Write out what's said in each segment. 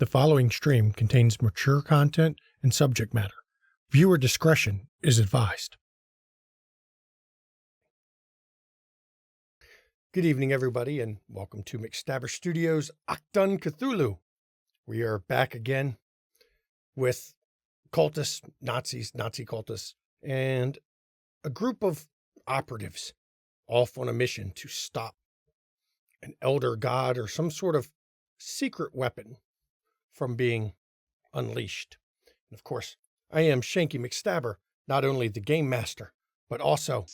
The following stream contains mature content and subject matter. Viewer discretion is advised. Good evening, everybody, and welcome to McStabber Studios' Achtung, Cthulhu. We are back again with cultists, Nazis, Nazi cultists, and a group of operatives off on a mission to stop an elder god or some sort of secret weapon from being unleashed. And of course, I am Shanky McStabber, not only the game master, but also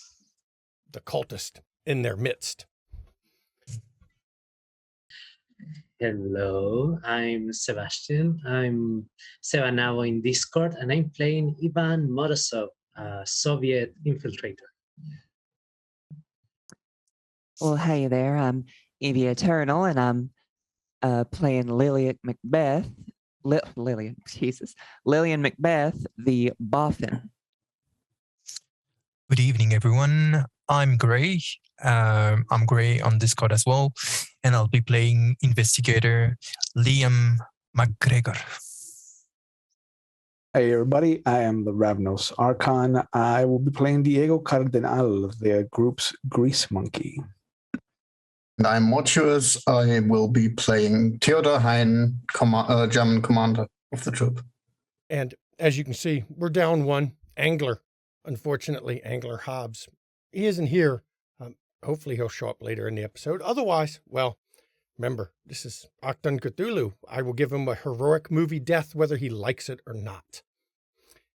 the cultist in their midst. Hello, I'm Sebastian. I'm Sebanavo in Discord, and I'm playing Ivan Morozov, a Soviet infiltrator. Well, hey there, I'm Evie Eternal, and I'm playing Lillian Macbeth, Lillian Macbeth, the Boffin. Good evening, everyone. I'm Gray. I'm Gray on Discord as well, and I'll be playing investigator Liam McGregor. Hey everybody, I am the Ravnos Archon. I will be playing Diego Cardenal, their group's Grease Monkey. And I'm Modiphius. I will be playing Theodor Hein, German commander of the troop. And as you can see, we're down one, Angler. Unfortunately, Angler Hobbs. He isn't here. Hopefully he'll show up later in the episode. Otherwise, well, remember, this is Achtung, Cthulhu. I will give him a heroic movie death, whether he likes it or not.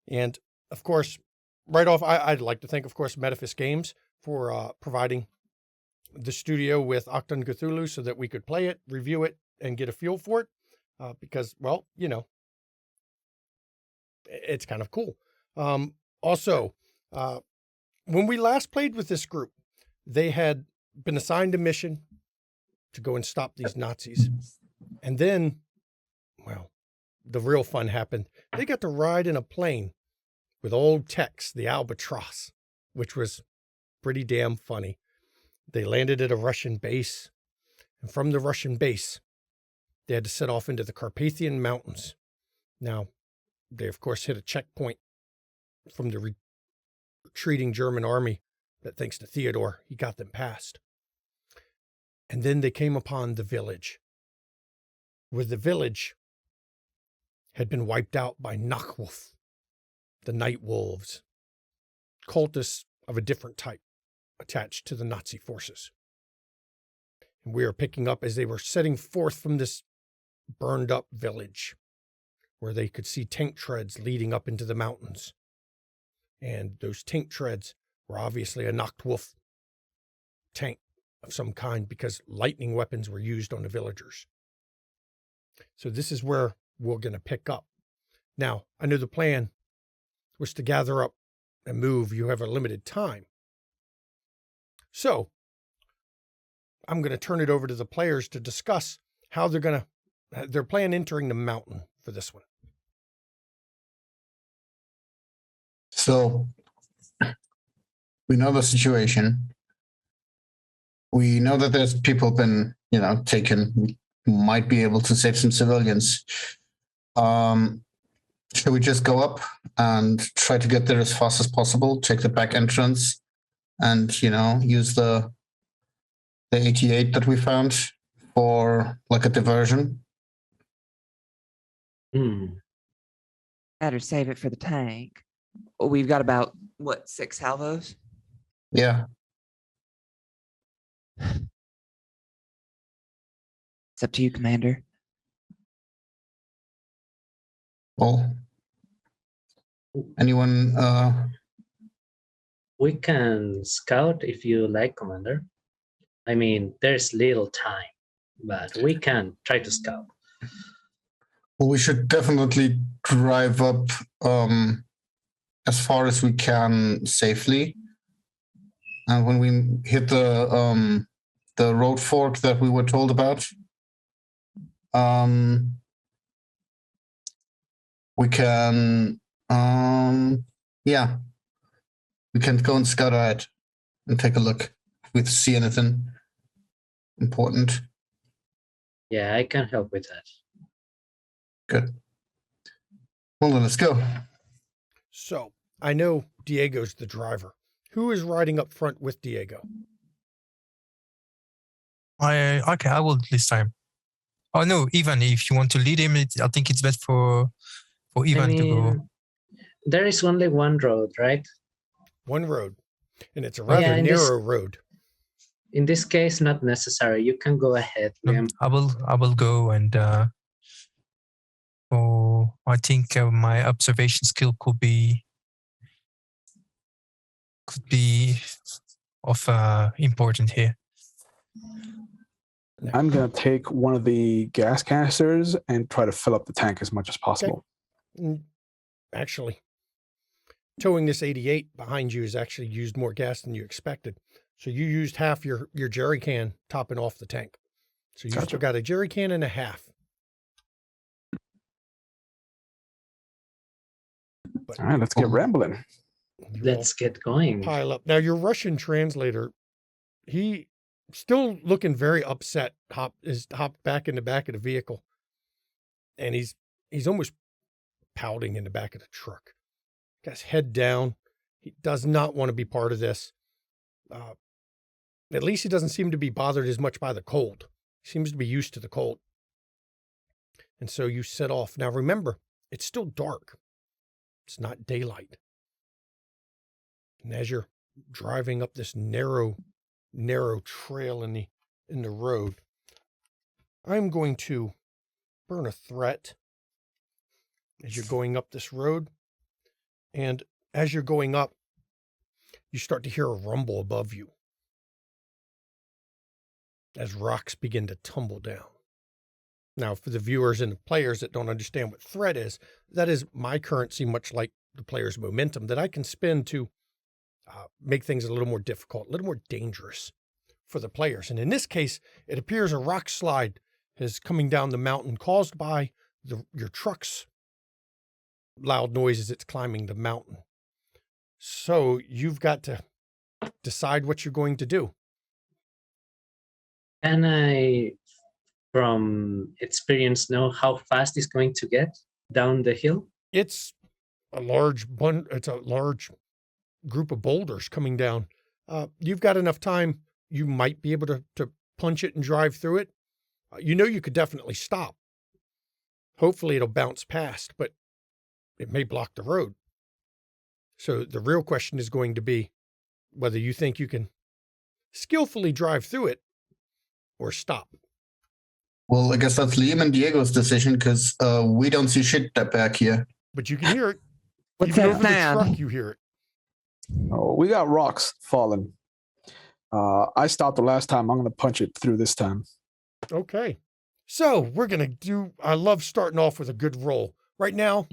And, of course, right off, I'd like to thank, of course, Modiphius Games for providing the studio with Achtung, Cthulhu so that we could play it, review it, and get a feel for it. Because, well, you know, it's kind of cool. Also, when we last played with this group, they had been assigned a mission to go and stop these Nazis. And then, well, the real fun happened. They got to ride in a plane with old Tex, the Albatross, which was pretty damn funny. They landed at a Russian base, and from the Russian base, they had to set off into the Carpathian Mountains. Now, they, of course, hit a checkpoint from the retreating German army that, thanks to Theodore, he got them past. And then they came upon the village, where the village had been wiped out by Nachwolf, the Night Wolves, cultists of a different type, attached to the Nazi forces. And we are picking up as they were setting forth from this burned up village, where they could see tank treads leading up into the mountains. And those tank treads were obviously a Nachtwolf tank of some kind, because lightning weapons were used on the villagers. So this is where we're going to pick up. Now, I know the plan was to gather up and move. You have a limited time. So I'm going to turn it over to the players to discuss how they're planning entering the mountain for this one. So we know the situation. We know that there's people been, taken. We might be able to save some civilians. Should we just go up and try to get there as fast as possible, take the back entrance, and, use the 88 that we found for like a diversion? Better save it for the tank. We've got about, 6 salvos? Yeah. It's up to you, Commander. Well, anyone? We can scout if you like, Commander. I mean, there's little time, but we can try to scout. Well, we should definitely drive up as far as we can safely. And when we hit the road fork that we were told about, we can we can go and scout ahead and take a look if we see anything important. Yeah, I can help with that. Good. Well, then let's go. So I know Diego's the driver. Who is riding up front with Diego? Okay, I will this time. Oh no, Ivan, if you want to lead him, I think it's best for I Ivan to go. mean, there is only one road, right? One road, and it's a rather Yeah, in this- narrow road. In this case, not necessary. You can go ahead, No, Liam. I will go and I think my observation skill could be of important here. I'm going to take one of the gas canisters and try to fill up the tank as much as possible. Actually, towing this 88 behind you has actually used more gas than you expected. So you used half your jerry can topping off the tank. So you still got a jerry can and a half. But All right, let's get rambling. you Let's get going. pile up. Now, your Russian translator, he still looking very upset, hopped back in the back of the vehicle. And he's almost pouting in the back of the truck. Got his head down. He does not want to be part of this. At least he doesn't seem to be bothered as much by the cold. He seems to be used to the cold. And so you set off. Now remember, it's still dark. It's not daylight. And as you're driving up this narrow trail in the road, I'm going to burn a threat as you're going up this road. And as you're going up, you start to hear a rumble above you as rocks begin to tumble down. Now, for the viewers and the players that don't understand what threat is, that is my currency, much like the player's momentum, that I can spend to make things a little more difficult, a little more dangerous for the players. And in this case, it appears a rock slide is coming down the mountain caused by your truck's loud noise as it's climbing the mountain. So you've got to decide what you're going to do. Can I, from experience, know how fast it's going to get down the hill? It's a large group of boulders coming down. You've got enough time. You might be able to punch it and drive through it. You could definitely stop. Hopefully it'll bounce past, but it may block the road. So the real question is going to be whether you think you can skillfully drive through it or stop. Well, I guess that's Liam and Diego's decision because we don't see shit back here. But you can hear it. What's Even that over the sound? truck, you hear it. Oh, we got rocks falling. I stopped the last time. I'm going to punch it through this time. Okay. So we're going to I love starting off with a good roll. Right now,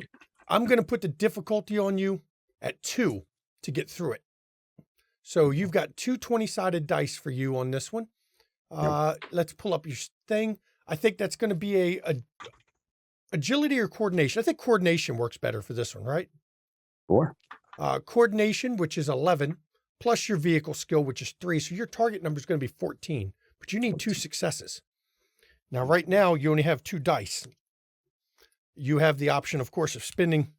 I'm going to put the difficulty on you at 2 to get through it. So you've got 2 20-sided dice for you on this one. Let's pull up your thing. I think that's going to be a agility or coordination. I think coordination works better for this one, right? Sure. Coordination, which is 11, plus your vehicle skill, which is 3. So your target number is going to be 14, but you need 2 successes. Now, right now, you only have 2 dice. You have the option, of course, of spending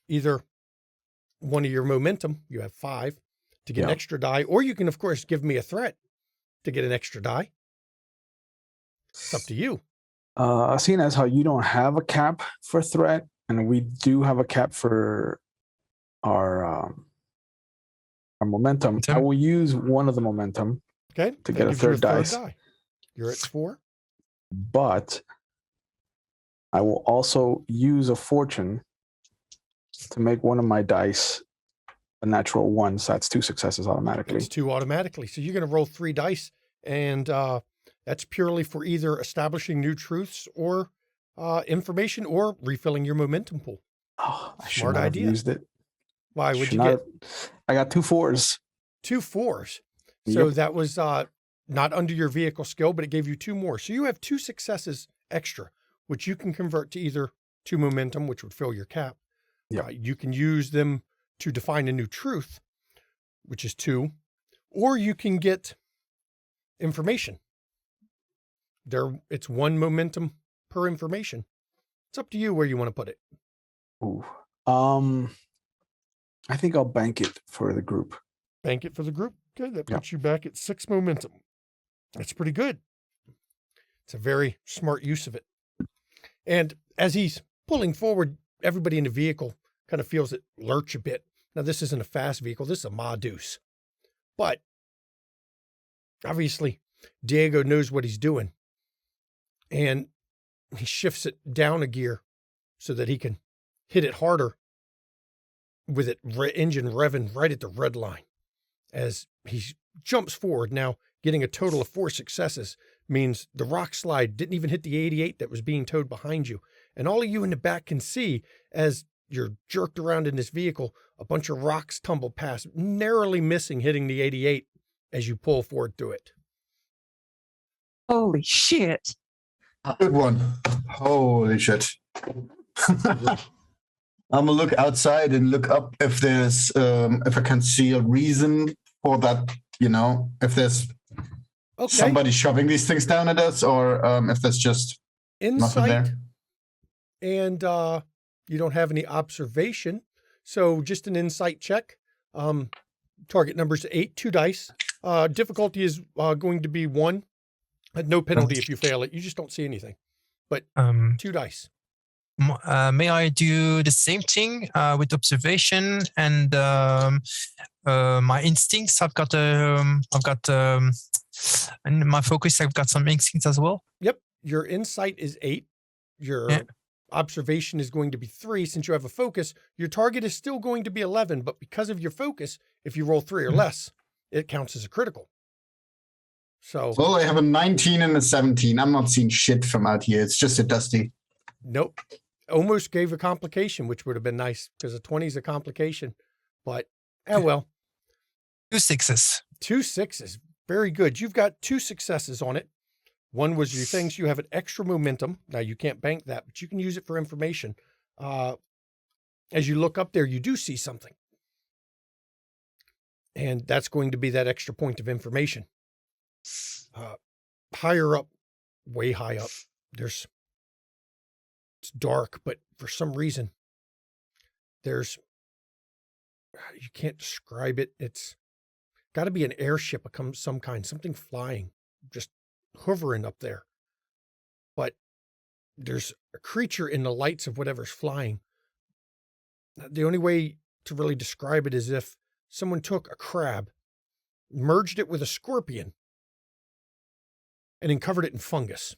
either one of your momentum, you have 5, to get an extra die, or you can, of course, give me a threat to get an extra die. It's up to you. Seeing as how you don't have a cap for threat, and we do have a cap for our momentum, I will use one of the momentum Okay. to that get a gives you third dice. die. You're at 4. But I will also use a fortune to make one of my dice a natural 1. So that's 2 successes automatically. It's 2 automatically. So you're going to roll 3 dice, and that's purely for either establishing new truths or information or refilling your momentum pool. Oh, I should Smart not idea. have used it. Why would Should you not get have- I got 2 4s. 2 4s? So Yep. that was not under your vehicle skill, but it gave you 2 more. So you have 2 successes extra, which you can convert to either 2 momentum, which would fill your cap. Yep. You can use them to define a new truth, which is 2, or you can get information. It's 1 momentum per information. It's up to you where you want to put it. Ooh. I think I'll bank it for the group. Bank it for the group. Good. That Yeah. puts you back at 6 momentum. That's pretty good. It's a very smart use of it. And as he's pulling forward, everybody in the vehicle kind of feels it lurch a bit. Now, this isn't a fast vehicle. This is a Ma-Deuce. But obviously, Diego knows what he's doing. And he shifts it down a gear so that he can hit it harder with it engine revving right at the red line as he jumps forward. Now, getting a total of 4 successes means the rock slide didn't even hit the 88 that was being towed behind you. And all of you in the back can see as you're jerked around in this vehicle, a bunch of rocks tumble past, narrowly missing hitting the 88 as you pull forward through it. Holy shit. Good one. Holy shit. I'm gonna look outside and look up if there's if I can see a reason for that, if there's somebody shoving these things down at us, or if there's just nothing Insight, there. and you don't have any observation. So just an insight check. Target number's 8, 2 dice. Difficulty is going to be 1. No penalty if you fail it. You just don't see anything. But 2 dice. May I do the same thing with observation and my instincts? I've got and my focus. I've got some instincts as well. Yep. Your insight is 8. Your observation is going to be 3. Since you have a focus, your target is still going to be 11. But because of your focus, if you roll 3 or less, it counts as a critical. So Well, I have a 19 and a 17. I'm not seeing shit from out here. It's just a dusty. nope. Almost gave a complication, which would have been nice because a 20 is a complication. But well. 2 6s. 2 6s. Very good. You've got 2 successes on it. One was your things. You have an extra momentum. Now, you can't bank that, but you can use it for information. As you look up there, you do see something. And that's going to be that extra point of information. Higher up, way high up, it's dark, but for some reason, you can't describe it. It's got to be an airship of some kind, something flying, just hovering up there. But there's a creature in the lights of whatever's flying. The only way to really describe it is if someone took a crab, merged it with a scorpion, and then covered it in fungus.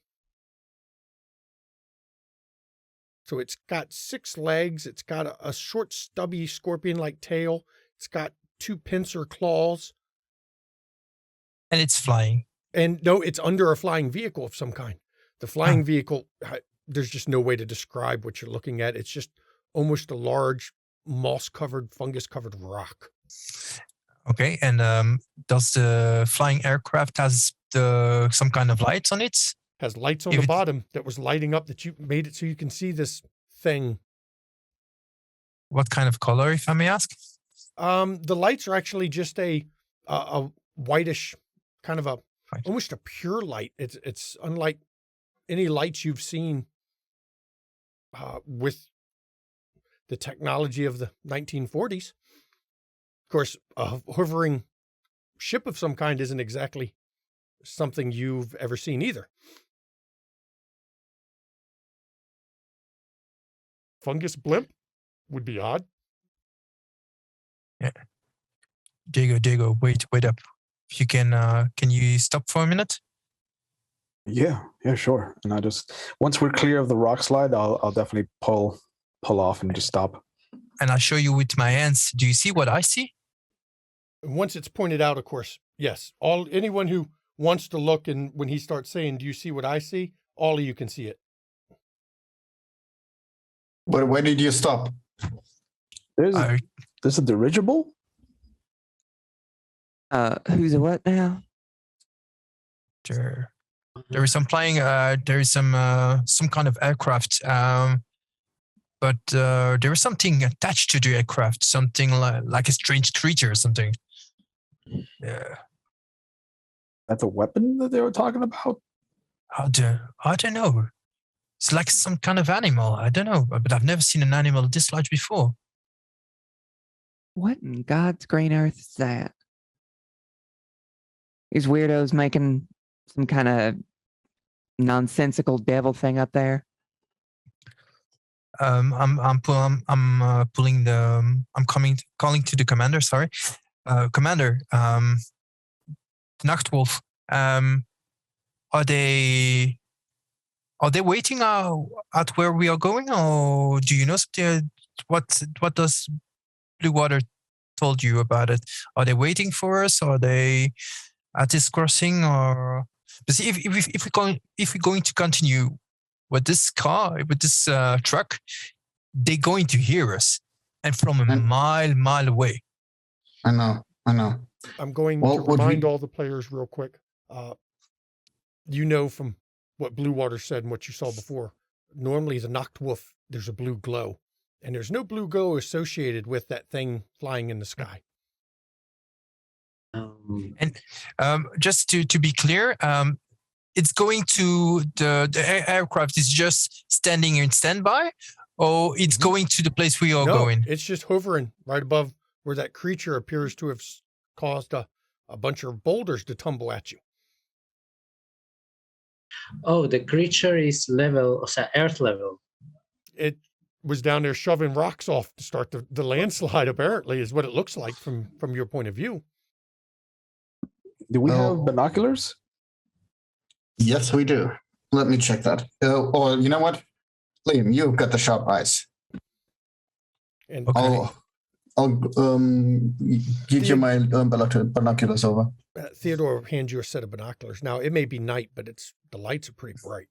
So it's got 6 legs. It's got a short, stubby scorpion-like tail. It's got 2 pincer claws. And it's flying. And no, it's under a flying vehicle of some kind. The flying vehicle, there's just no way to describe what you're looking at. It's just almost a large moss-covered, fungus-covered rock. Okay, and does the flying aircraft has some kind of lights on it? Has lights on the bottom that was lighting up that you made it so you can see this thing. What kind of color, if I may ask? The lights are actually just a whitish, kind of almost a pure light. It's unlike any lights you've seen with the technology of the 1940s. Of course, a hovering ship of some kind isn't exactly something you've ever seen either. Fungus blimp would be odd. Yeah. Diego, wait up. If you can you stop for a minute? Yeah, sure. And once we're clear of the rock slide, I'll definitely pull off and just stop. And I'll show you with my hands. Do you see what I see? Once it's pointed out, of course, yes. Anyone who wants to look, and when he starts saying, "Do you see what I see?" all of you can see it. But where did you stop? There's a dirigible. Who's a what now? There is some flying. There is some kind of aircraft. But there is something attached to the aircraft. Something like a strange creature or something. Yeah. That's a weapon that they were talking about. I don't know. It's like some kind of animal. I don't know, but I've never seen an animal this large before. What in God's green earth is that? These weirdos making some kind of nonsensical devil thing up there. I'm pulling the. I'm calling to the commander. Sorry, commander. Nachtwolf. Are they waiting at where we are going, or do you know something? What does Blue Water told you about it? Are they waiting for us? Are they at this crossing? Or but see, if we're going to continue with this truck, they're going to hear us, and from a mile away. I know. I'm going to remind all the players real quick. You know from what Blue Water said and what you saw before, normally the Nachtwolf, there's a blue glow. And there's no blue glow associated with that thing flying in the sky. And just to be clear, it's going to the aircraft is just standing in standby, or it's going to the place we are going? It's just hovering right above where that creature appears to have caused a bunch of boulders to tumble at you. Oh, the creature is level, earth level. It was down there shoving rocks off to start the landslide, apparently, is what it looks like from your point of view. Do we have binoculars? Yes, we do. Let me check that. Or you know what? Liam, you've got the sharp eyes. And I'll give you my binoculars over. Theodore hands you a set of binoculars. Now, it may be night, but the lights are pretty bright.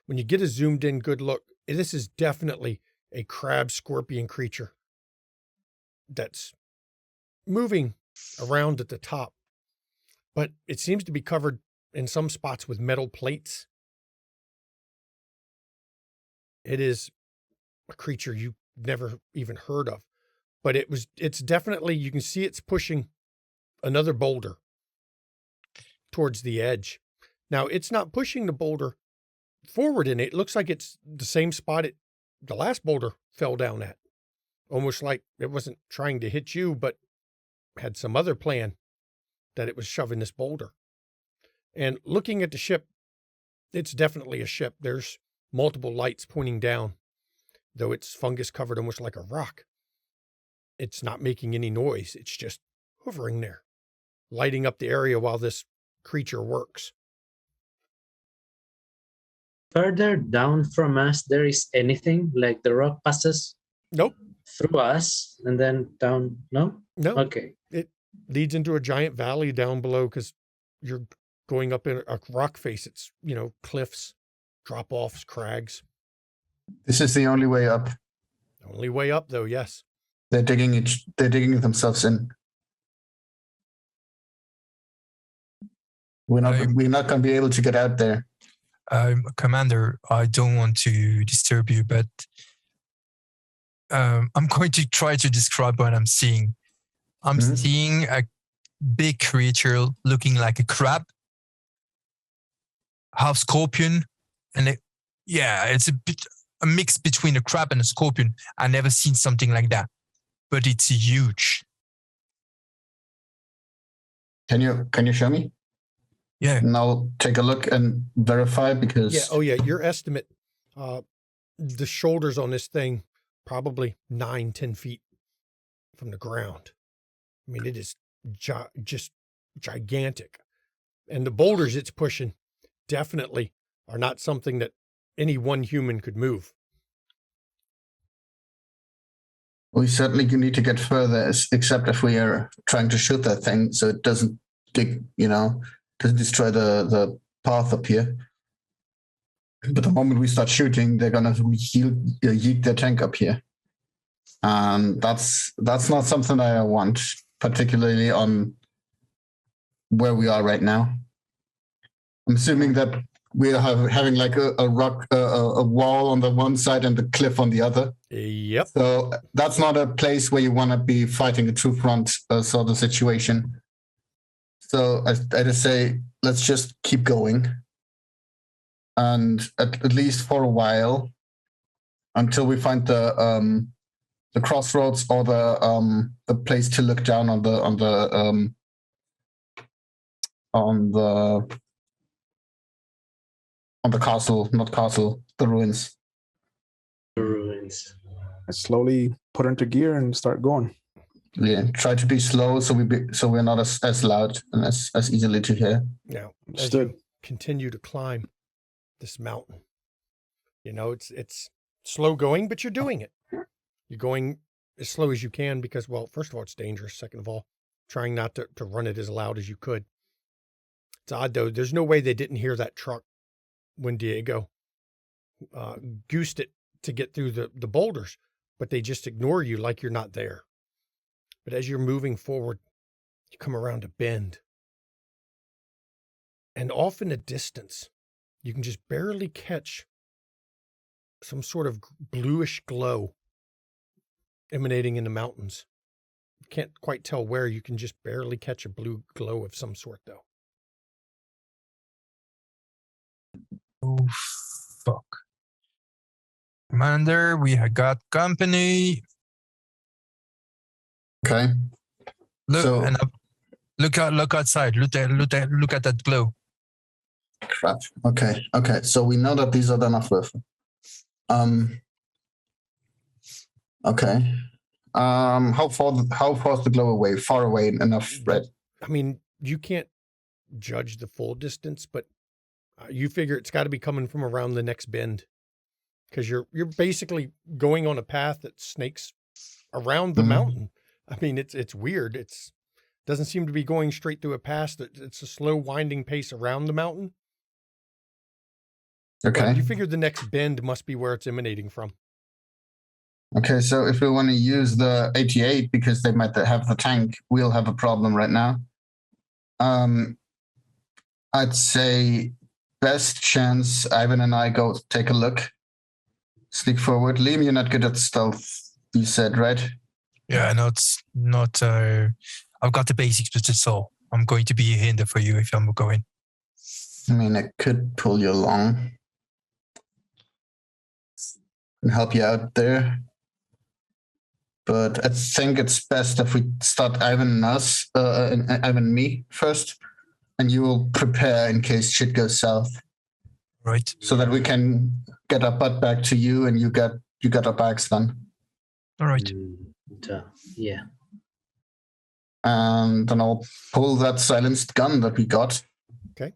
When you get a zoomed in good look, this is definitely a crab scorpion creature that's moving around at the top, but it seems to be covered in some spots with metal plates. It is a creature you've never even heard of, but it's definitely, you can see it's pushing another boulder towards the edge. Now, it's not pushing the boulder forward in it. It looks like it's the same spot the last boulder fell down at. Almost like it wasn't trying to hit you, but had some other plan that it was shoving this boulder. And looking at the ship, it's definitely a ship. There's multiple lights pointing down, though it's fungus covered almost like a rock. It's not making any noise. It's just hovering there, lighting up the area while this creature works. Further down from us, there is anything like the rock passes? Nope. Through us and then down? No? No. Okay. It leads into a giant valley down below because you're going up in a rock face. It's, cliffs, drop-offs, crags. This is the only way up. Only way up, though, yes. They're digging themselves in. We're not going to be able to get out there. Commander, I don't want to disturb you, but I'm going to try to describe what I'm seeing. I'm seeing a big creature looking like a crab, half scorpion, and it's a mix between a crab and a scorpion. I've never seen something like that, but it's huge. Can you show me? Yeah. And I'll take a look and verify because... Your estimate, the shoulders on this thing, probably 9-10 feet from the ground. I mean, it is just gigantic. And the boulders it's pushing definitely are not something that any one human could move. We certainly need to get further, except if we are trying to shoot that thing so it doesn't doesn't destroy the path up here. But the moment we start shooting, they're gonna yeet their tank up here, and that's not something I want, particularly on where we are right now. I'm assuming that we are having like a rock, a wall on the one side and the cliff on the other. Yep. So that's not a place where you want to be fighting a true front sort of situation. So I just say, let's just keep going. and at least for a while, until we find the crossroads or the place to look down on the castle, not castle, the ruins. The ruins. I slowly put into gear and start going. Yeah, try to be slow so we're not as loud and as easily to hear. Now, as Understood. you continue to climb this mountain, you know, it's slow going, but you're doing it. You're going as slow as you can because, well, first of all, it's dangerous. Second of all, trying not to run it as loud as you could. It's odd, though. There's no way they didn't hear that truck when Diego goosed it to get through the boulders, but they just ignore you like you're not there. But as you're moving forward, you come around a bend. And off in the distance, you can just barely catch some sort of bluish glow emanating in the mountains. You can't quite tell where. You can just barely catch a blue glow of some sort, though. Oh, fuck. Commander, we have got company. Okay. Look, So- and look outside. Look at that glow. Crap. Okay. So we know that these are done off with. Okay. How far is the glow away? Far away enough, Red? I mean, you can't judge the full distance, but you figure it's got to be coming from around the next bend, because you're basically going on a path that snakes around the Mhm. mountain. I mean, it's weird. It's doesn't seem to be going straight through a pass. It's a slow winding pace around the mountain. But Okay. you figure the next bend must be where it's emanating from. Okay. So if we want to use the 88 because they might have the tank, we'll have a problem right now. I'd say best chance Ivan and I go take a look, sneak forward. Liam, you're not good at stealth. You said, right? Yeah, not. I've got the basics, but it's all. I'm going to be a hinder for you if I'm going. I mean, I could pull you along and help you out there. But I think it's best if we start Ivan and me first, and you will prepare in case shit goes south, Right. so that we can get our butt back to you, and you got our bags then. All right. Yeah. And then I'll pull that silenced gun that we got. Okay.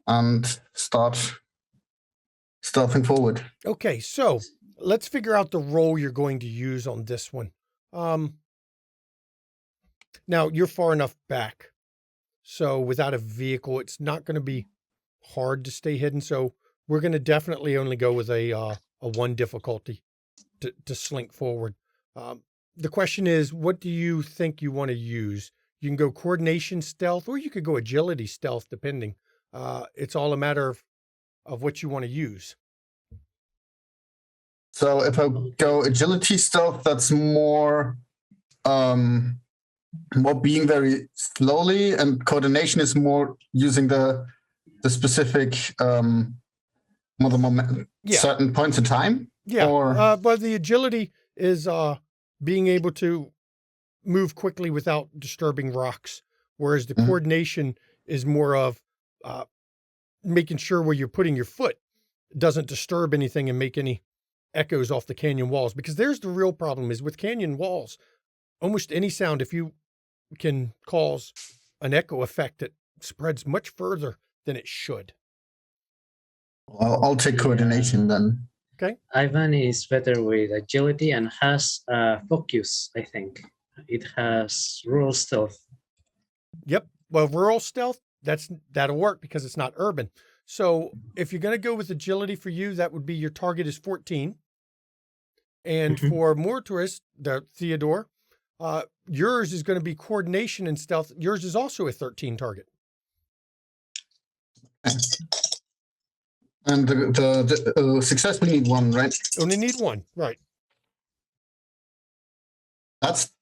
And start stealthing forward. Okay, so let's figure out the role you're going to use on this one. Now, you're far enough back, so without a vehicle, it's not going to be hard to stay hidden. So we're going to definitely only go with a 1 difficulty to slink forward. The question is, what do you think you want to use? You can go coordination stealth, or you could go agility stealth, depending. It's all a matter of what you want to use. So if I go agility stealth, that's more being very slowly, and coordination is more using the specific more the moment, certain points in time. Yeah, Or but the agility is being able to move quickly without disturbing rocks, whereas the coordination is more of making sure where you're putting your foot doesn't disturb anything and make any echoes off the canyon walls. Because there's the real problem is with canyon walls, almost any sound, if you can cause an echo effect that spreads much further than it should. I'll take coordination then. Ivan is better with agility and has focus, I think. It has rural stealth. Yep. Well, rural stealth, that'll work because it's not urban. So if you're going to go with agility for you, that would be your target is 14. And for Mortuus, the Theodore, yours is going to be coordination and stealth. Yours is also a 13 target. And the success, we need 1, right? Only need 1, right? That's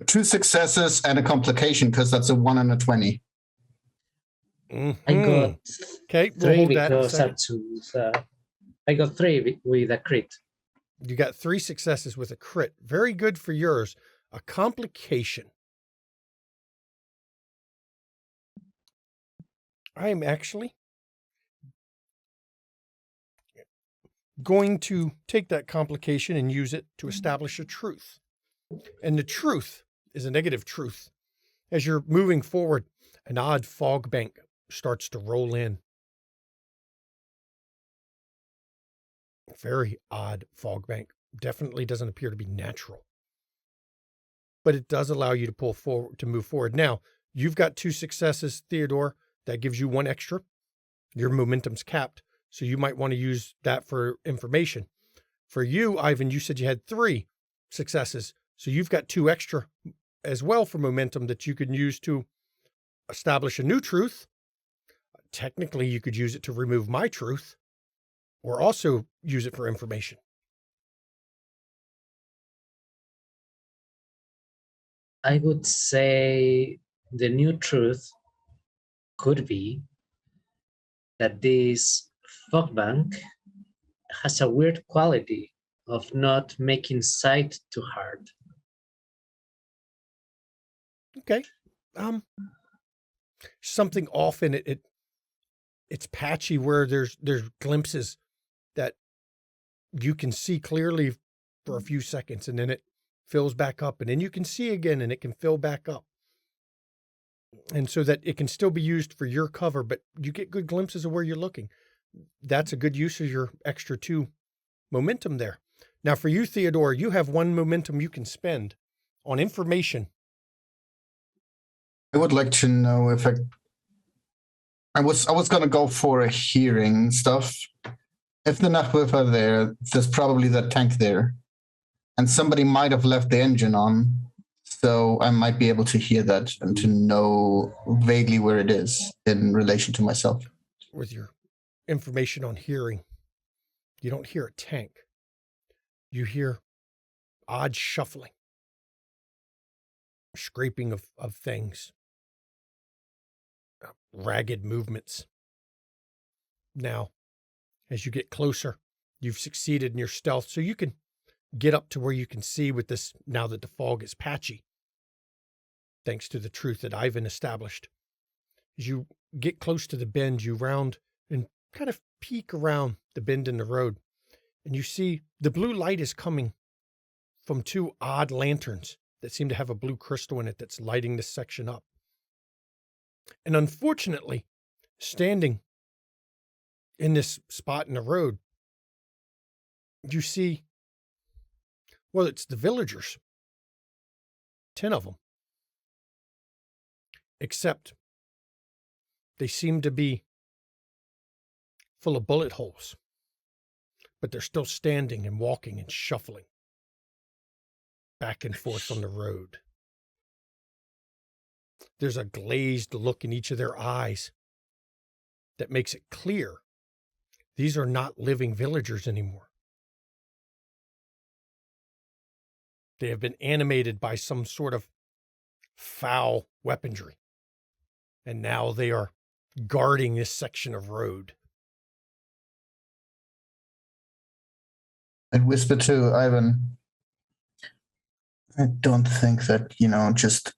2 successes and a complication because that's a 1 and a 20. I got Okay, we'll three hold that a because second. I got three with a crit. You got 3 successes with a crit. Very good for yours. A complication. I am actually going to take that complication and use it to establish a truth. And the truth is a negative truth. As you're moving forward, an odd fog bank starts to roll in. Very odd fog bank. Definitely doesn't appear to be natural. But it does allow you to move forward. Now, you've got 2 successes, Theodore. That gives you 1 extra. Your momentum's capped, so you might want to use that for information. For you, Ivan, you said you had 3 successes, so you've got 2 extra as well for momentum that you can use to establish a new truth. Technically, you could use it to remove my truth, or also use it for information. I would say the new truth could be that this fog bank has a weird quality of not making sight too hard. Okay. Something off in it. It's patchy where there's glimpses that you can see clearly for a few seconds, and then it fills back up, and then you can see again, and it can fill back up. And so that it can still be used for your cover, but you get good glimpses of where you're looking. That's a good use of your extra 2 momentum there. Now for you, Theodore, you have 1 momentum you can spend on information. I would like to know if I was gonna go for a hearing stuff. If the Nahwif are there, there's probably that tank there. And somebody might have left the engine on. So I might be able to hear that and to know vaguely where it is in relation to myself. With your information on hearing, you don't hear a tank. You hear odd shuffling, scraping of things, ragged movements. Now, as you get closer, you've succeeded in your stealth, so you can get up to where you can see with this now that the fog is patchy, thanks to the truth that Ivan established. As you get close to the bend, you round and kind of peek around the bend in the road, and you see the blue light is coming from 2 odd lanterns that seem to have a blue crystal in it that's lighting this section up. And unfortunately, standing in this spot in the road, you see, well, it's the villagers. 10 of them. Except they seem to be full of bullet holes. But they're still standing and walking and shuffling back and forth on the road. There's a glazed look in each of their eyes that makes it clear these are not living villagers anymore. They have been animated by some sort of foul weaponry. And now they are guarding this section of road. I'd whisper to Ivan, I don't think that, just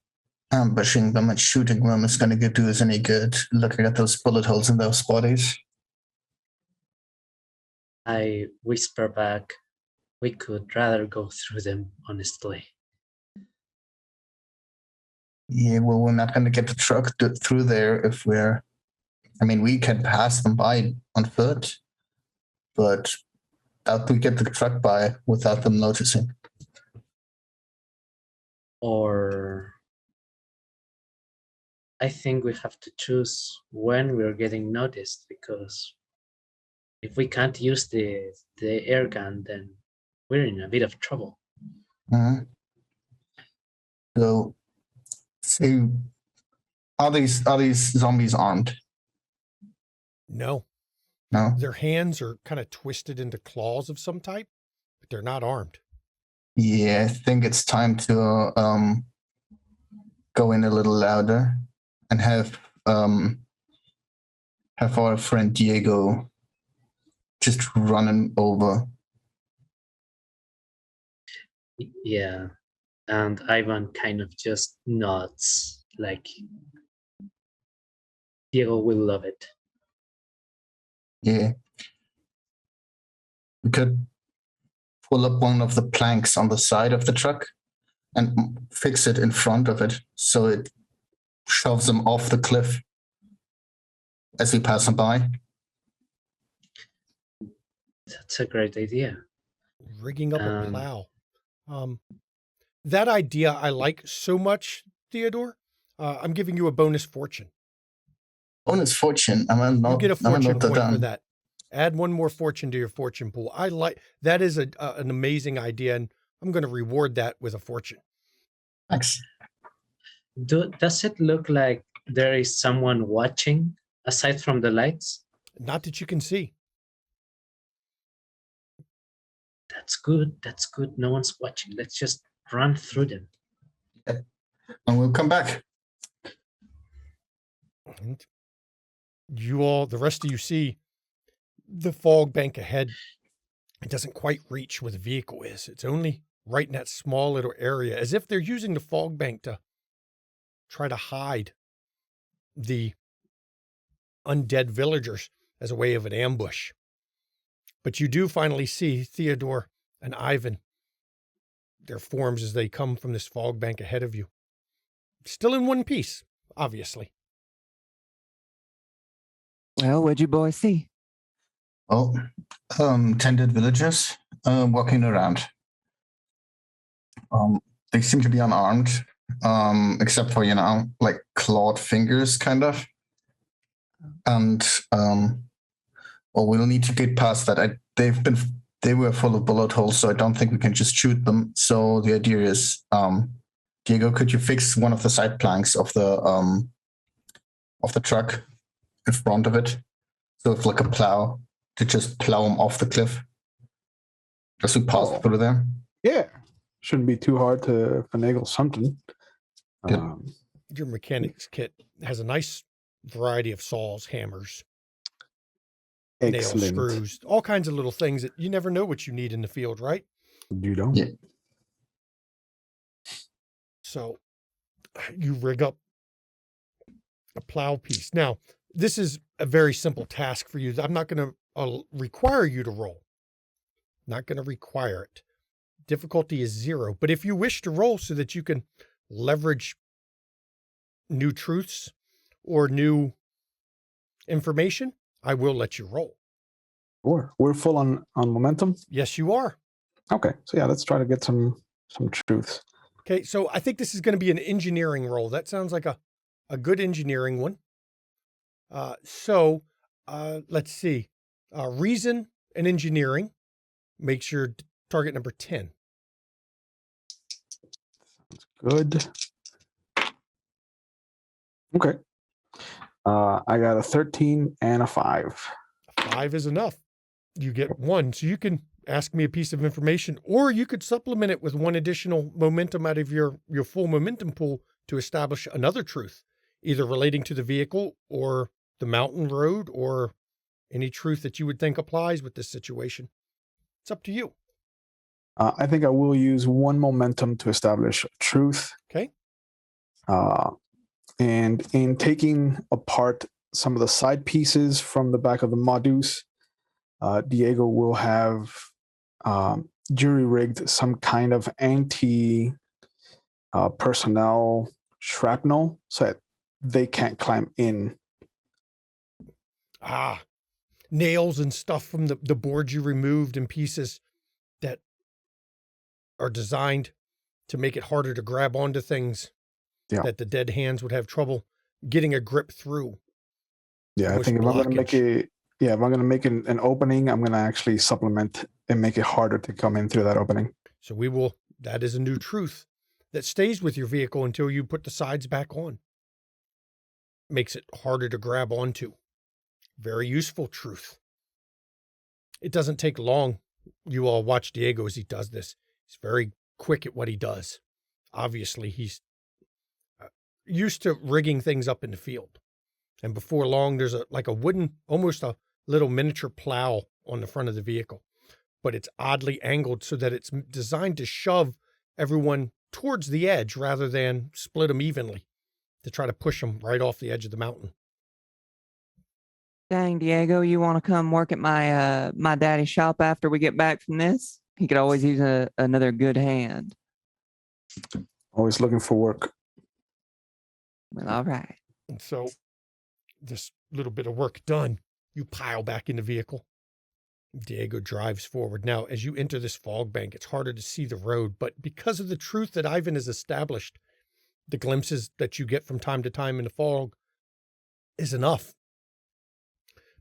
ambushing them and shooting them is going to do us any good, looking at those bullet holes in those bodies. I whisper back, we could rather go through them, honestly. Yeah, well, we're not going to get the truck through there if we can pass them by on foot, but how do we get the truck by without them noticing? Or I think we have to choose when we're getting noticed, because if we can't use the air gun, then we're in a bit of trouble. Mm-hmm. So, are these zombies armed? No. No. Their hands are kind of twisted into claws of some type, but they're not armed. Yeah, I think it's time to go in a little louder and have have our friend Diego just run him over. Yeah. And Ivan kind of just nods, like Diego will love it. Yeah. We could pull up one of the planks on the side of the truck and fix it in front of it so it shoves them off the cliff as we pass them by. That's a great idea. Rigging up a plow. That idea I like so much, Theodore. I'm giving you a bonus fortune. Bonus fortune. You get a fortune point for that. Add one more fortune to your fortune pool. I like that is an amazing idea, and I'm going to reward that with a fortune. Thanks. Does it look like there is someone watching aside from the lights? Not that you can see. That's good. That's good. No one's watching. Let's just run through them. Yeah. And we'll come back. And you all, the rest of you see the fog bank ahead. It doesn't quite reach where the vehicle is. It's only right in that small little area, as if they're using the fog bank to try to hide the undead villagers as a way of an ambush. But you do finally see Theodore and Ivan, their forms as they come from this fog bank ahead of you. Still in one piece, obviously. Well, what'd you boys see? Oh, tended villagers walking around. They seem to be unarmed, except for, like clawed fingers, kind of. And well, we'll need to get past that. They were full of bullet holes, so I don't think we can just shoot them. So the idea is, Diego, could you fix one of the side planks of the truck in front of it? So it's like a plow to just plow them off the cliff. Just we pass through there. Yeah. Shouldn't be too hard to finagle something. Your mechanics kit has a nice variety of saws, hammers, nails, screws, all kinds of little things that you never know what you need in the field, right? You don't? Yeah. So you rig up a plow piece. Now, this is a very simple task for you. I'm not going to require you to roll. Not going to require it. Difficulty is 0. But if you wish to roll so that you can leverage new truths or new information, I will let you roll. Sure. We're full on momentum? Yes, you are. Okay. So yeah, let's try to get some truths. Okay, so I think this is going to be an engineering roll. That sounds like a good engineering one. Let's see. Reason and engineering makes your target number 10. Good. Okay. I got a 13 and a 5. 5 is enough. You get 1. So you can ask me a piece of information, or you could supplement it with 1 additional momentum out of your full momentum pool to establish another truth, either relating to the vehicle or the mountain road or any truth that you would think applies with this situation. It's up to you. I think I will use 1 momentum to establish truth. Okay. And in taking apart some of the side pieces from the back of the Modus, Diego will have jury-rigged some kind of anti-personnel shrapnel so that they can't climb in. Nails and stuff from the boards you removed and pieces that are designed to make it harder to grab onto things that the dead hands would have trouble getting a grip through. Yeah, I think if I'm going to make an opening, I'm going to actually supplement and make it harder to come in through that opening. So that is a new truth that stays with your vehicle until you put the sides back on. Makes it harder to grab onto. Very useful truth. It doesn't take long. You all watch Diego as he does this. He's very quick at what he does. Obviously, he's used to rigging things up in the field. And before long, there's like a wooden, almost a little miniature plow on the front of the vehicle, but it's oddly angled so that it's designed to shove everyone towards the edge rather than split them evenly to try to push them right off the edge of the mountain. Dang, Diego, you want to come work at my daddy's shop after we get back from this? He could always use another good hand. Always looking for work. Well, all right. And so this little bit of work done, you pile back in the vehicle. Diego drives forward. Now, as you enter this fog bank, it's harder to see the road, but because of the truth that Ivan has established, the glimpses that you get from time to time in the fog is enough.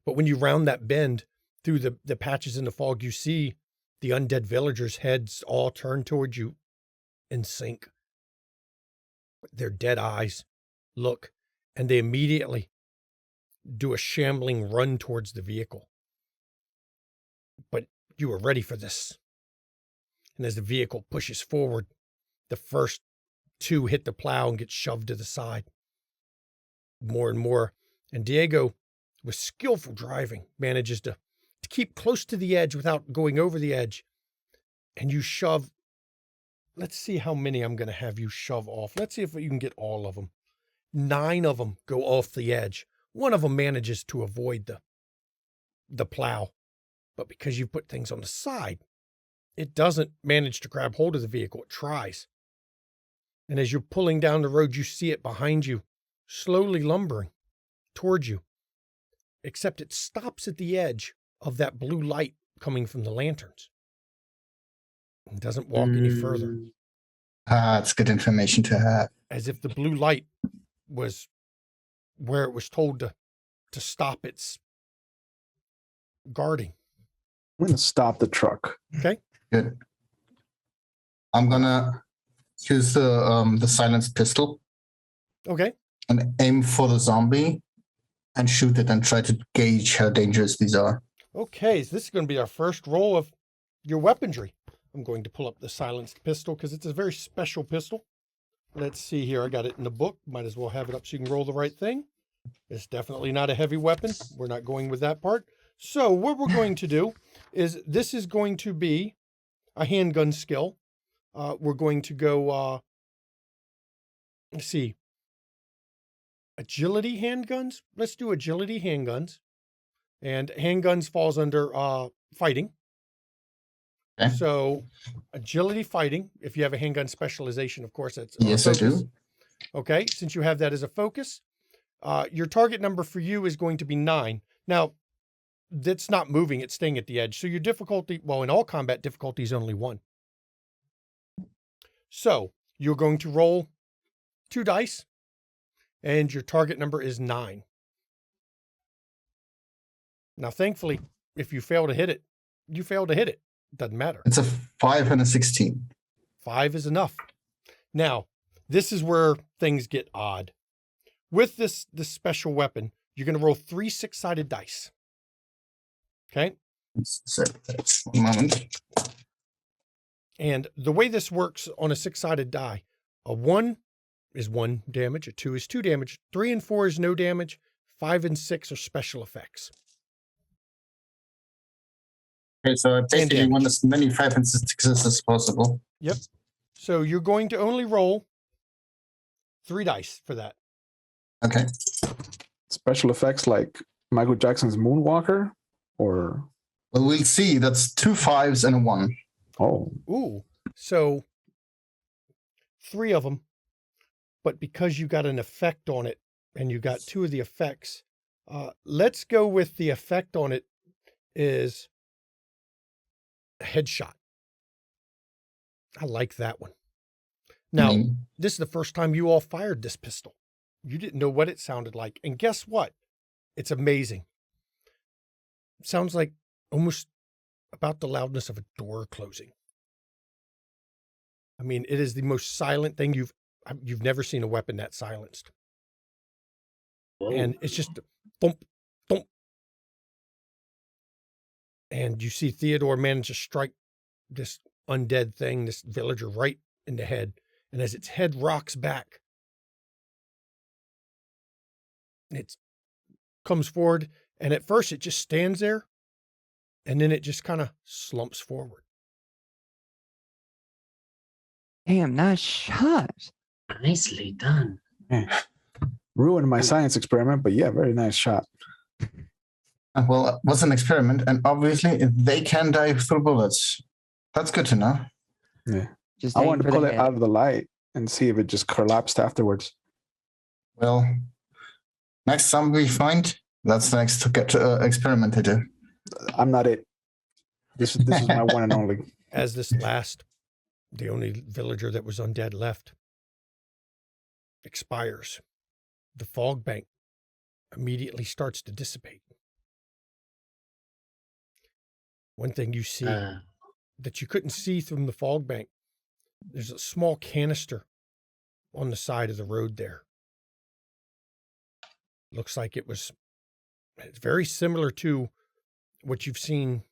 But when you round that bend through the patches in the fog, you see the undead villagers' heads all turn towards you in sync. Their dead eyes look, and they immediately do a shambling run towards the vehicle. But you are ready for this. And as the vehicle pushes forward, the first two hit the plow and get shoved to the side. More and more. And Diego, with skillful driving, manages to keep close to the edge without going over the edge. And you shove. Let's see how many I'm going to have you shove off. Let's see if you can get all of them. 9 of them go off the edge. One of them manages to avoid the plow. But because you put things on the side, it doesn't manage to grab hold of the vehicle. It tries. And as you're pulling down the road, you see it behind you, slowly lumbering towards you. Except it stops at the edge of that blue light coming from the lanterns. It doesn't walk any further. It's good information to have. As if the blue light was where it was told to stop its guarding. I'm going to stop the truck. Okay. Good. I'm gonna use the silenced pistol Okay. and aim for the zombie and shoot it and try to gauge how dangerous these are. Okay. So this is going to be our first roll of your weaponry. I'm going to pull up the silenced pistol because it's a very special pistol. Let's see here. I got it in the book. Might as well have it up so you can roll the right thing. It's definitely not a heavy weapon. We're not going with that part. So what we're going to do is this is going to be a handgun skill. We're going to go, let's see, agility handguns. Let's do agility handguns. And handguns falls under fighting. Okay. So agility fighting, if you have a handgun specialization, of course, that's Yes, I do. Okay, since you have that as a focus, your target number for you is going to be 9. Now, that's not moving, it's staying at the edge. So your difficulty, well, in all combat, difficulty is only 1. So you're going to roll 2 dice, and your target number is 9. Now, thankfully, if you fail to hit it, you fail to hit it. Doesn't matter. It's a 5 and a 16. 5 is enough. Now, this is where things get odd. With this special weapon, you're going to roll 3 6-sided dice. Okay? So that's 1 moment. And the way this works on a 6-sided die, a 1 is 1 damage, a 2 is 2 damage, 3 and 4 is no damage, 5 and 6 are special effects. Okay, so I basically want as many 5 and 6s as possible. Yep. So you're going to only roll 3 dice for that. Okay. Special effects like Michael Jackson's Moonwalker, or Well, we'll see. That's 2 5s and a 1. oh, Ooh. So 3 of them, but because you got an effect on it and you got 2 of the effects, let's go with the effect on it is a headshot. I like that one. Now, this is the first time you all fired this pistol. You didn't know what it sounded like. And guess what? It's amazing. It sounds like almost about the loudness of a door closing. I mean, it is the most silent thing you've never seen a weapon that silenced. Whoa. And it's just thump, thump. And you see Theodore manage to strike this undead thing, this villager, right in the head. And as its head rocks back, its comes forward, and at first it just stands there, and then it just kind of slumps forward. Damn, nice shot. Nicely done. Ruined my science experiment, but yeah, very nice shot. Well, it was an experiment, and obviously they can die through bullets. That's good to know. Yeah. Just I aim wanted for to the pull it head. out of the light and see if it just collapsed afterwards. Well, next time we find, that's the next experiment to do. I'm not it. This is my one and only. As this last, the only villager that was undead left, expires, the fog bank immediately starts to dissipate. One thing you see that you couldn't see from the fog bank, there's a small canister on the side of the road there. Looks like it's very similar to what you've seen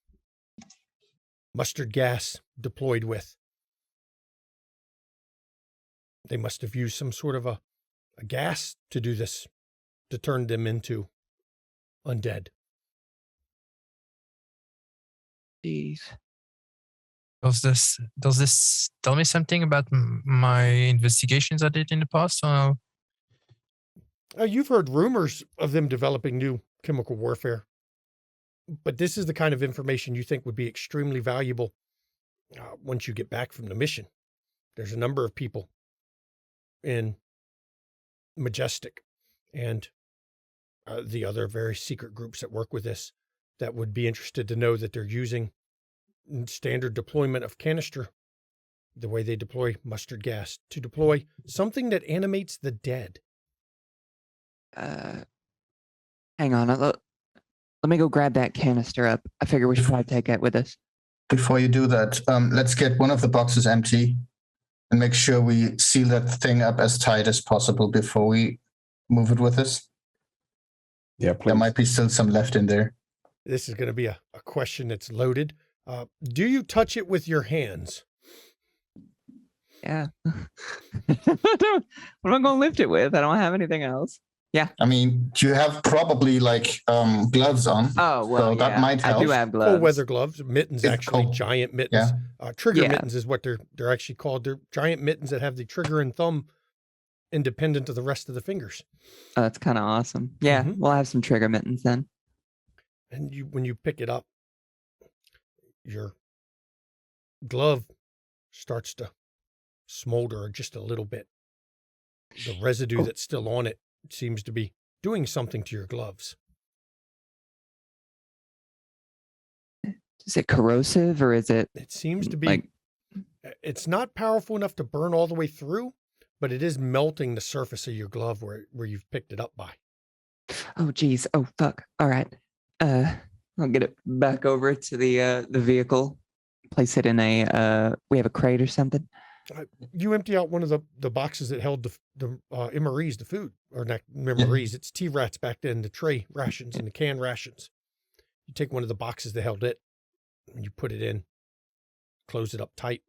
mustard gas deployed with. They must have used some sort of a gas to do this, to turn them into undead. Jeez. Does this tell me something about my investigations I did in the past? You've heard rumors of them developing new chemical warfare, but this is the kind of information you think would be extremely valuable once you get back from the mission. There's a number of people in Majestic and the other very secret groups that work with this that would be interested to know that they're using standard deployment of canister, the way they deploy mustard gas, to deploy something that animates the dead. Hang on. Let me go grab that canister up. I figure we should probably take that with us. Before you do that, let's get one of the boxes empty and make sure we seal that thing up as tight as possible before we move it with us. Yeah, please. There might be still some left in there. This is going to be a question that's loaded. Do you touch it with your hands? Yeah. What am I going to lift it with? I don't have anything else. Yeah. I mean, you have probably gloves on. Oh, well, so that might help. I do have gloves. Cold weather gloves, mittens, It's actually, cold. giant mittens. Trigger Yeah. mittens is what they're actually called. They're giant mittens that have the trigger and thumb independent of the rest of the fingers. Oh, that's kind of awesome. Yeah, Mhm. we'll have some trigger mittens then. And when you pick it up, your glove starts to smolder just a little bit. The residue that's still on it seems to be doing something to your gloves. Is it corrosive or is it It seems to be, like, it's not powerful enough to burn all the way through, but it is melting the surface of your glove where you've picked it up by. oh, geez. Oh, fuck. All right. I'll get it back over to the vehicle. Place it in we have a crate or something. You empty out one of the boxes that held the MREs, the food, or not MREs, it's T-Rats back then, the tray rations and the canned rations. You take one of the boxes that held it, and you put it in, close it up tight.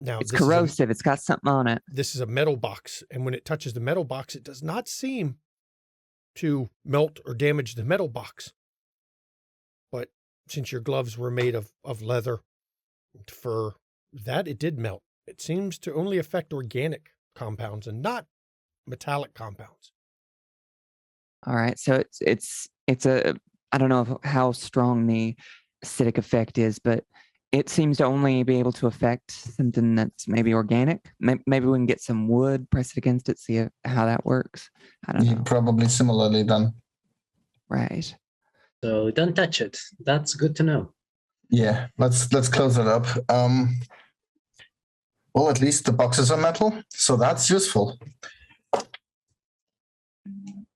Now, It's corrosive. It's got something on it. This is a metal box, and when it touches the metal box, it does not seem to melt or damage the metal box. But since your gloves were made of leather, fur, that it did melt. It seems to only affect organic compounds and not metallic compounds. All right. So it's I don't know how strong the acidic effect is, but it seems to only be able to affect something that's maybe organic. Maybe we can get some wood, press it against it, see how that works. I don't know. Probably similarly done. Right. So don't touch it. That's good to know. Yeah, let's close it up. Well, at least the boxes are metal, so that's useful.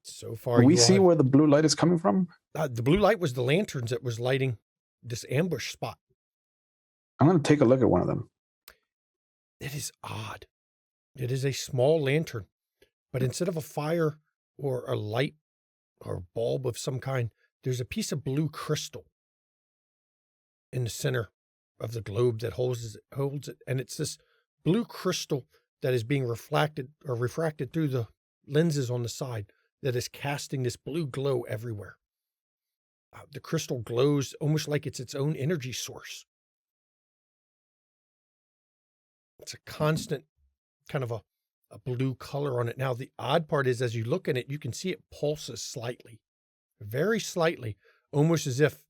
So far, Can we you all see have- where the blue light is coming from? the blue light was the lanterns that was lighting this ambush spot. I'm going to take a look at one of them. It is odd. It is a small lantern, but instead of a fire or a light or bulb of some kind, there's a piece of blue crystal in the center of the globe that holds it. And it's this blue crystal that is being refracted through the lenses on the side. that is casting this blue glow everywhere. The crystal glows almost like it's its own energy source. It's a constant kind of a blue color on it. Now, the odd part is as you look at it, you can see it pulses slightly, very slightly, almost as if,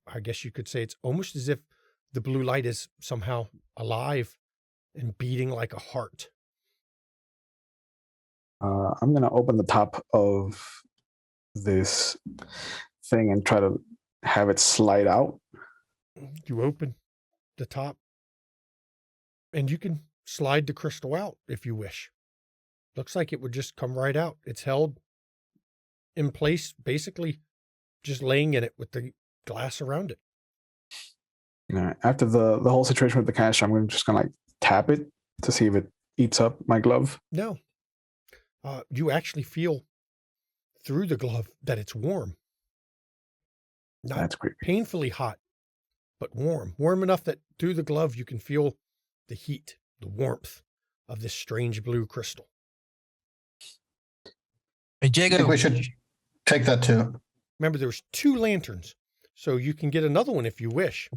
I guess you could say it's almost as if the blue light is somehow alive and beating like a heart. I'm going to open the top of this thing and try to have it slide out. You open the top and you can slide the crystal out if you wish. Looks like it would just come right out. It's held in place, basically just laying in it with the glass around it. After the whole situation with the cash, I'm just going to like tap it to see if it eats up my glove. No. You actually feel through the glove that it's warm. Not That's creepy. painfully hot, but warm. Warm enough that through the glove you can feel the heat, the warmth of this strange blue crystal. Hey, I Diego, think we should take that too. Remember, there's 2 lanterns, so you can get another one if you wish.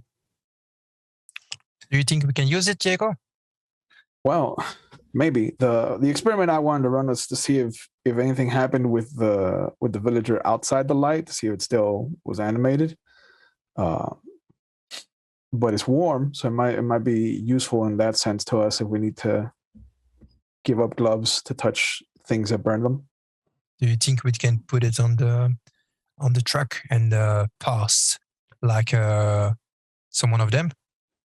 do you think we can use it, Diego? Well, maybe the experiment I wanted to run was to see if anything happened with the villager outside the light, to see if it still was animated. But it's warm, so it might be useful in that sense to us if we need to give up gloves to touch things that burn them. Do you think we can put it on the truck and pass like some one of them?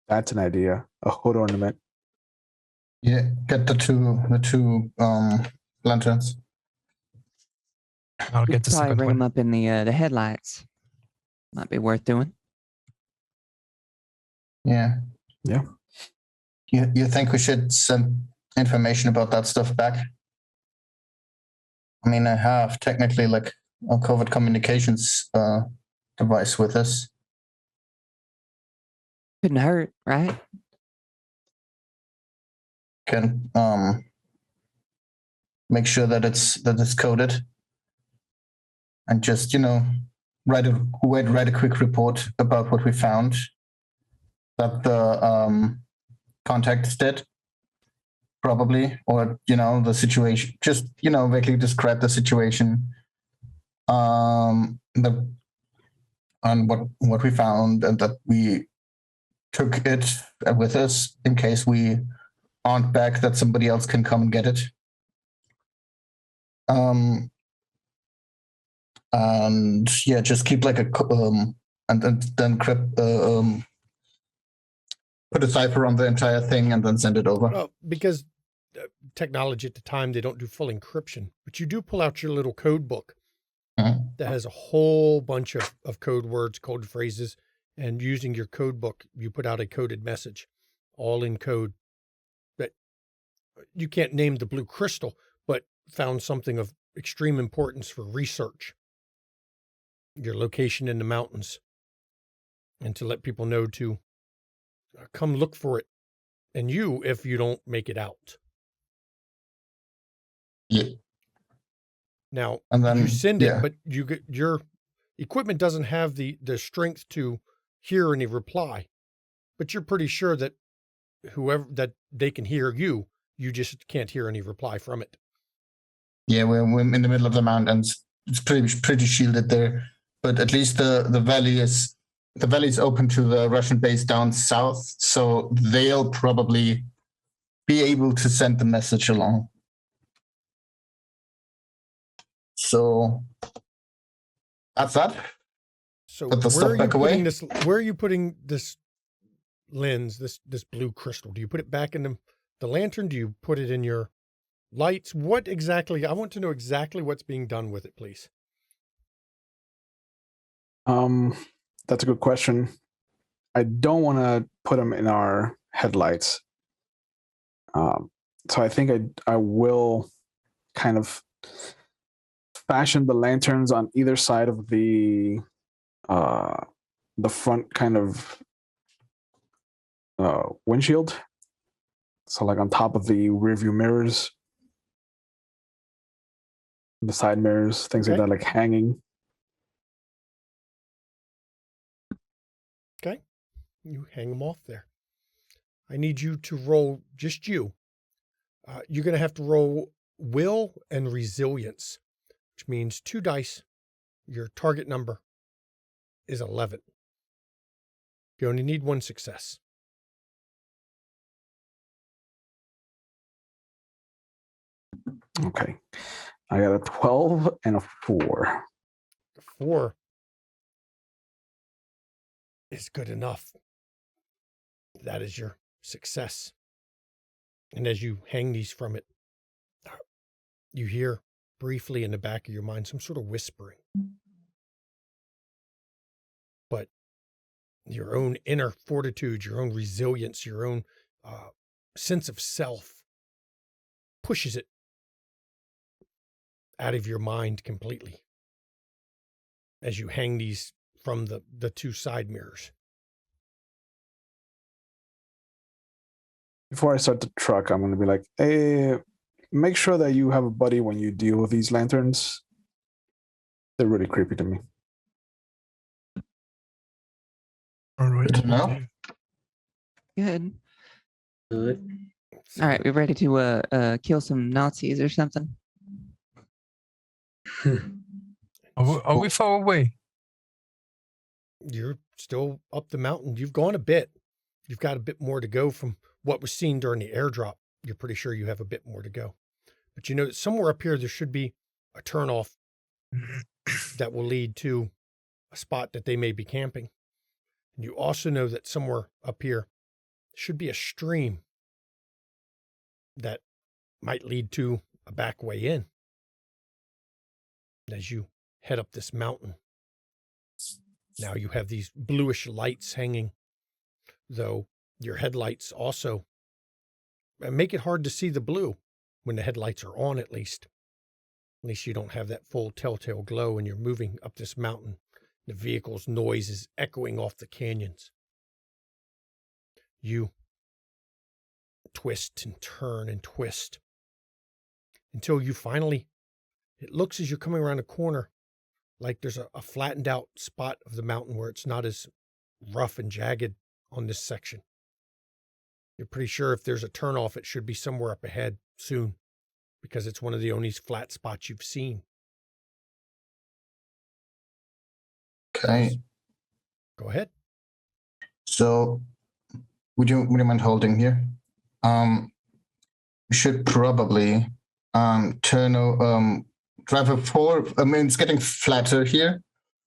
That's an idea. A hood ornament. Yeah, get the two lanterns. I'll We get could the probably second bring them one. up in the headlights. Might be worth doing. Yeah. Yeah. You think we should send information about that stuff back? I mean, I have technically like a COVID communications device with us. Couldn't hurt, right? Can make sure that it's coded, and just write a quick report about what we found that the contacts did, probably, or the situation. Just vaguely describe the situation, on what we found, and that we took it with us in case we aren't back, that somebody else can come and get it. And yeah, just keep like and then put a cipher on the entire thing and then send it over. Well, because technology at the time, they don't do full encryption, but you do pull out your little code book that has a whole bunch of code words, code phrases, and using your code book, you put out a coded message, all in code. But you can't name the blue crystal, but found something of extreme importance for research, your location in the mountains, and to let people know to come look for it, and you if you don't make it out. Yeah. Now, And then you send it, yeah. but you get your equipment doesn't have the strength to hear any reply, but you're pretty sure that whoever that they can hear you just can't hear any reply from it. Yeah, we're in the middle of the mountains. It's pretty shielded there, but at least the valley is open to the Russian base down south, so they'll probably be able to send the message along. So that's that. So Put the where stuff are you back away? putting this? Where are you putting this lens? This blue crystal? Do you put it back in the lantern? Do you put it in your lights? What exactly? I want to know exactly what's being done with it, please. That's a good question. I don't want to put them in our headlights. So I think I will kind of fashion the lanterns on either side of the front kind of windshield. So like on top of the rearview mirrors. the side mirrors, things like Okay. that, like hanging. Okay. You hang them off there. I need you to roll, just you. You're going to have to roll will and resilience, which means 2 dice. Your target number is 11. You only need 1 success. Okay. I got a 12 and a 4. 4 is good enough. That is your success. And as you hang these from it, you hear briefly in the back of your mind some sort of whispering. But your own inner fortitude, your own resilience, your own sense of self pushes it out of your mind completely as you hang these from the 2 side mirrors. Before I start the truck, I'm going to be like, hey, make sure that you have a buddy when you deal with these lanterns. They're really creepy to me. All right. Good to know. Good. Good. All right, we're ready to kill some Nazis or something. Are we far away? You're still up the mountain. You've gone a bit. You've got a bit more to go from what was seen during the airdrop. You're pretty sure you have a bit more to go. But you know that somewhere up here there should be a turnoff that will lead to a spot that they may be camping. And you also know that somewhere up here should be a stream that might lead to a back way in as you head up this mountain. Now you have these bluish lights hanging, though your headlights also make it hard to see the blue when the headlights are on, at least. At least you don't have that full telltale glow and you're moving up this mountain. The vehicle's noise is echoing off the canyons. You twist and turn and twist until you finally, it looks as you're coming around a corner like there's a flattened out spot of the mountain where it's not as rough and jagged on this section. You're pretty sure if there's a turnoff, it should be somewhere up ahead soon because it's one of the only flat spots you've seen. Okay. Go ahead. So, would you mind holding here? We should probably drive a 4. I mean, it's getting flatter here,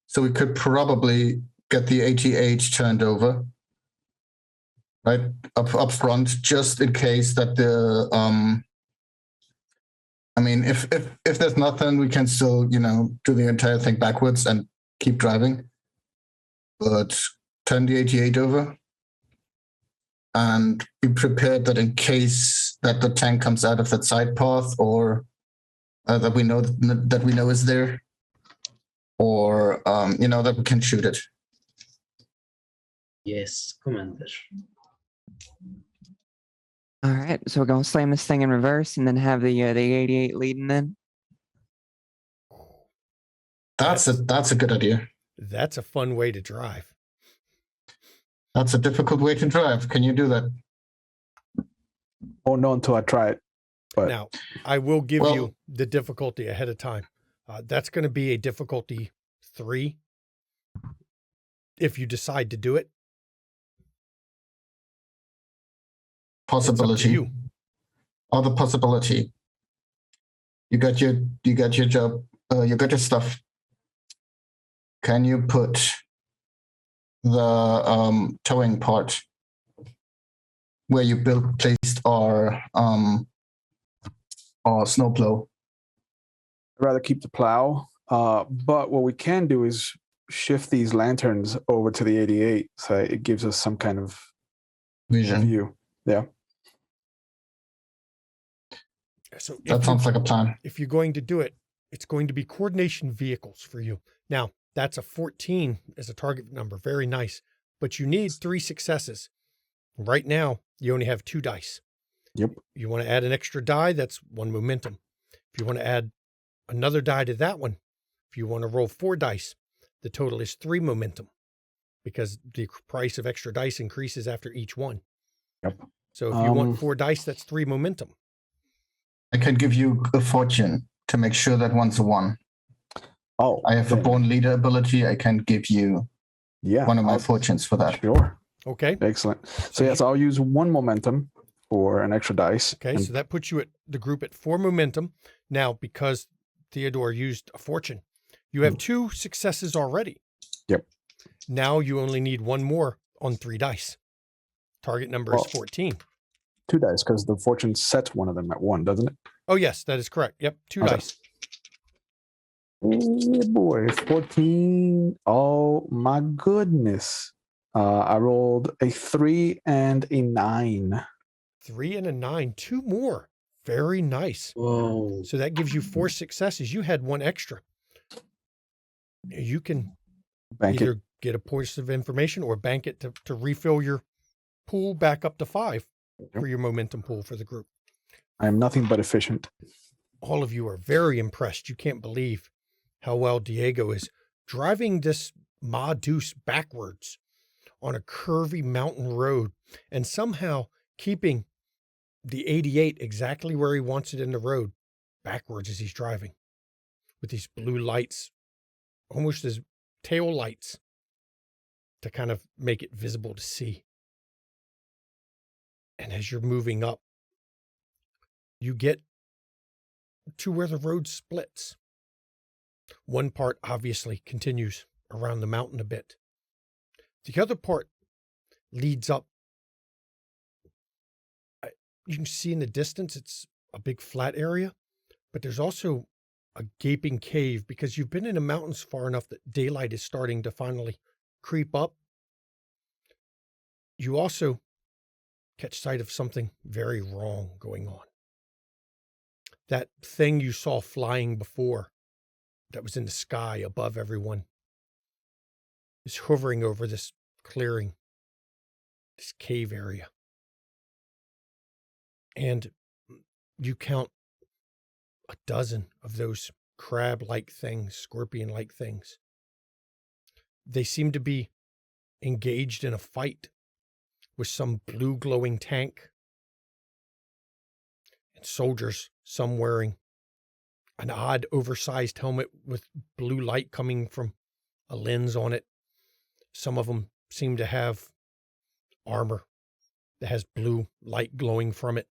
so we could probably get the 88 turned over, right up front, just in case that the I mean, if there's nothing, we can still do the entire thing backwards and keep driving, but turn the 88 over and be prepared that in case that the tank comes out of that side path or that we know is there, or that we can shoot it. Yes, Commander. All right, so we're gonna slam this thing in reverse and then have the 88 leading then. That's a good idea. That's a fun way to drive. That's a difficult way to drive. Can you do that? Won't know until I try it. But Now, I will give you the difficulty ahead of time. That's going to be a difficulty 3 if you decide to do it. Possibility. You. Other possibility. You got your job. You got your stuff. Can you put the towing part where you placed our snowplow? I'd rather keep the plow. But what we can do is shift these lanterns over to the 88, so it gives us some kind of Vision. view. Yeah. So That sounds like a plan. if you're going to do it, it's going to be coordination vehicles for you. Now, that's a 14 as a target number. Very nice. But you need 3 successes. Right now, you only have 2 dice. Yep. You want to add an extra die, that's 1 momentum. If you want to add another die to that one. If you want to roll 4 dice, the total is 3 momentum because the price of extra dice increases after each one. Yep. So if you want 4 dice, that's 3 momentum. I can give you a fortune to make sure that one's a 1. Oh, I have a born leader ability. I can give you one of my fortunes for that. Sure. Okay. Excellent. So yes, I'll use 1 momentum for an extra dice. Okay, so that puts you at the group at 4 momentum. Now, because Theodore used a fortune, you have 2 successes already. Yep. Now you only need 1 more on 3 dice. Target number is 14. 2 dice, because the fortune sets one of them at 1, doesn't it? Oh, yes, that is correct. Yep, 2 dice. Oh boy, 14. Oh my goodness. I rolled a 3 and a 9. 3 and a 9, 2 more. Very nice. Whoa. So that gives you 4 successes. You had 1 extra. You can either get a point of information or bank it to refill your pool back up to 5 for your momentum pool for the group. I am nothing but efficient. All of you are very impressed. You can't believe how well Diego is driving this Modiphius backwards on a curvy mountain road and somehow keeping the 88 exactly where he wants it in the road backwards as he's driving with these blue lights, almost as tail lights to kind of make it visible to see. And as you're moving up, you get to where the road splits. One part obviously continues around the mountain a bit. The other part leads up. You can see in the distance, it's a big flat area, but there's also a gaping cave because you've been in the mountains far enough that daylight is starting to finally creep up. You also catch sight of something very wrong going on. That thing you saw flying before that was in the sky above everyone is hovering over this clearing, this cave area. And you count a dozen of those crab-like things, scorpion-like things. They seem to be engaged in a fight with some blue glowing tank and soldiers, some wearing an odd oversized helmet with blue light coming from a lens on it. Some of them seem to have armor that has blue light glowing from it,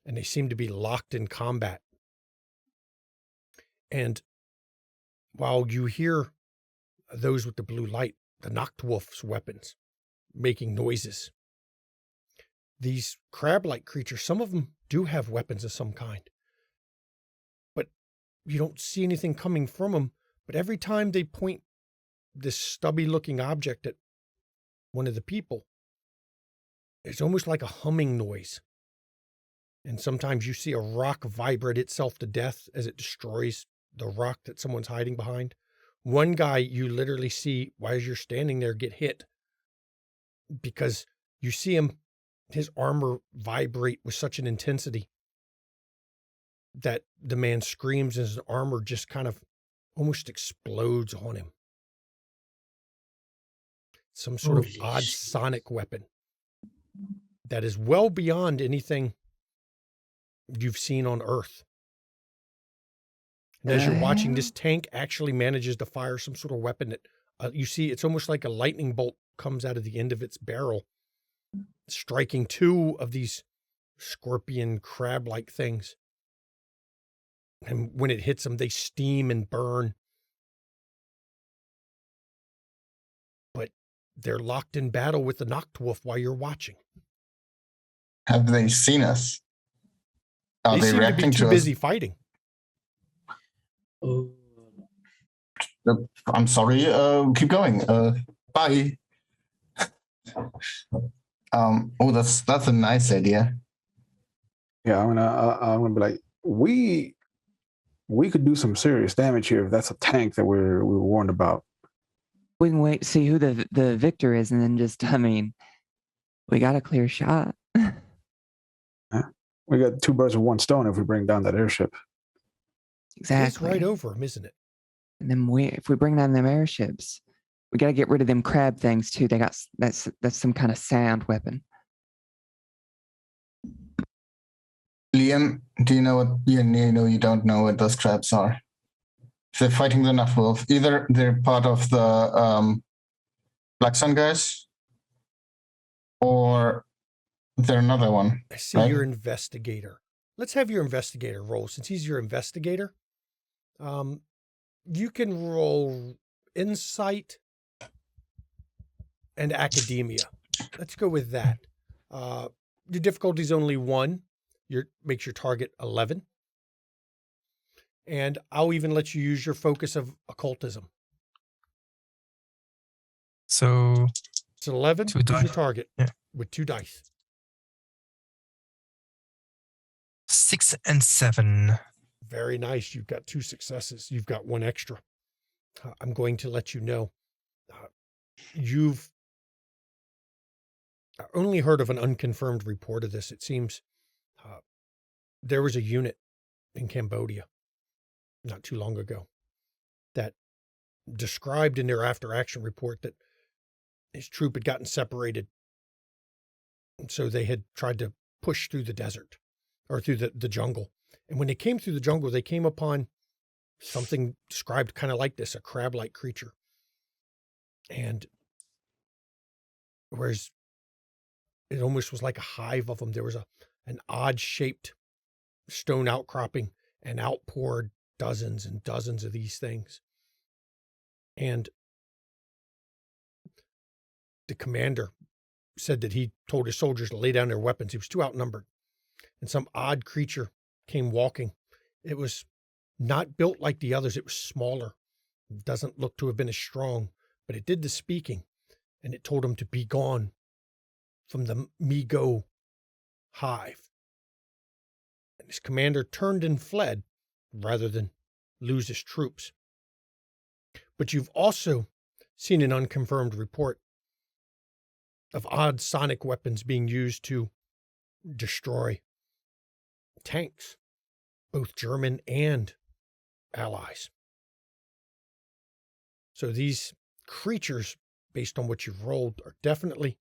and they seem to be locked in combat. And while you hear those with the blue light, the Nachtwolf's weapons making noises, these crab-like creatures, some of them do have weapons of some kind, but you don't see anything coming from them. But every time they point this stubby-looking object at one of the people, it's almost like a humming noise. And sometimes you see a rock vibrate itself to death as it destroys the rock that someone's hiding behind. One guy you literally see, while you're standing there, get hit because you see him, his armor vibrate with such an intensity that the man screams and his armor just kind of almost explodes on him. Some sort of odd sonic weapon that is well beyond anything you've seen on Earth. And as you're watching, this tank actually manages to fire some sort of weapon that you see, it's almost like a lightning bolt comes out of the end of its barrel, striking 2 of these scorpion crab-like things. And when it hits them, they steam and burn. But they're locked in battle with the Nachtwolf while you're watching. Have they seen us? Are they seem reacting to be too us? busy fighting. Oh. I'm sorry. Keep going. Bye. That's a nice idea. Yeah, I'm gonna be like, we could do some serious damage here if that's a tank that we were warned about. We can wait, see who the victor is, and then just, we got a clear shot. We got 2 birds with 1 stone if we bring down that airship. Exactly. It's right over them, isn't it? And then if we bring down them airships, we got to get rid of them crab things too. They got that's some kind of sound weapon. Liam, do you know what you don't know what those crabs are? They're fighting the Nutwolf. Either they're part of the Black Sun guys, or they're another one. I see your investigator. Let's have your investigator roll. Since he's your investigator, you can roll insight and academia. Let's go with that. Your difficulty is only 1. Makes your target 11. And I'll even let you use your focus of occultism. So it's 11. 2 Use dice. your target with 2 dice. 6 and 7. Very nice. You've got 2 successes. You've got 1 extra. I'm going to let you know. You've only heard of an unconfirmed report of this. It seems there was a unit in Cambodia not too long ago that described in their after action report that his troop had gotten separated. And so they had tried to push through the desert or through the jungle. And when they came through the jungle, they came upon something described kind of like this, a crab-like creature. And whereas it almost was like a hive of them, there was an odd-shaped stone outcropping and outpoured dozens and dozens of these things. And the commander said that he told his soldiers to lay down their weapons. He was too outnumbered. And some odd creature came walking. It was not built like the others. It was smaller. It doesn't look to have been as strong, but it did the speaking. And it told him to be gone from the Migo hive. And his commander turned and fled rather than lose his troops. But you've also seen an unconfirmed report of odd sonic weapons being used to destroy tanks, both German and allies. So these creatures, based on what you've rolled, are definitely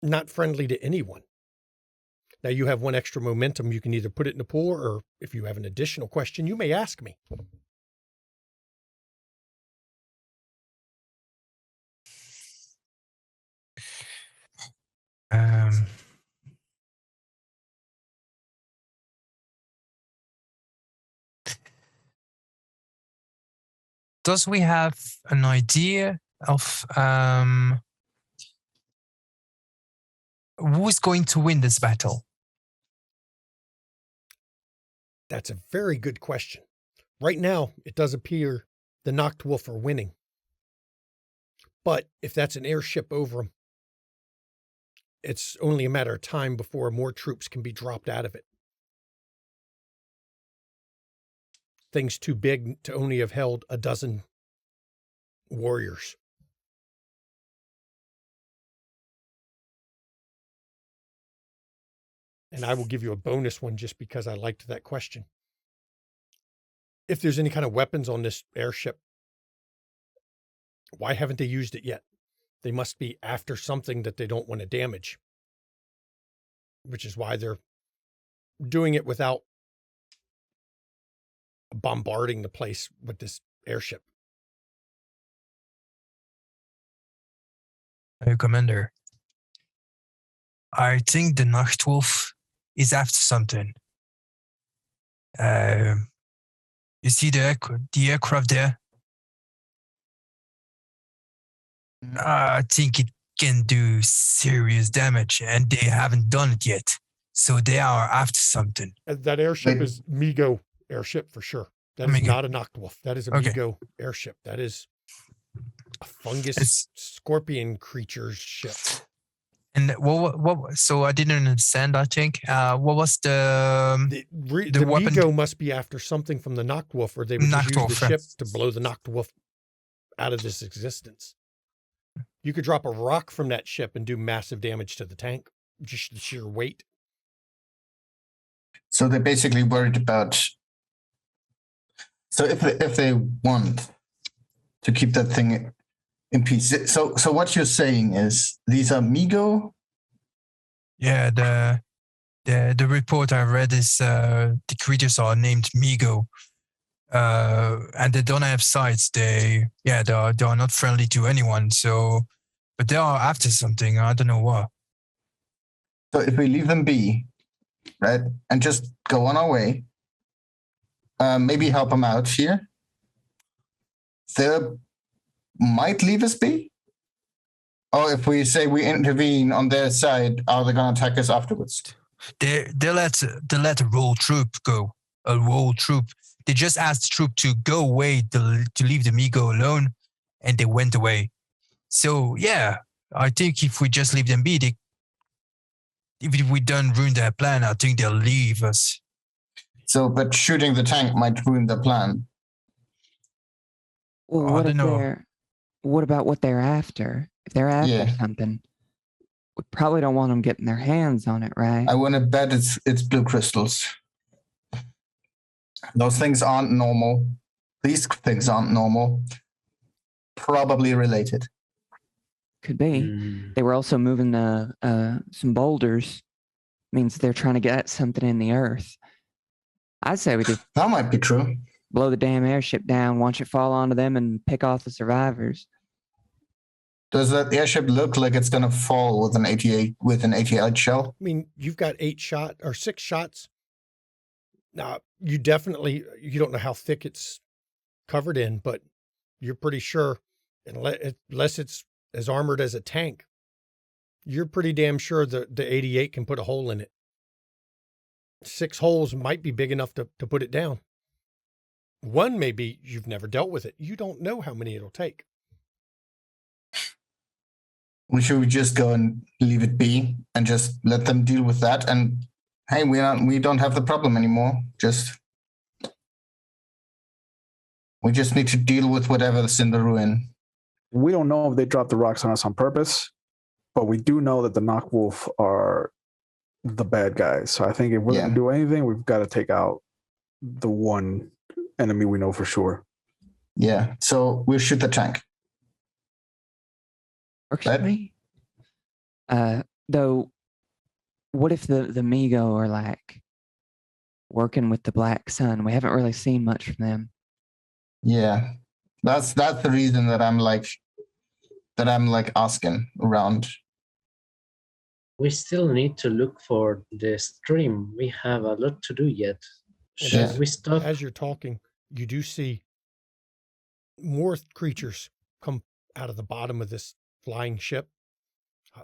not friendly to anyone. Now you have 1 extra momentum. You can either put it in the pool, or if you have an additional question, you may ask me. Does we have an idea of who is going to win this battle? That's a very good question. Right now, it does appear the Nachtwolf are winning. But if that's an airship over them, it's only a matter of time before more troops can be dropped out of it. Thing's too big to only have held a dozen warriors. And I will give you a bonus one just because I liked that question. If there's any kind of weapons on this airship, why haven't they used it yet? They must be after something that they don't want to damage, which is why they're doing it without bombarding the place with this airship. Commander, I think the Nachtwolf is after something. You see the aircraft there? I think it can do serious damage, and they haven't done it yet. So they are after something. That airship is Migo airship for sure. That is not a Nachtwolf. That is a Migo airship. That is a fungus scorpion creature's ship. And what? So I didn't understand. I think what was the weapon? Migo must be after something from the Nachtwolf, or they would just use the ship to blow the Nachtwolf out of this existence. You could drop a rock from that ship and do massive damage to the tank, just the sheer weight. So they're basically worried about So if they want to keep that thing in peace, so what you're saying is these are Migo. Yeah, the report I read is the creatures are named Migo, and they don't have sights. They are not friendly to anyone. So, but they are after something. I don't know what. So if we leave them be, right, and just go on our way, maybe help them out here, they might leave us be. Or if we say we intervene on their side, are they going to attack us afterwards? They let a whole troop go. A whole troop. They just asked the troop to go away, to leave the Migo alone, and they went away. So yeah, I think if we just leave them be, even if we don't ruin their plan, I think they'll leave us. So, but shooting the tank might ruin the plan. Well, I don't know. What about what they're after? If they're after something, we probably don't want them getting their hands on it, right? I want to bet it's blue crystals. Those things aren't normal. These things aren't normal. Probably related. Could be. They were also moving some boulders. Means they're trying to get at something in the earth. I'd say we just That might be true. blow the damn airship down, watch it fall onto them, and pick off the survivors. Does that airship look like it's going to fall with an 88 shell? I mean, you've got 6 shots. Now, you don't know how thick it's covered in, but you're pretty sure, unless it's as armored as a tank, you're pretty damn sure the 88 can put a hole in it. 6 holes might be big enough to put it down. One, maybe you've never dealt with it. You don't know how many it'll take. Should we just go and leave it be and just let them deal with that? And hey, we don't have the problem anymore. We just need to deal with whatever's in the ruin. We don't know if they dropped the rocks on us on purpose, but we do know that the Knockwolf are the bad guys. So I think if we're going to do anything, we've got to take out the one enemy we know for sure. Yeah. So we'll shoot the tank. Works for me. Though, what if the Migo are like working with the Black Sun? We haven't really seen much from them. Yeah, that's the reason that I'm asking around. We still need to look for the stream. We have a lot to do yet. Should we stop? As you're talking, you do see more creatures come out of the bottom of this flying ship.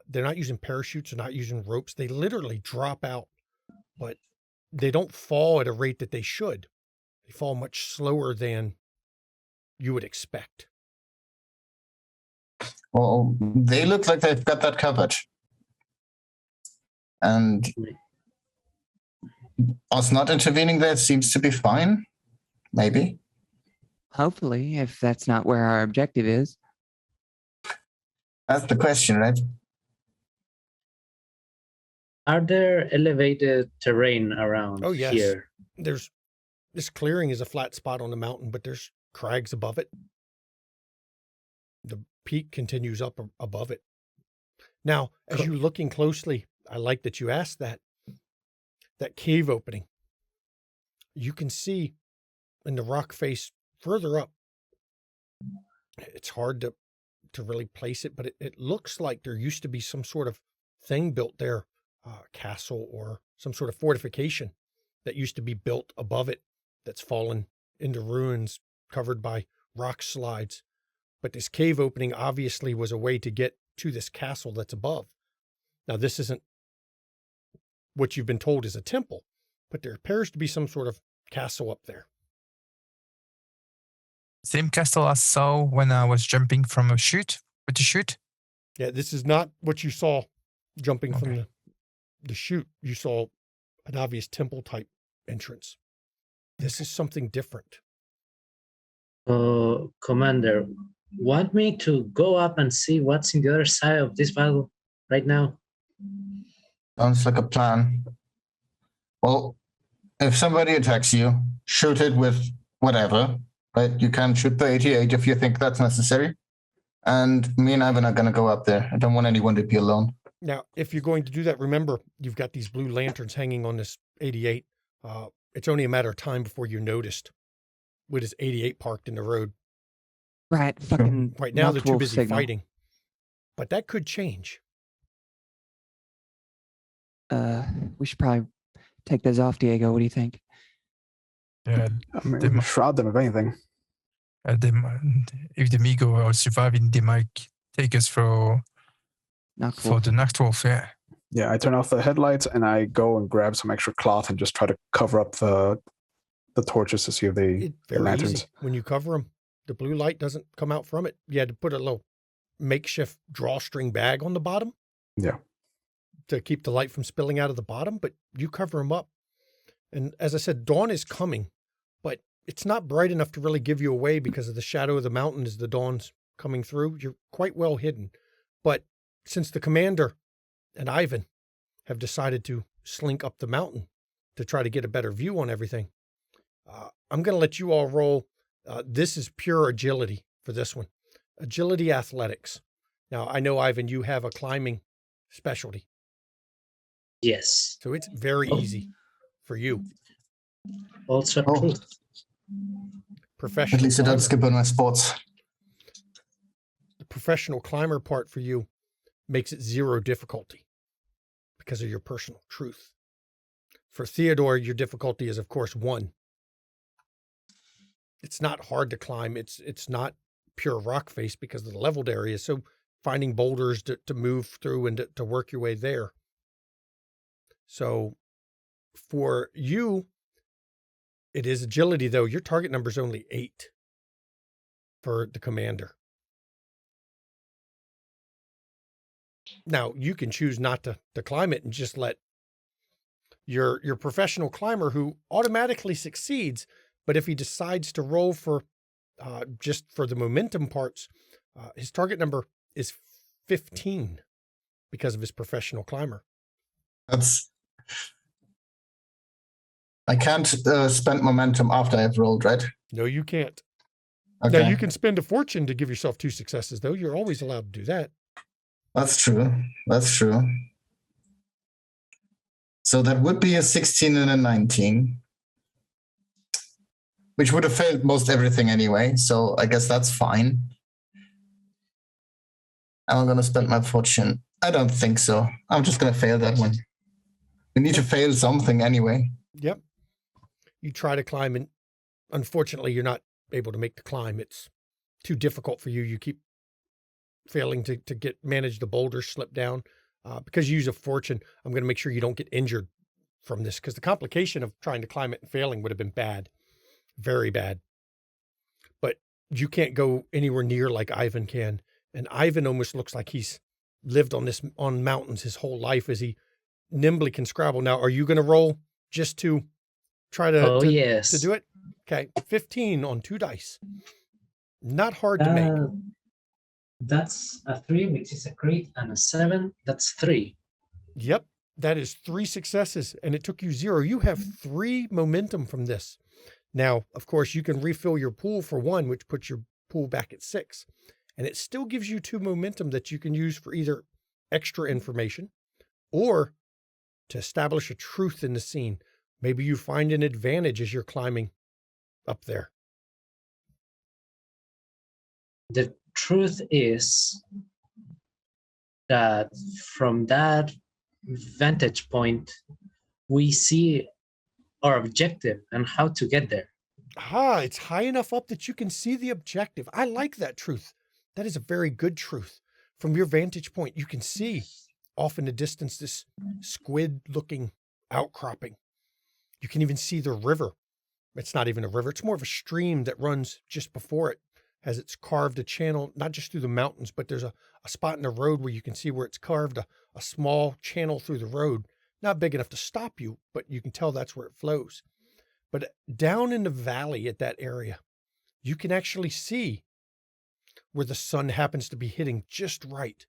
They're not using parachutes, they're not using ropes. They literally drop out, but they don't fall at a rate that they should. They fall much slower than you would expect. Well, they look like they've got that covered. And us not intervening there seems to be fine. Maybe. Hopefully, if that's not where our objective is. That's the question, right? Are there elevated terrain around here? This clearing is a flat spot on the mountain, but there's crags above it. The peak continues up above it. Now, as you're looking closely, I like that you asked that cave opening. You can see in the rock face further up, it's hard to really place it, but it looks like there used to be some sort of thing built there, castle or some sort of fortification that used to be built above it that's fallen into ruins, covered by rock slides. But this cave opening obviously was a way to get to this castle that's above. Now, this isn't what you've been told is a temple, but there appears to be some sort of castle up there. Same castle I saw when I was jumping from a chute, with the chute? Yeah, this is not what you saw jumping from the chute. You saw an obvious temple type entrance. This is something different. Commander, want me to go up and see what's in the other side of this battle right now? Sounds like a plan. Well, if somebody attacks you, shoot it with whatever, right? You can shoot the 88 if you think that's necessary. And me and Ivan are going to go up there. I don't want anyone to be alone. Now, if you're going to do that, remember, you've got these blue lanterns hanging on this 88. It's only a matter of time before you're noticed with his 88 parked in the road. Right. Fucking Right now, they're too Wolf busy signal. fighting. But that could change. We should probably take those off, Diego. What do you think? Yeah, I mean, They we mu- can shroud them if anything. if the Migo are surviving, they might take us for Noctwolf. the Nachtwolf. Yeah. Yeah, I turn off the headlights and I go and grab some extra cloth and just try to cover up the torches to see if they It's the very lanterns. easy. When you cover them, the blue light doesn't come out from it. You had to put a little makeshift drawstring bag on the bottom. Yeah. To keep the light from spilling out of the bottom, but you cover them up. And as I said, dawn is coming, but it's not bright enough to really give you away because of the shadow of the mountain as the dawn's coming through. You're quite well hidden. But since the commander and Ivan have decided to slink up the mountain to try to get a better view on everything, I'm going to let you all roll. This is pure agility for this one. Agility athletics. Now, I know, Ivan, you have a climbing specialty, Yes. so it's very easy for you. Also Oh. truth. Professional At least I don't climber. skip on my sports. The professional climber part for you makes it 0 difficulty because of your personal truth. For Theodore, your difficulty is, of course, 1. It's not hard to climb. It's not pure rock face because of the leveled area. So finding boulders to move through and to work your way there. So for you, it is agility, though. Your target number is only 8 for the commander. Now, you can choose not to climb it and just let your professional climber, who automatically succeeds, but if he decides to roll for just for the momentum parts, his target number is 15 because of his professional climber. I can't spend momentum after I've rolled, right? No, you can't. Okay. Now, you can spend a fortune to give yourself 2 successes, though. You're always allowed to do that. That's true. That's true. So that would be a 16 and a 19, which would have failed most everything anyway. So I guess that's fine. Am I going to spend my fortune? I don't think so. I'm just going to fail that one. We need to fail something anyway. Yep. You try to climb, and unfortunately, you're not able to make the climb. It's too difficult for you. You keep failing to manage the boulders slip down. Because you use a fortune, I'm going to make sure you don't get injured from this, because the complication of trying to climb it and failing would have been bad, very bad. But you can't go anywhere near like Ivan can. And Ivan almost looks like he's lived on mountains his whole life as he nimbly can scrabble. Now, are you going to roll just to try to Yes. to do it? Okay, 15 on 2 dice. Not hard to make. That's a 3, which is a crit, and a 7, that's 3. Yep, that is 3 successes, and it took you 0. You have 3 momentum from this. Now, of course, you can refill your pool for 1, which puts your pool back at 6. And it still gives you 2 momentum that you can use for either extra information or to establish a truth in the scene. Maybe you find an advantage as you're climbing up there. The truth is that from that vantage point, we see our objective and how to get there. It's high enough up that you can see the objective. I like that truth. That is a very good truth. From your vantage point, you can see off in the distance this squid-looking outcropping. You can even see the river. It's not even a river. It's more of a stream that runs just before it, as it's carved a channel, not just through the mountains, but there's a spot in the road where you can see where it's carved a small channel through the road. Not big enough to stop you, but you can tell that's where it flows. But down in the valley at that area, you can actually see where the sun happens to be hitting just right,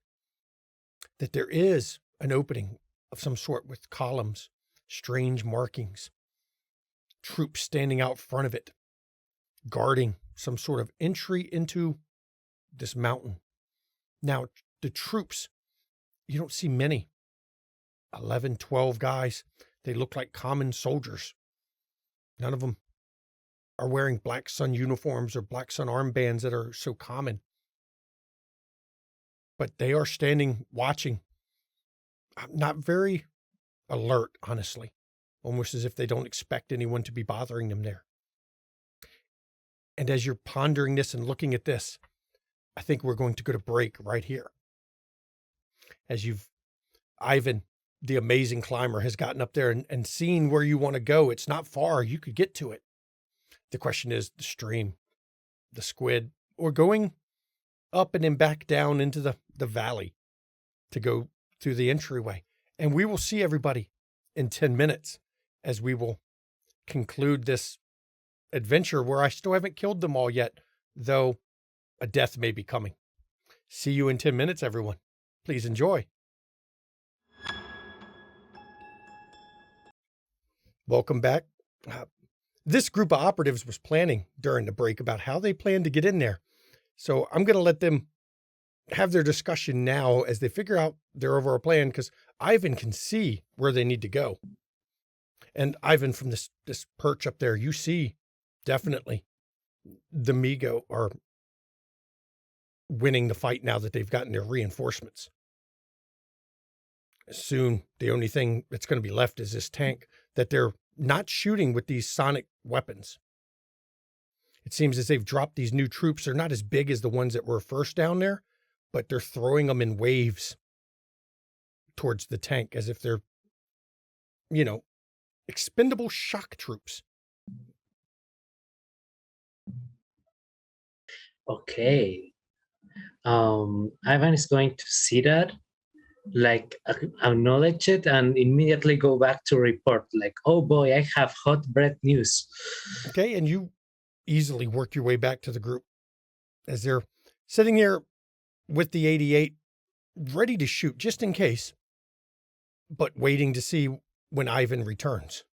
that there is an opening of some sort with columns, strange markings, troops standing out front of it. guarding some sort of entry into this mountain. Now, the troops, you don't see many. 11, 12 guys. They look like common soldiers. None of them are wearing Black Sun uniforms or Black Sun armbands that are so common. But they are standing, watching. Not very alert, honestly. Almost as if they don't expect anyone to be bothering them there. And as you're pondering this and looking at this, I think we're going to go to break right here. As Ivan, the amazing climber, has gotten up there and seen where you want to go. It's not far. You could get to it. The question is the stream, the squid, or going up and then back down into the valley to go through the entryway. And we will see everybody in 10 minutes as we will conclude this adventure where I still haven't killed them all yet, though a death may be coming. See you in 10 minutes, everyone. Please enjoy. Welcome back. This group of operatives was planning during the break about how they plan to get in there. So I'm going to let them have their discussion now as they figure out their overall plan, because Ivan can see where they need to go. And Ivan, from this perch up there, you see definitely the Migo are winning the fight now that they've gotten their reinforcements. Soon, the only thing that's going to be left is this tank that they're not shooting with these sonic weapons. It seems as they've dropped these new troops. They're not as big as the ones that were first down there, but they're throwing them in waves towards the tank as if they're, expendable shock troops. Okay. Ivan is going to see that, acknowledge it, and immediately go back to report, oh boy, I have hot bread news. Okay, and you easily work your way back to the group as they're sitting here with the 88 ready to shoot just in case, but waiting to see when Ivan returns.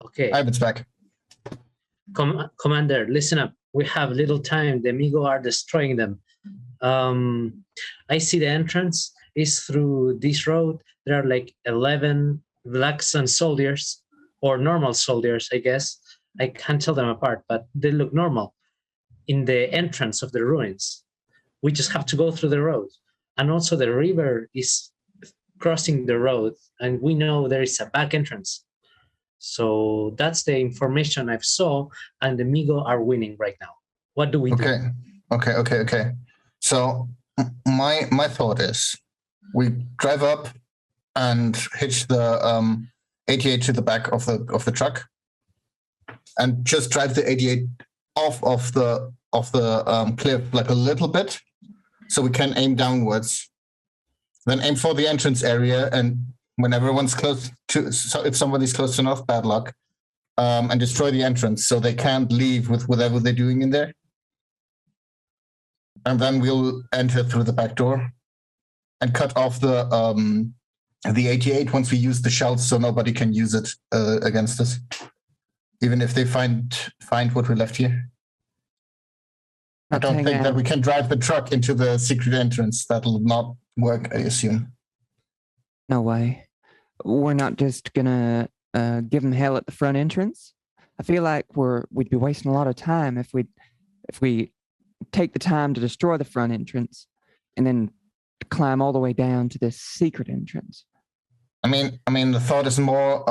Okay. Ivan's back. Commander, listen up. We have little time. The Migo are destroying them. I see the entrance is through this road. There are 11 Black Sun soldiers, or normal soldiers, I guess. I can't tell them apart, but they look normal in the entrance of the ruins. We just have to go through the road. And also the river is crossing the road, and we know there is a back entrance. So that's the information I've saw, and the Migo are winning right now. What do we do? Okay. So my thought is we drive up and hitch the 88 to the back of the truck, and just drive the 88 off of the cliff a little bit, so we can aim downwards. Then aim for the entrance area, and when everyone's close to, so if somebody's close enough, bad luck, and destroy the entrance so they can't leave with whatever they're doing in there. And then we'll enter through the back door and cut off the 88 once we use the shells, so nobody can use it against us, even if they find what we left here. I don't think that we can drive the truck into the secret entrance. That'll not work, I assume. No way. We're not just gonna give them hell at the front entrance. I feel like we'd be wasting a lot of time if we take the time to destroy the front entrance and then climb all the way down to this secret entrance. I mean, the thought is more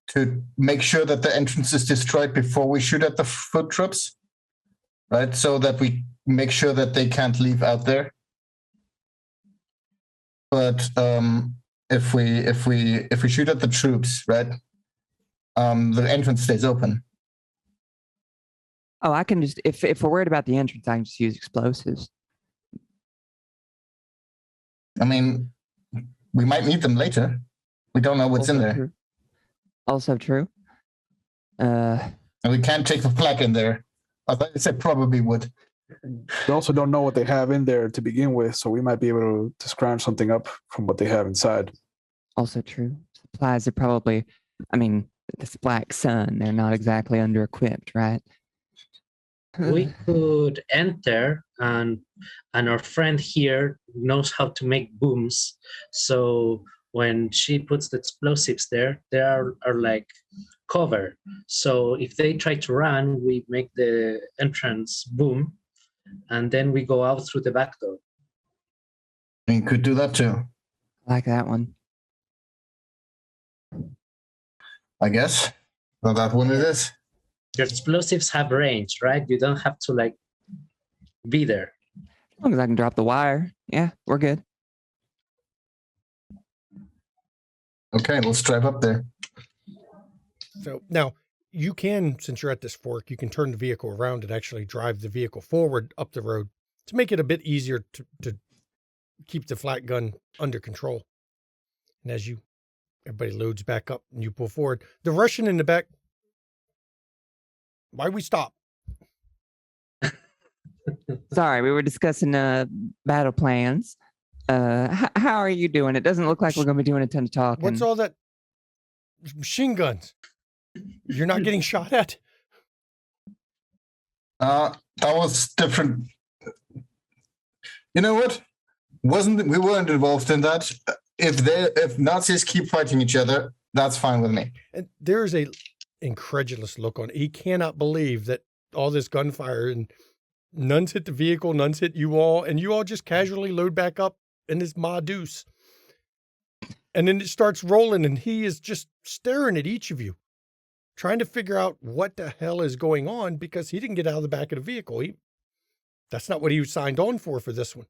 to make sure that the entrance is destroyed before we shoot at the foot troops, right? So that we make sure that they can't leave out there. But if we shoot at the troops, right, the entrance stays open. Oh, I can just, if we're worried about the entrance, I can just use explosives. I mean, we might need them later. We don't know what's in there. True. Also true. And we can't take the flag in there. I said probably would. We also don't know what they have in there to begin with, so we might be able to scrounge something up from what they have inside. Also true. Supplies are probably, I mean, this black sun. They're not exactly under equipped, right? We could enter, and our friend here knows how to make booms. So when she puts the explosives there, they are like cover. So if they try to run, we make the entrance boom, and then we go out through the back door. You could do that too, I like that one. I guess. Well, that one it is. Your explosives have range, right? You don't have to like be there. As long as I can drop the wire. Yeah, we're good. Okay, let's drive up there. So now you can, since you're at this fork, you can turn the vehicle around and actually drive the vehicle forward up the road to make it a bit easier to keep the flat gun under control. And as everybody loads back up and you pull forward, the Russian in the back, why we stop? Sorry, we were discussing battle plans. How are you doing? It doesn't look like we're going to be doing a ton of talking. What's all that? Machine guns. You're not getting shot at? That was different. You know what? We weren't involved in that. If Nazis keep fighting each other, that's fine with me. And there's a incredulous look on it. He cannot believe that all this gunfire and none's hit the vehicle, none's hit you all, and you all just casually load back up in this Ma Deuce. And then it starts rolling, and he is just staring at each of you, trying to figure out what the hell is going on, because he didn't get out of the back of the vehicle. That's not what he signed on for this one.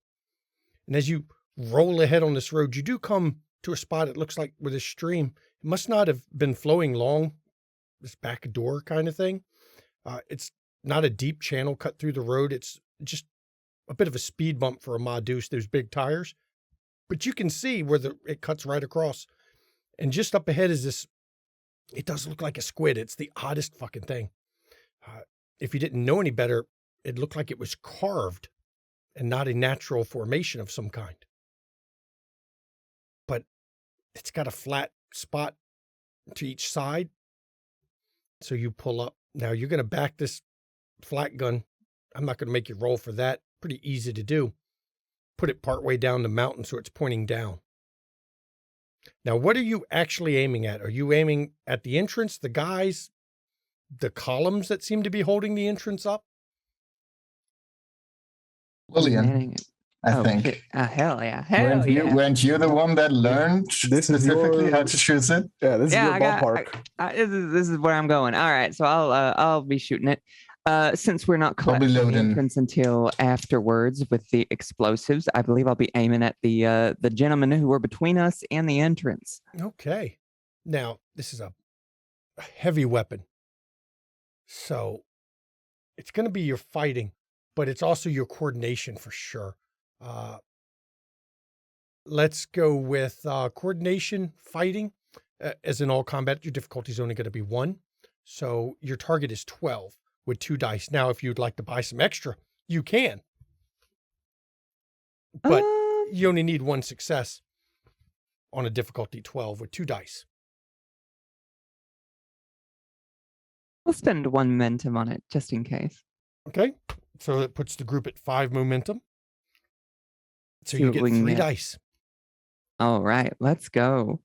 And as you roll ahead on this road, you do come to a spot it looks like with a stream. It must not have been flowing long, this back door kind of thing. It's not a deep channel cut through the road. It's just a bit of a speed bump for a Ma Deuce, those big tires. But you can see where it cuts right across. And just up ahead is this, it does look like a squid. It's the oddest fucking thing. If you didn't know any better, it looked like it was carved and not a natural formation of some kind. But it's got a flat spot to each side. So you pull up. Now you're going to back this flat gun. I'm not going to make you roll for that. Pretty easy to do. Put it partway down the mountain so it's pointing down. Now, what are you actually aiming at? Are you aiming at the entrance, the guys, the columns that seem to be holding the entrance up? Lillian, I think. Hell yeah. Weren't you the one that learned specifically how to shoot it? Yeah, this is your ballpark. This is where I'm going. All right, so I'll be shooting it. Since we're not collecting the entrance until afterwards with the explosives, I believe I'll be aiming at the gentlemen who were between us and the entrance. Okay. Now, this is a heavy weapon. So it's going to be your fighting, but it's also your coordination for sure. Let's go with coordination fighting. As in all combat, your difficulty is only going to be 1. So your target is 12. With 2 dice. Now, if you'd like to buy some extra, you can. But you only need 1 success on a difficulty 12 with 2 dice. I'll spend 1 momentum on it just in case. Okay. So that puts the group at 5 momentum. So you get 3 dice. All right. Let's go.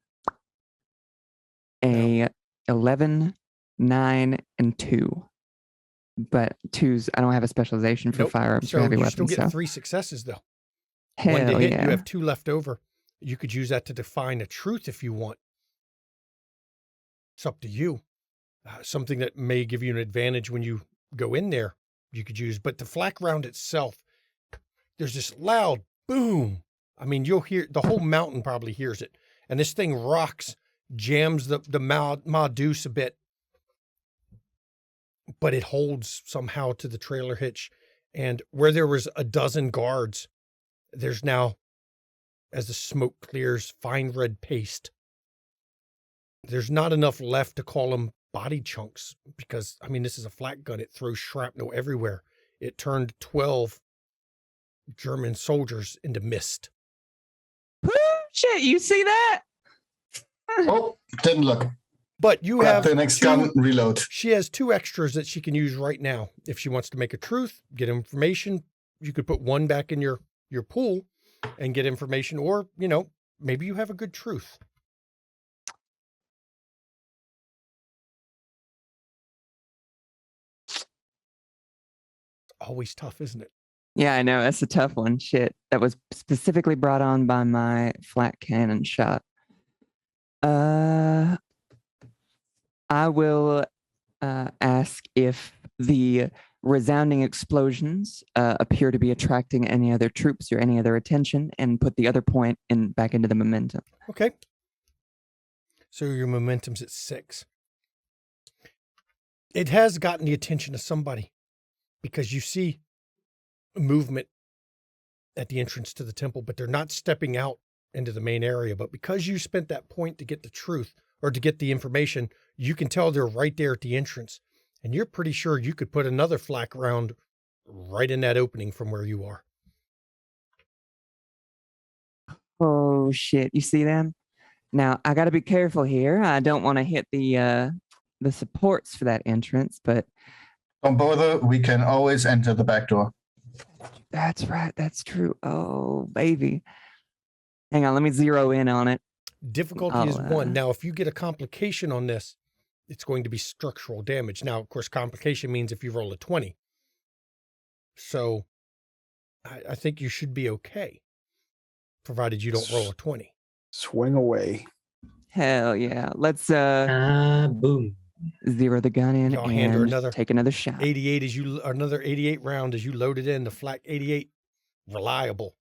11, 9, and 2. But 2s, I don't have a specialization for firearms or heavy weapons. You still get 3 successes, though. Hell 1 to hit, yeah. you have 2 left over. You could use that to define a truth if you want. It's up to you. Something that may give you an advantage when you go in there, you could use. But the flak round itself, there's this loud boom. I mean, you'll hear, the whole mountain probably hears it. And this thing rocks, jams the Ma Deuce a bit. But it holds somehow to the trailer hitch. And where there was a dozen guards, there's now, as the smoke clears, fine red paste. There's not enough left to call them body chunks because, I mean, this is a flat gun. It throws shrapnel everywhere. It turned 12 German soldiers into mist. Shit, you see that? Oh, didn't look. But you Grab have the next two, gun, reload. she has 2 extras that she can use right now. If she wants to make a truth, get information, you could put 1 back in your pool and get information, or, maybe you have a good truth. Always tough, isn't it? Yeah, I know. That's a tough one. Shit. That was specifically brought on by my flat cannon shot. I will ask if the resounding explosions appear to be attracting any other troops or any other attention, and put the other point back into the momentum. Okay. So your momentum's at 6. It has gotten the attention of somebody because you see movement at the entrance to the temple, but they're not stepping out into the main area. But because you spent that point to get the truth or to get the information, you can tell they're right there at the entrance. And you're pretty sure you could put another flak round right in that opening from where you are. Oh shit! You see them? Now I got to be careful here. I don't want to hit the supports for that entrance, but Don't bother. We can always enter the back door. that's right. That's true. Oh baby, hang on. Let me zero in on it. Difficulty is 1. Now, if you get a complication on this, it's going to be structural damage. Now, of course, complication means if you roll a 20. So I think you should be okay, provided you don't roll a 20. Swing away. Hell yeah! Let's Boom. zero the gun in Y'all hand her and another take another shot. 88 another 88 round as you load it in. The flak 88, reliable.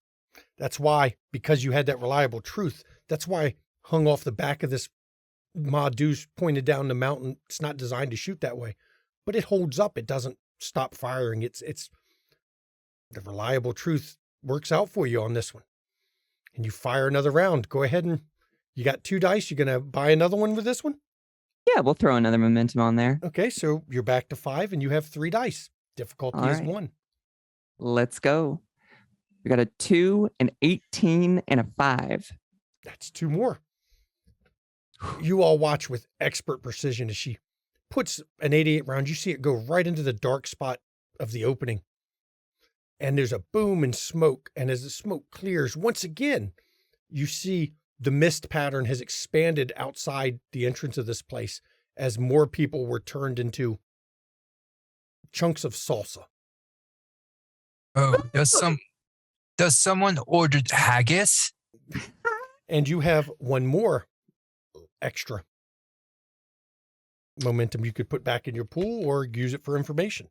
That's why, because you had that reliable truth, that's why hung off the back of this Modiphius pointed down the mountain. It's not designed to shoot that way, but it holds up. It doesn't stop firing. It's the reliable truth works out for you on this one. And you fire another round. Go ahead and you got 2 dice. You're going to buy another one with this one? Yeah, we'll throw another momentum on there. Okay, so you're back to 5 and you have 3 dice. Difficulty is 1. Let's go. We got a 2, an 18, and a 5. That's 2 more. You all watch with expert precision as she puts an 88 round. You see it go right into the dark spot of the opening. And there's a boom and smoke. And as the smoke clears, once again, you see the mist pattern has expanded outside the entrance of this place as more people were turned into chunks of salsa. Oh, does someone order haggis? And you have 1 more extra momentum you could put back in your pool or use it for information.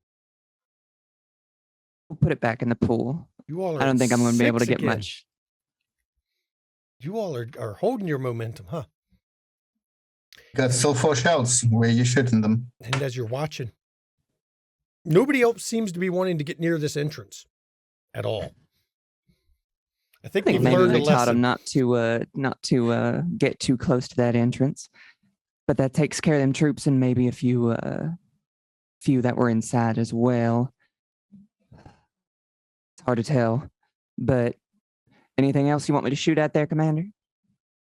We'll put it back in the pool. You all are I don't think I'm going to be able to 6 get again. much. You all are holding your momentum, huh? Got still 4 shells. Where you shooting them? And as you're watching, nobody else seems to be wanting to get near this entrance at all. I think they've Maybe learned a we taught them lesson. not to get too close to that entrance, but that takes care of them troops and maybe a few that were inside as well. It's hard to tell, but anything else you want me to shoot at there, Commander?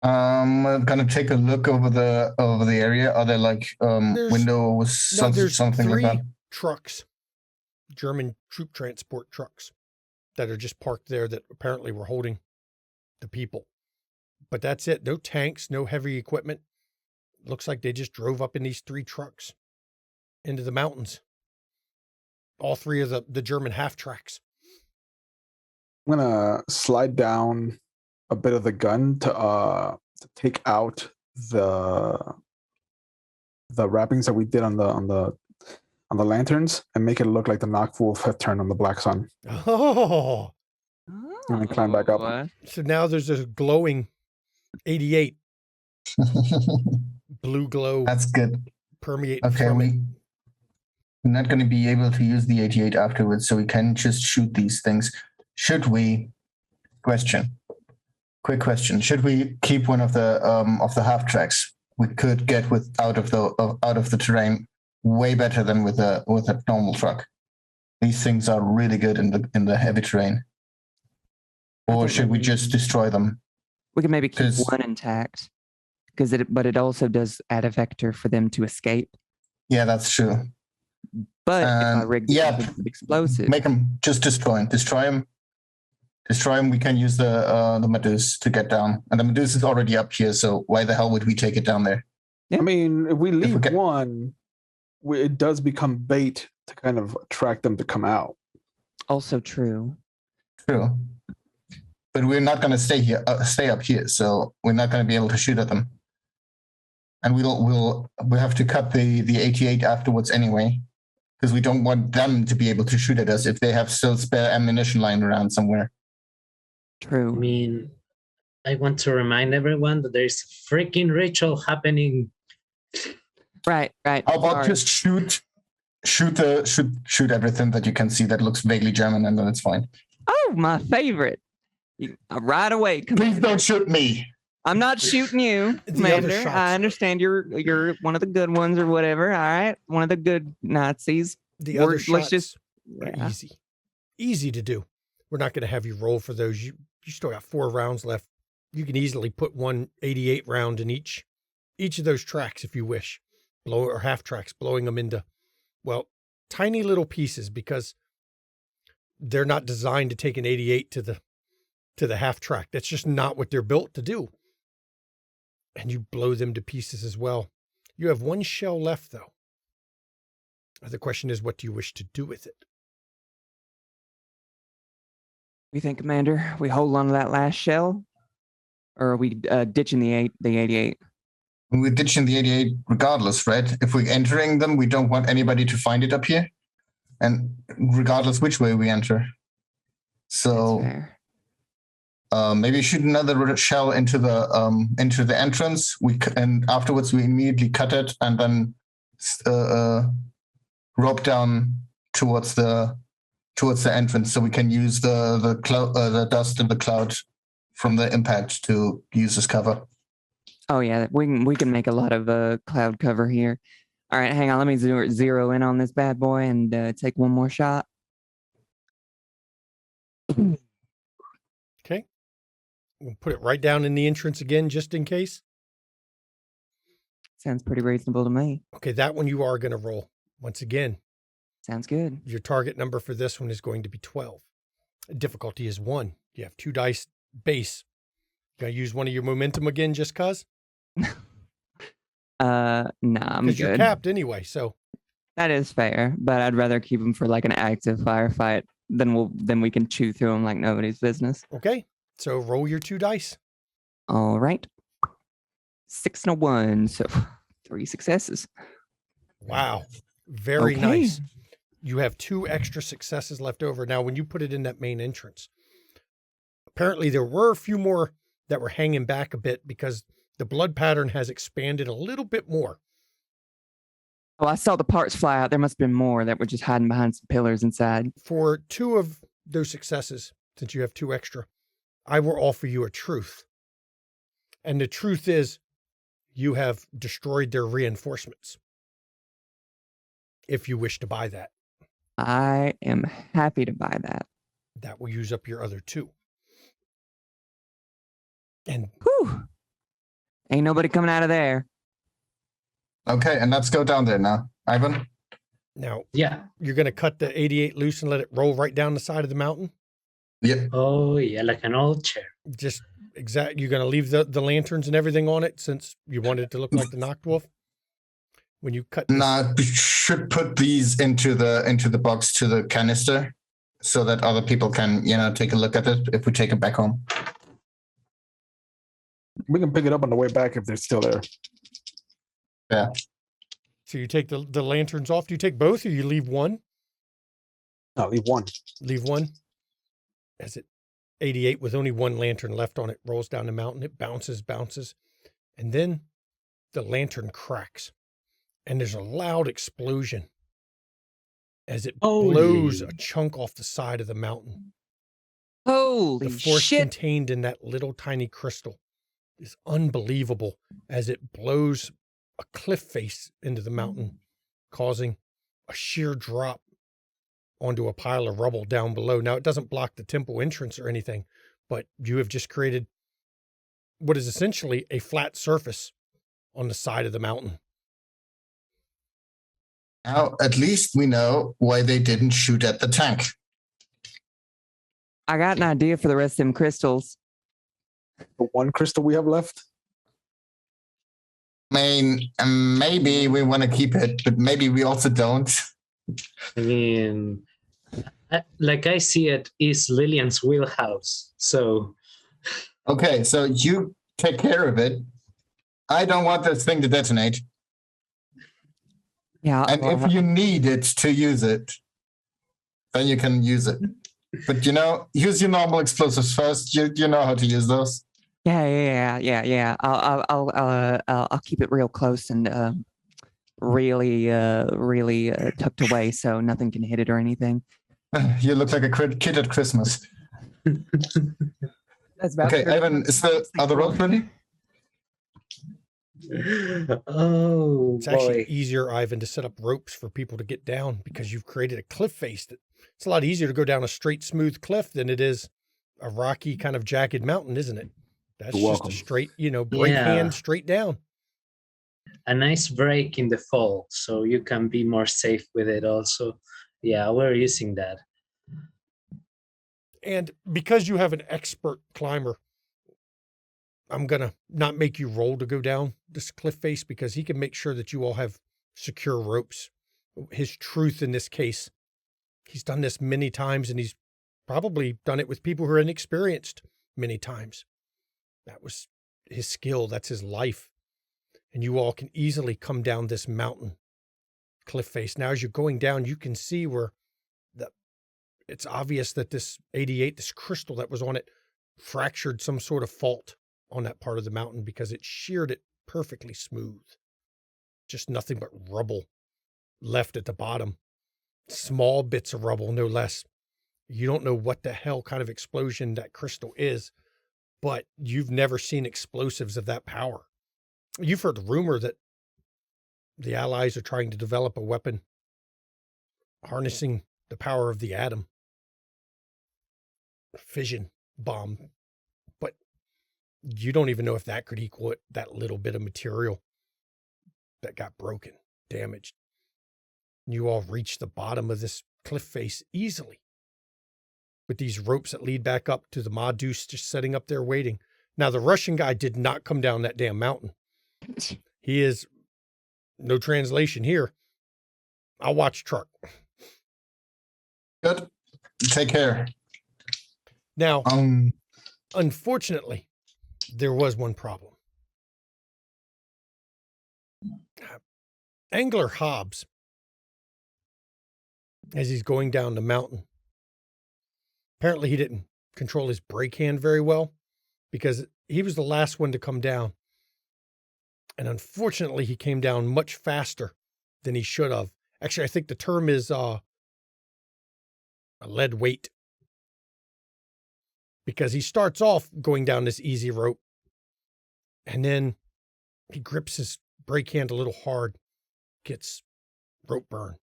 I'm gonna take a look over the area. Are there like windows, There's something 3 like that? trucks, German troop transport trucks that are just parked there that apparently were holding the people. But that's it. No tanks, no heavy equipment. Looks like they just drove up in these 3 trucks into the mountains. All 3 of the German half tracks. I'm gonna slide down a bit of the gun to take out the wrappings that we did on the lanterns and make it look like the Noctwolf had turned on the Black Sun. Oh, And then climb back up. so now there's a glowing 88 blue glow That's good. permeating Okay, from it. we're not going to be able to use the 88 afterwards, so we can just shoot these things. Should we? Quick question. Should we keep one of the half tracks? We could get out of the terrain way better than with a normal truck. These things are really good in the heavy terrain. Or should we just destroy them? We can maybe keep 'Cause- one intact but it also does add a vector for them to escape. Yeah, that's true. But if I rig yeah, with explosive, make them just destroy them. Destroy them. We can use the Medusa to get down, and the Medusa is already up here. So why the hell would we take it down there? Yeah. I mean, if we leave get- one, it does become bait to kind of attract them to come out. also true. True. But we're not going to stay up here, so we're not going to be able to shoot at them. And we'll have to cut the 88 afterwards anyway, because we don't want them to be able to shoot at us if they have still spare ammunition lying around somewhere. True. I mean, I want to remind everyone that there's a freaking ritual happening. Right. How about Sorry. just shoot everything that you can see that looks vaguely German, and then it's fine. Oh, my favorite. Right away. Please don't shoot me. I'm not shooting you, The other Commander. shots. I understand you're one of the good ones or whatever. All right, one of the good Nazis. The other Let's shots just are yeah. easy to do. We're not going to have you roll for those. You still got 4 rounds left. You can easily put 188 round in each of those tracks if you wish, or half tracks, blowing them into, well, tiny little pieces, because they're not designed to take an 88 to the half track. That's just not what they're built to do. And you blow them to pieces as well. You have 1 shell left, though. The question is, what do you wish to do with it? We think, Commander, we hold on to that last shell, or are we ditching the 88? We're ditching the 88 regardless, right? If we're entering them, we don't want anybody to find it up here, and regardless which way we enter. So That's fair. maybe shoot another shell into the entrance. And afterwards we immediately cut it and then rope down towards the entrance, so we can use the dust and the cloud from the impact to use as cover. Oh yeah, we can make a lot of cloud cover here. All right, hang on. Let me zero in on this bad boy and take one more shot. Okay. We'll put it right down in the entrance again, just in case. Sounds pretty reasonable to me. Okay, that one you are going to roll. Once again, Sounds good. your target number for this one is going to be 12. Difficulty is 1. You have 2 dice base. Gonna use one of your momentum again, just cause? Nah, I'm Because you're good. capped anyway. So That is fair, but I'd rather keep them for like an active firefight than we can chew through them like nobody's business. okay. So roll your 2 dice. All right. 6 and a 1, so 3 successes. Wow. Very Okay. nice. You have 2 extra successes left over. Now, when you put it in that main entrance, apparently there were a few more that were hanging back a bit because the blood pattern has expanded a little bit more. Oh, I saw the parts fly out. There must have been more that were just hiding behind some pillars inside. For 2 of those successes, since you have 2 extra, I will offer you a truth. And the truth is, you have destroyed their reinforcements. If you wish to buy that, I am happy to buy that. that will use up your other 2. And Whew. Ain't nobody coming out of there. Okay, and let's go down there now. Ivan? now Yeah. you're going to cut the 88 loose and let it roll right down the side of the mountain. Yep. Oh, yeah, like an old chair. Just you're going to leave the lanterns and everything on it since you want it to look like the Noctwolf. When you cut this, Nah, we should put these into the box to the canister so that other people can, take a look at it if we take it back home. We can pick it up on the way back if they're still there. Yeah. so you take the lanterns off. Do you take both or you leave one? No, leave one. Leave one. As it 88 with only 1 lantern left on it rolls down the mountain. It bounces, and then the lantern cracks. And there's a loud explosion as it blows a chunk off the side of the mountain. Holy The force shit. contained in that little tiny crystal is unbelievable as it blows a cliff face into the mountain, causing a sheer drop onto a pile of rubble down below. Now, it doesn't block the temple entrance or anything, but you have just created what is essentially a flat surface on the side of the mountain. Now, at least we know why they didn't shoot at the tank. I got an idea for the rest of them crystals. The one crystal we have left. I mean, maybe we want to keep it, but maybe we also don't. I mean, like I see it, is Lillian's wheelhouse. So, Okay, so you take care of it. I don't want this thing to detonate. Yeah. And if you need it to use it, then you can use it. But use your normal explosives first. You know how to use those. Yeah. I'll keep it real close and really tucked away so nothing can hit it or anything. You look like a kid at Christmas. That's about Okay, Ivan, are the ropes ready? oh It's actually boy. easier, Ivan, to set up ropes for people to get down because you've created a cliff face. It's a lot easier to go down a straight, smooth cliff than it is a rocky kind of jagged mountain, isn't it? That's You're just welcome. a straight, break hand straight down. A nice break in the fall, so you can be more safe with it also. Yeah, we're using that. And because you have an expert climber, I'm going to not make you roll to go down this cliff face because he can make sure that you all have secure ropes. His truth in this case, he's done this many times and he's probably done it with people who are inexperienced many times. That was his skill. That's his life. And you all can easily come down this mountain cliff face. Now, as you're going down, you can see where it's obvious that this 88, this crystal that was on it, fractured some sort of fault on that part of the mountain because it sheared it perfectly smooth. Just nothing but rubble left at the bottom. Small bits of rubble, no less. You don't know what the hell kind of explosion that crystal is, but you've never seen explosives of that power. You've heard rumor that the Allies are trying to develop a weapon harnessing the power of the atom. Fission bomb. But you don't even know if that could equal it, that little bit of material that got broken, damaged. You all reach the bottom of this cliff face easily with these ropes that lead back up to the Modiphius just sitting up there waiting. Now, the Russian guy did not come down that damn mountain. He is, no translation here, I'll watch truck. Good. Take care. Now, unfortunately, there was one problem. Angler Hobbs, as he's going down the mountain, apparently he didn't control his brake hand very well because he was the last one to come down. And unfortunately, he came down much faster than he should have. Actually, I think the term is a lead weight. Because he starts off going down this easy rope, and then he grips his brake hand a little hard, gets rope burn.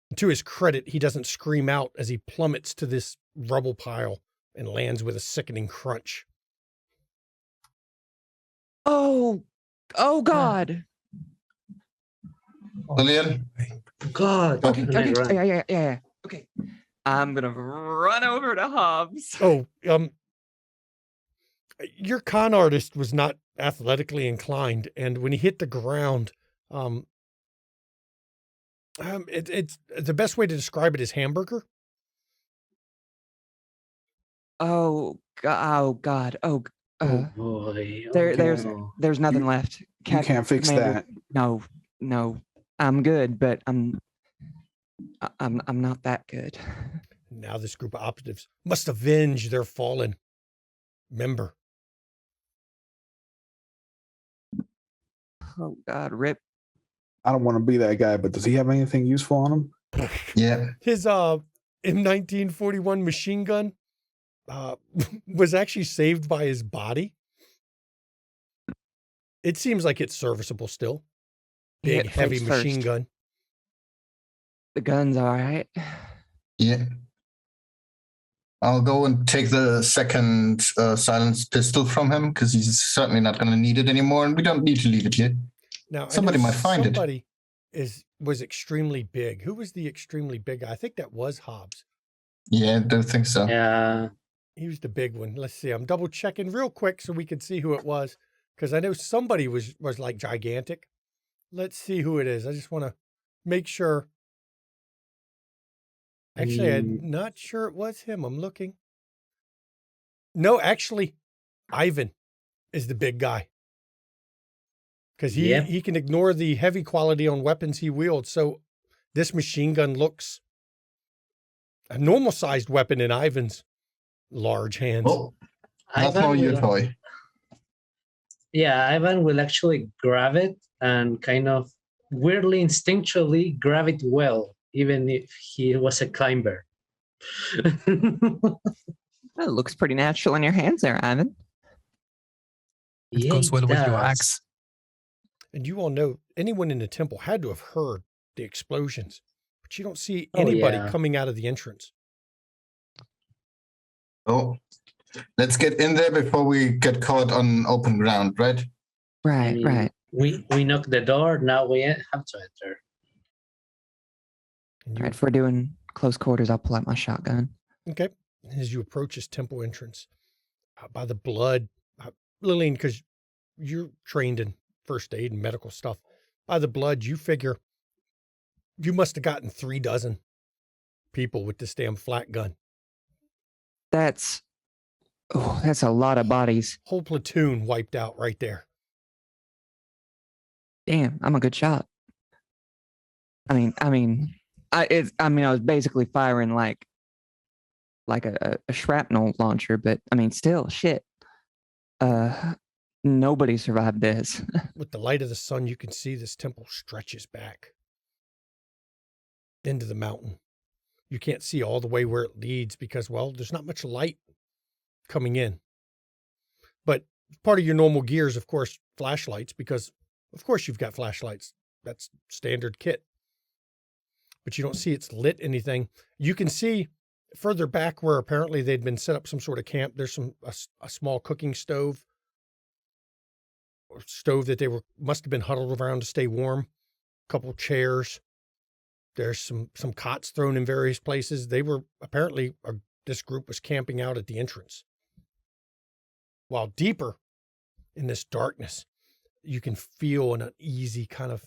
And to his credit, he doesn't scream out as he plummets to this rubble pile and lands with a sickening crunch. Oh God. Lillian? God. Okay. and I run. Yeah. Okay. I'm gonna run over to Hobbs. Oh, your con artist was not athletically inclined, and when he hit the ground, it's the best way to describe it is hamburger. Oh God. Oh boy. There's nothing left. You can't fix Commander, that. No. I'm good, but I'm not that good. Now this group of operatives must avenge their fallen member. Oh God, rip. I don't want to be that guy, but does he have anything useful on him? Yeah. His M1941 machine gun was actually saved by his body. It seems like it's serviceable still. Big, heavy machine gun. The gun's all right. Yeah. I'll go and take the second silenced pistol from him because he's certainly not going to need it anymore, and we don't need to leave it here. Now, Somebody might find it. somebody was extremely big. Who was the extremely big guy? I think that was Hobbs. Yeah, I don't think so. Yeah. He was the big one. Let's see. I'm double checking real quick so we can see who it was, because I know somebody was like gigantic. Let's see who it is. I just want to make sure. Actually, I'm not sure it was him. I'm looking. No, actually, Ivan is the big guy. Because he can ignore the heavy quality on weapons he wields. So this machine gun looks a normal sized weapon in Ivan's large hands. Oh, that's not your toy. Yeah, Ivan will actually grab it and kind of weirdly, instinctually grab it well, even if he was a climber. That looks pretty natural in your hands there, Ivan. It goes well with your axe. And you all know anyone in the temple had to have heard the explosions, but you don't see anybody coming out of the entrance. Oh, let's get in there before we get caught on open ground, right? Right, right. We knock the door, now we have to enter. And All right, if we're doing close quarters, I'll pull out my shotgun. Okay. As you approach this temple entrance, by the blood, Lillian, because you're trained in first aid and medical stuff, by the blood, you figure you must have gotten 36 people with this damn flat gun. That's a lot of bodies. Whole platoon wiped out right there. Damn, I'm a good shot. I was basically firing like a shrapnel launcher, but I mean, still, shit. Nobody survived this. With the light of the sun, you can see this temple stretches back into the mountain. You can't see all the way where it leads because, well, there's not much light coming in. But part of your normal gear is, of course, flashlights, because, of course, you've got flashlights. That's standard kit. But you don't see it's lit anything. You can see further back where apparently they'd been set up some sort of camp. There's a small cooking stove that they must have been huddled around to stay warm. A couple chairs. There's some cots thrown in various places. They were apparently, this group was camping out at the entrance. While deeper in this darkness, you can feel an uneasy kind of,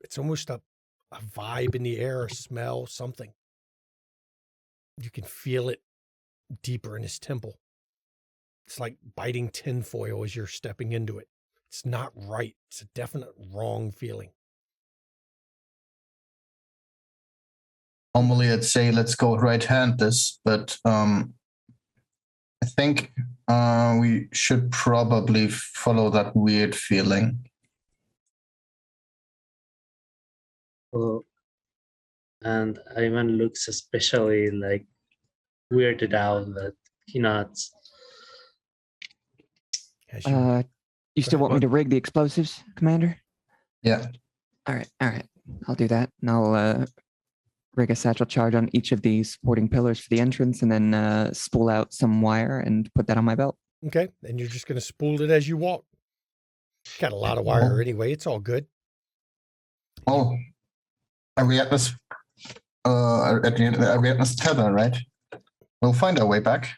it's almost a vibe in the air, a smell, something. You can feel it deeper in this temple. It's like biting tinfoil as you're stepping into it. It's not right. It's a definite wrong feeling. Normally, I'd say let's go right-hand this, but I think we should probably follow that weird feeling. Oh, and Ivan looks especially like weirded out that he nods. You still want me to rig the explosives, Commander? Yeah. All right. I'll do that. And I'll rig a satchel charge on each of these supporting pillars for the entrance, and then spool out some wire and put that on my belt. Okay. And you're just going to spool it as you walk. Got a lot of wire anyway. It's all good. Oh, Ariadne's tether, right? We'll find our way back.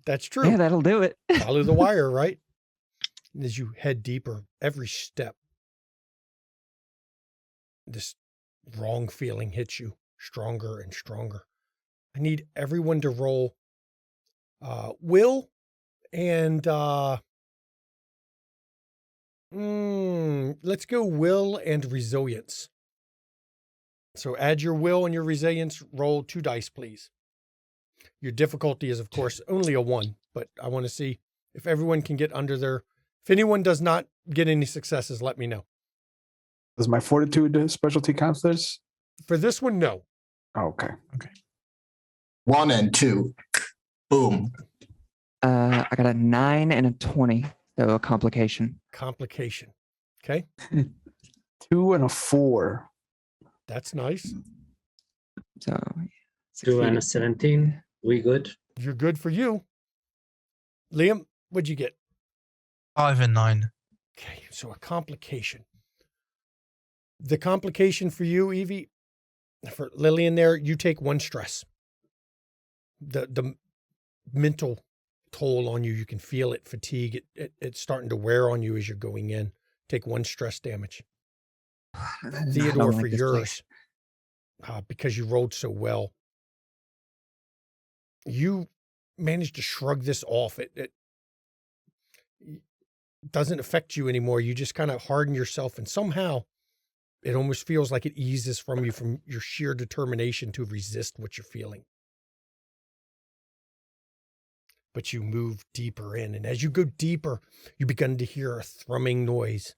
That's true. Yeah, that'll do it. Follow the wire, right? And as you head deeper, every step, this wrong feeling hits you stronger and stronger. I need everyone to roll will and let's go will and resilience. So add your will and your resilience. Roll 2 dice, please. Your difficulty is, of course, only a 1, but I want to see if everyone can get under their. If anyone does not get any successes, let me know. Does my fortitude specialty count this? For this one, no. Oh, okay. 1 and 2. Boom. I got a 9 and a 20, so a complication. Complication. Okay. 2 and a 4. That's nice. So 2 and a succeeded. 17. We good? You're good for you. Liam, what'd you get? 5 and 9. Okay, so a complication. The complication for you, Evie, for Lillian there, you take 1 stress. The mental toll on you, you can feel it, fatigue, it's starting to wear on you as you're going in. Take 1 stress damage. I don't Theodore, like for this place. yours, because you rolled so well, you managed to shrug this off. It doesn't affect you anymore. You just kind of harden yourself, and somehow it almost feels like it eases from you, from your sheer determination to resist what you're feeling. But you move deeper in, and as you go deeper, you begin to hear a thrumming noise,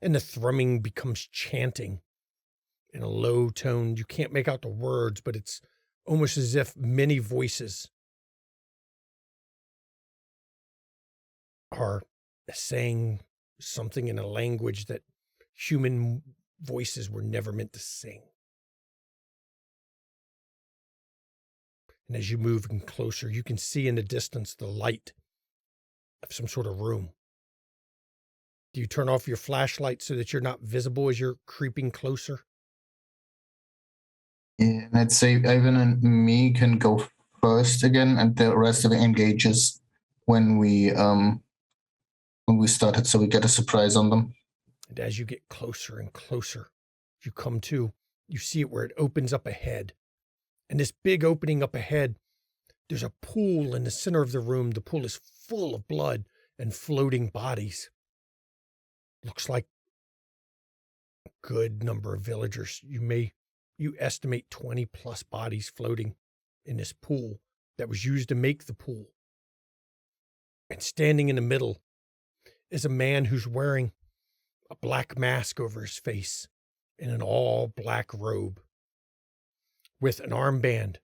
and the thrumming becomes chanting in a low tone. You can't make out the words, but it's almost as if many voices are saying something in a language that human voices were never meant to sing. And as you move in closer, you can see in the distance the light of some sort of room. Do you turn off your flashlight so that you're not visible as you're creeping closer? Yeah, and I'd say Ivan and me can go first again, and the rest of it engages when we started, so we get a surprise on them. And as you get closer and closer, you come to, you see it where it opens up ahead. And this big opening up ahead, there's a pool in the center of the room. The pool is full of blood and floating bodies. Looks like a good number of villagers. You estimate 20 plus bodies floating in this pool that was used to make the pool. And standing in the middle is a man who's wearing a black mask over his face in an all black robe with an armband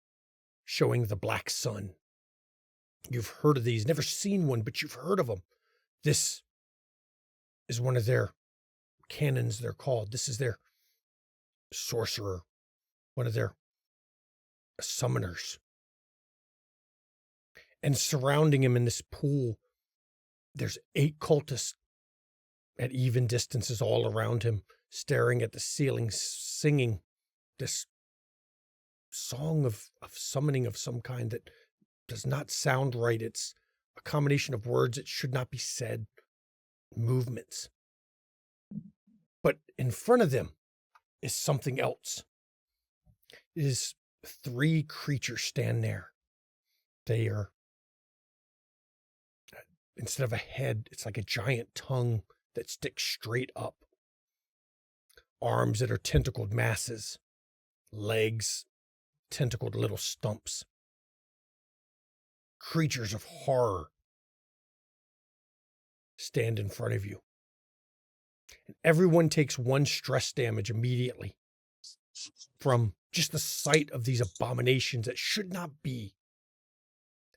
showing the black sun. You've heard of these, never seen one, but you've heard of them. This is one of their canons, they're called. This is their sorcerer, one of their summoners. And surrounding him in this pool, there's 8 cultists at even distances all around him, staring at the ceiling, singing this song of summoning of some kind that does not sound right. It's a combination of words that should not be said, movements. But in front of them is something else. It is 3 creatures stand there. They are, instead of a head, it's like a giant tongue that sticks straight up. Arms that are tentacled masses. Legs, tentacled little stumps. Creatures of horror stand in front of you. And everyone takes 1 stress damage immediately from just the sight of these abominations that should not be,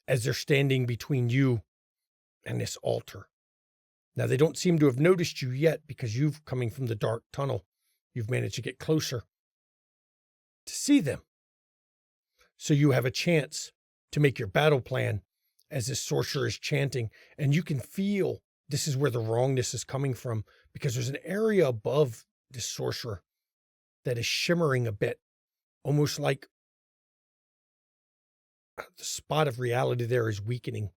as they're standing between you and this altar. Now, they don't seem to have noticed you yet because you've, coming from the dark tunnel, you've managed to get closer to see them. So you have a chance to make your battle plan as this sorcerer is chanting, and you can feel this is where the wrongness is coming from, because there's an area above this sorcerer that is shimmering a bit, almost like the spot of reality there is weakening.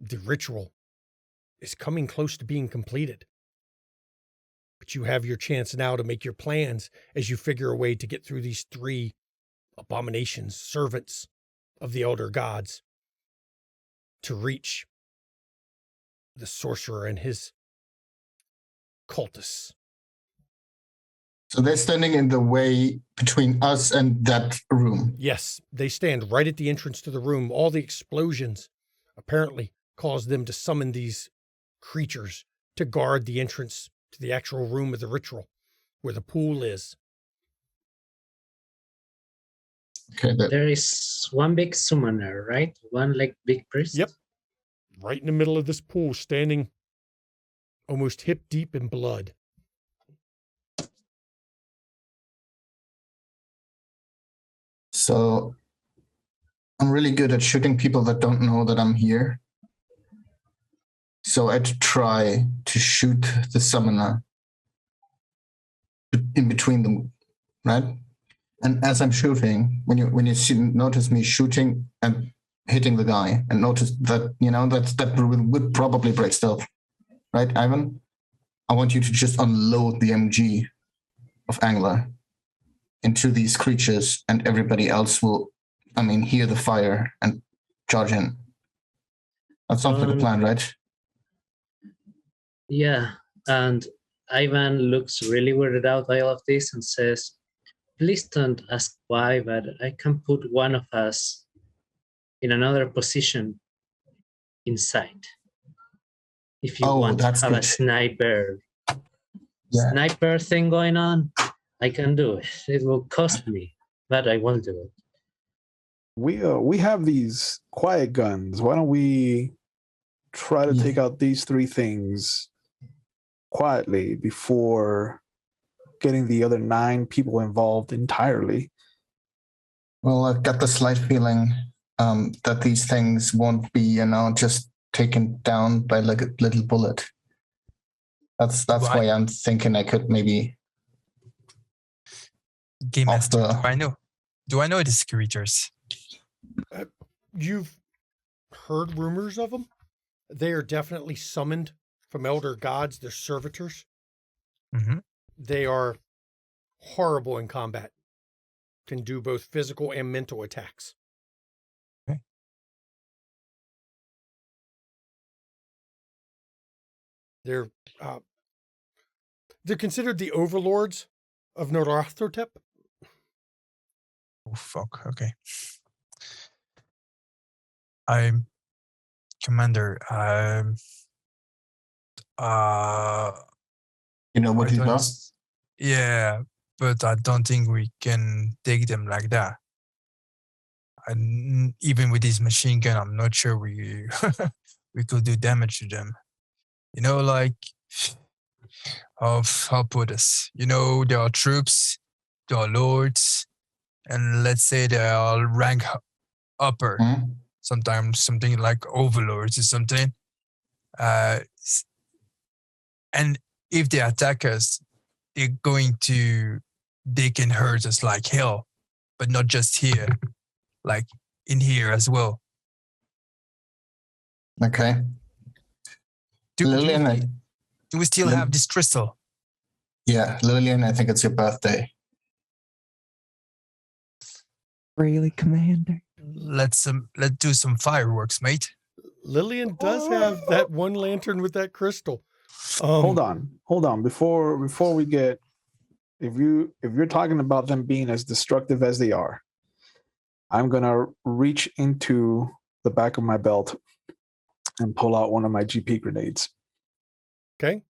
The ritual is coming close to being completed. But you have your chance now to make your plans as you figure a way to get through these 3 abominations, servants of the elder gods, to reach the sorcerer and his cultists. So they're standing in the way between us and that room. Yes, they stand right at the entrance to the room. All the explosions apparently caused them to summon these creatures to guard the entrance to the actual room of the ritual, where the pool is. Okay, There is 1 big summoner, right? 1 like big priest. Yep. Right in the middle of this pool, standing almost hip deep in blood. So I'm really good at shooting people that don't know that I'm here. So I'd try to shoot the summoner in between them, right? And as I'm shooting, when you notice me shooting and hitting the guy, and notice that that would probably break stealth, right, Ivan? I want you to just unload the MG of Angler into these creatures, and everybody else will, hear the fire and charge in. That sounds like a plan, right? Yeah, and Ivan looks really weirded out by all of this and says, please don't ask why, but I can put one of us in another position inside. If you want to have a sniper thing going on, I can do it. It will cost me, but I will do it. We have these quiet guns. Why don't we try to take out these 3 things quietly before getting the other 9 people involved entirely? Well, I've got the slight feeling that these things won't be, just taken down by like a little bullet. That's why I'm thinking I could maybe. Game Master, do I know these creatures? You've heard rumors of them. They are definitely summoned from elder gods. They're servitors. Mm-hmm. They are horrible in combat. Can do both physical and mental attacks. Okay. They're considered the overlords of Norathotep. Oh fuck! Okay. Commander. You know what he does? Yeah, but I don't think we can take them like that. And even with this machine gun, I'm not sure we we could do damage to them. Like how put this? There are troops, there are lords, and let's say they are rank upper. Mm-hmm. Sometimes something like overlords or something. And if they attack us, they can hurt us like hell, but not just here, like in here as well. Okay. Do Lillian, we still have this crystal? Yeah, Lillian, I think it's your birthday. Really, Commander? Let's do some fireworks, mate. Lillian does have that one lantern with that crystal. Hold on. Before we get, if you're talking about them being as destructive as they are, I'm gonna reach into the back of my belt and pull out one of my GP grenades. Okay.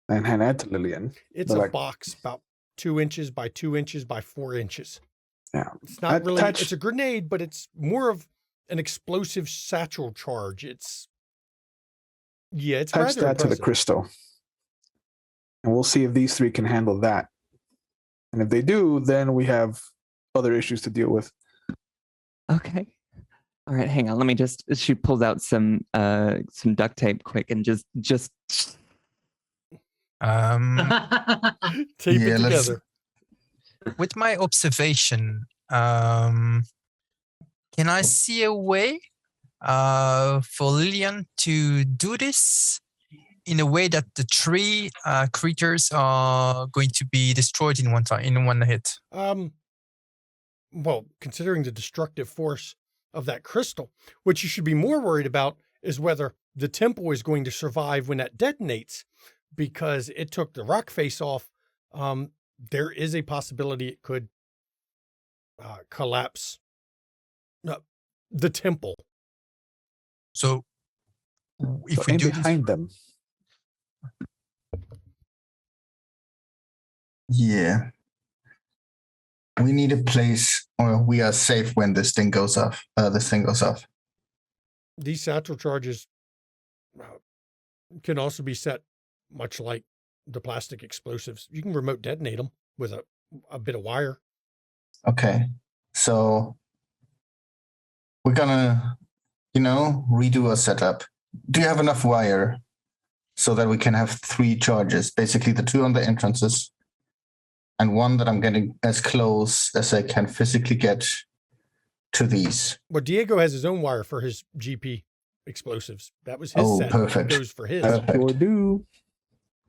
And hand that to Lillian. It's a box about 2 inches by 2 inches by 4 inches. Yeah. It's not really, it's a grenade, but it's more of an explosive satchel charge. It's attach rather that impressive. to the crystal. And we'll see if these 3 can handle that. And if they do, then we have other issues to deal with. Okay. All right, hang on. Let me she pulls out some duct tape quick and just tape it together. With my observation, can I see a way for Lillian to do this in a way that the 3 creatures are going to be destroyed in one hit? Well, considering the destructive force of that crystal, what you should be more worried about is whether the temple is going to survive when that detonates, because it took the rock face off. There is a possibility it could collapse the temple. So if we do behind them. Yeah. We need a place where we are safe when this thing goes off. These satchel charges can also be set much like the plastic explosives. You can remote detonate them with a bit of wire. Okay. So we're gonna, redo a setup. Do you have enough wire so that we can have 3 charges? Basically, the 2 on the entrances and 1 that I'm getting as close as I can physically get to these. Well, Diego has his own wire for his GP explosives. That was his set. Perfect. It goes for his. Perfect. Sure do.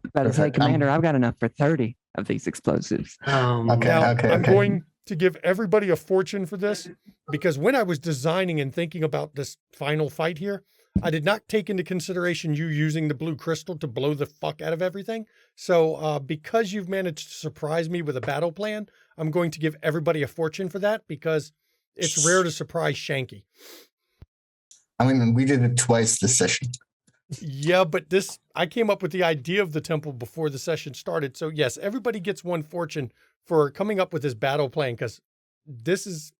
About to say, Perfect. Commander, I've got enough for 30 of these explosives. Okay. Now, okay. I'm going to give everybody a fortune for this because when I was designing and thinking about this final fight here, I did not take into consideration you using the blue crystal to blow the fuck out of everything. So because you've managed to surprise me with a battle plan, I'm going to give everybody a fortune for that because it's rare to surprise Shanky. I mean, we did it twice this session. Yeah, but I came up with the idea of the temple before the session started. So yes, everybody gets 1 fortune for coming up with this battle plan because this is,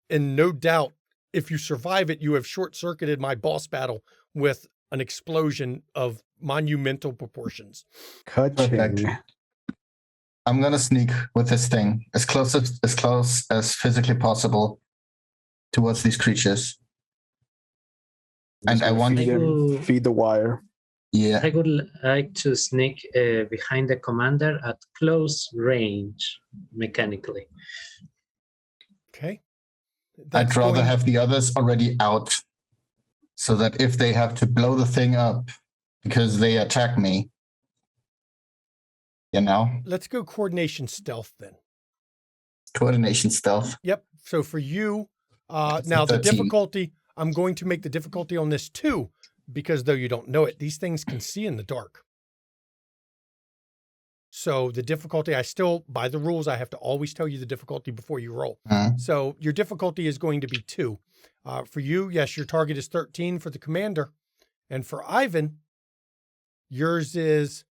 and no doubt, if you survive it, you have short-circuited my boss battle with an explosion of monumental proportions. Perfect. I'm gonna sneak with this thing as close as physically possible towards these creatures. And I want to feed the wire. Yeah. I would like to sneak behind the commander at close range mechanically. Okay. I'd rather have the others already out so that if they have to blow the thing up because they attack me, Let's go coordination stealth then. Coordination stealth. Yep. So for you, now the 13. difficulty, I'm going to make the difficulty on this 2 because though you don't know it, these things can see in the dark. So the difficulty, by the rules, I have to always tell you the difficulty before you roll. So your difficulty is going to be 2. For you, yes, your target is 13 for the commander. And for Ivan, yours is,